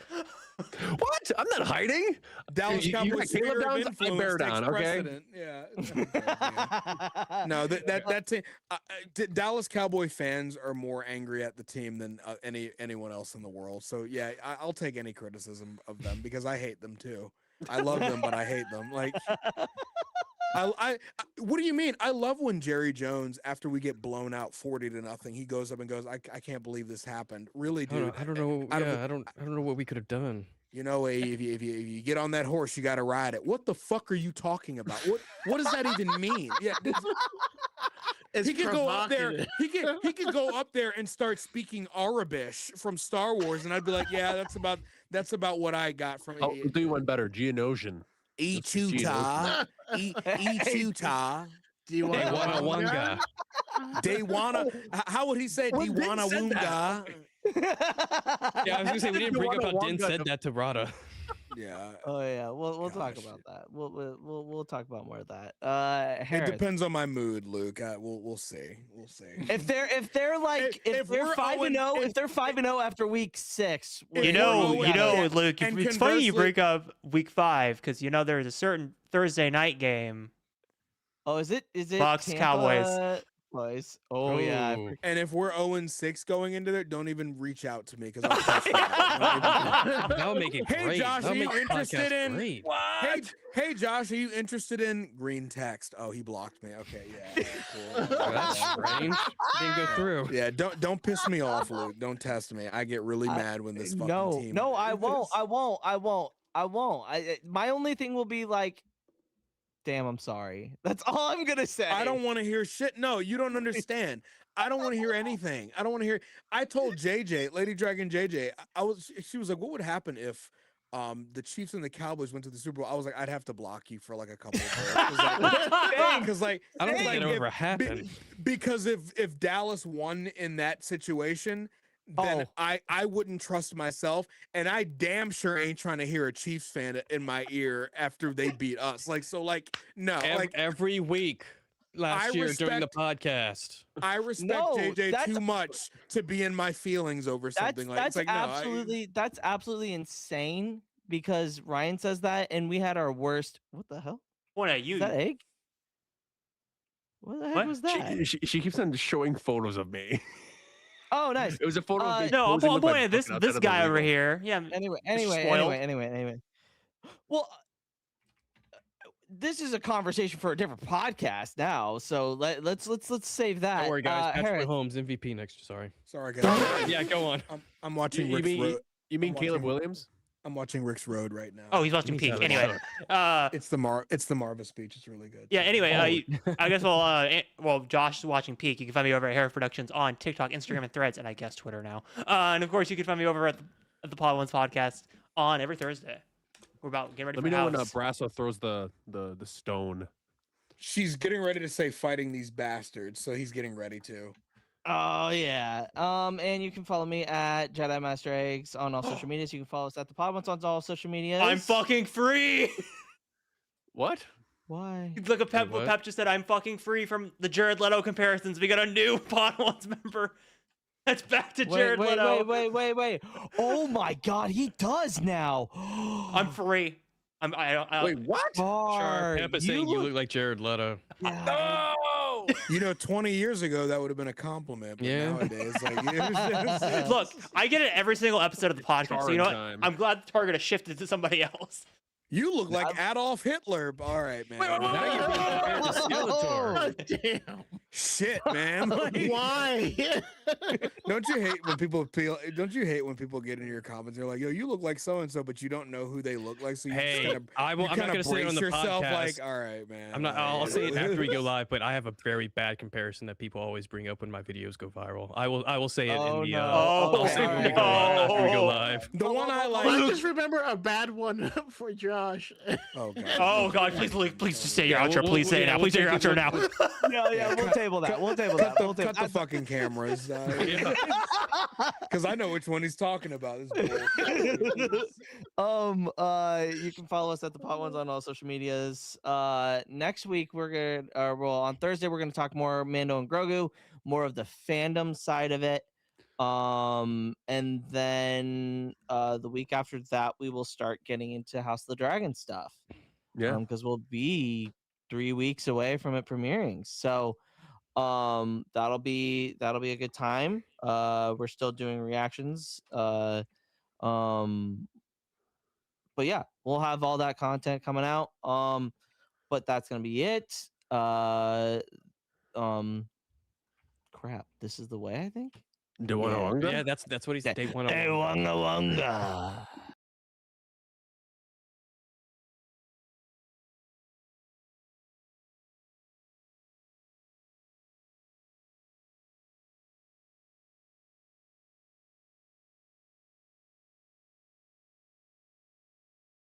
What? I'm not hiding. Dallas You got Cowboys Caleb sphere of down, I influence bear takes down, okay? precedent. Yeah. No, that's it. Dallas Cowboy fans are more angry at the team than anyone else in the world. So yeah, I'll take any criticism of them because I hate them too. I love them, but I hate them. Like, I what do you mean? I love when Jerry Jones, after we get blown out 40-0, he goes up and goes, I can't believe this happened. Really, dude. I don't know. I don't know what we could have done. You know, if you get on that horse, you got to ride it. What the fuck are you talking about? What does that even mean? Yeah, he could go up there. He could go up there and start speaking Arabish from Star Wars, and I'd be like, yeah, that's about what I got from. I'll do you one better. Geonosian. Echuta. Echuta. Do you want Wanga. Dewana. How would he say Dewana Wunga? Yeah, I was gonna say we didn't bring up how Din Wanga. said that to Rada. Yeah. Oh yeah, we'll talk Gosh. about that. We'll talk about more of that. It Hereth, depends on my mood, Luke. We'll see. We'll see. if they're like if they're we're 5-0, if they're 5-0 after week 6, If You we're know, 0-10, Luke. and It's funny you conversely- break up week 5 because you know there's a certain Thursday night game. oh, is it Bucks, Tampa Cowboys. Boys? Oh yeah, I Ooh. And if we're 0-6 going into there, don't even reach out to me because I'll touch that. That'll make it Hey, great. Josh, That'll are you make the interested podcast in- great. Hey, Josh, are you interested in green text? Oh, he blocked me. Okay, yeah, cool. Oh, that's strange. Didn't go through. Yeah, don't piss me off, Luke. Don't test me. I get really mad when this fucking team. No, I won't. My only thing will be like, damn, I'm sorry. That's all I'm gonna say. I don't want to hear shit. No, you don't understand. I don't want to hear anything. I don't want to hear. I told JJ, Lady Dragon JJ, she was like, what would happen if the Chiefs and the Cowboys went to the Super Bowl? I was like, I'd have to block you for like a couple of days. Because like, I don't think like, that if- ever happened. because if Dallas won in that situation, then Oh. I wouldn't trust myself, and I damn sure ain't trying to hear a Chiefs fan in my ear after they beat us. Like, so like, no, like Every week last I year during the podcast. I respect No, JJ that's- too much to be in my feelings over something like it's like that's absolutely insane because Ryan says that and we had our worst. What the hell? What are Is you? that egg? What the heck What? was that? She keeps on showing photos of me. Oh, nice. It was a photo of me. No, I'm posing with my pointing at this bucket outside of the guy over window. here. Yeah. Anyway. Well, this is a conversation for a different podcast now. So let's save that. Don't worry, guys. Patrick Hereth, Mahomes MVP next. Sorry. Sorry, guys. Yeah, go on. I'm watching You Rick's mean, Road. you mean I'm Caleb watching- Williams? I'm watching Rick's Road right now. Oh, he's watching Me Peak. too. Anyway, It's the Marva speech. It's really good. yeah. Anyway, Oh. I guess well, Josh is watching Peak. You can find me over at Hereth Productions on TikTok, Instagram, and Threads, and I guess Twitter now. And of course, you can find me over at the Pod Ones podcast on every Thursday. We're about getting ready Let for me know when house. Brasso throws the stone. She's getting ready to say fighting these bastards, so he's getting ready to. Oh yeah. And you can follow me at Jedi Master Eggs on all social medias. You can follow us at the Pod Ones on all social medias. I'm fucking free. What? Why? Look at Pep. what? Pep just said I'm fucking free from the Jared Leto comparisons. We got a new Pod Ones member. That's back to Jared Leto. Wait. Oh my God, he does now. I'm free. I Wait, what? Sharp Peppa saying you look like Jared Leto. Yeah. No! 20 years ago, that would have been a compliment. But Yeah. nowadays, like, Look, I get it every single episode of the podcast. So you know what? Time. I'm glad the target has shifted to somebody else. you look like Adolf Hitler. All right, man. Now you're being compared to Skeletor. Oh, damn. Shit, man. Like, Why? don't you hate when people get in your comments? They're like, "Yo, you look like so and so," but you don't know who they look like. So you Hey, just kind of, I'm not going to say it on the yourself podcast. like, "All right, man." I'm not. I'll say it after we go live, but I have a very bad comparison that people always bring up when my videos go viral. I will say it in the. I'll say it when we go live, after we go live. The one I I like. just remember a bad one for Josh. Oh god. Oh God, please just say your Yeah, outro. we'll- Please say it now. we'll Please say your take outro this now. Yeah, we'll table that. We'll table that. We'll table Cut the fucking cameras. Because I know which one he's talking about. This bullshit. You can follow us at the Pot Ones on all social medias. Next week we're gonna on Thursday we're gonna talk more Mando and Grogu, more of the fandom side of it. And then the week after that we will start getting into House of the Dragon stuff. Yeah. Because we'll be 3 weeks away from it premiering. So that'll be a good time. We're still doing reactions. But yeah, we'll have all that content coming out. But that's gonna be it. Crap, this is the way, I think. Do Yeah, that's what he said. Day one. Hey, wonga wonga.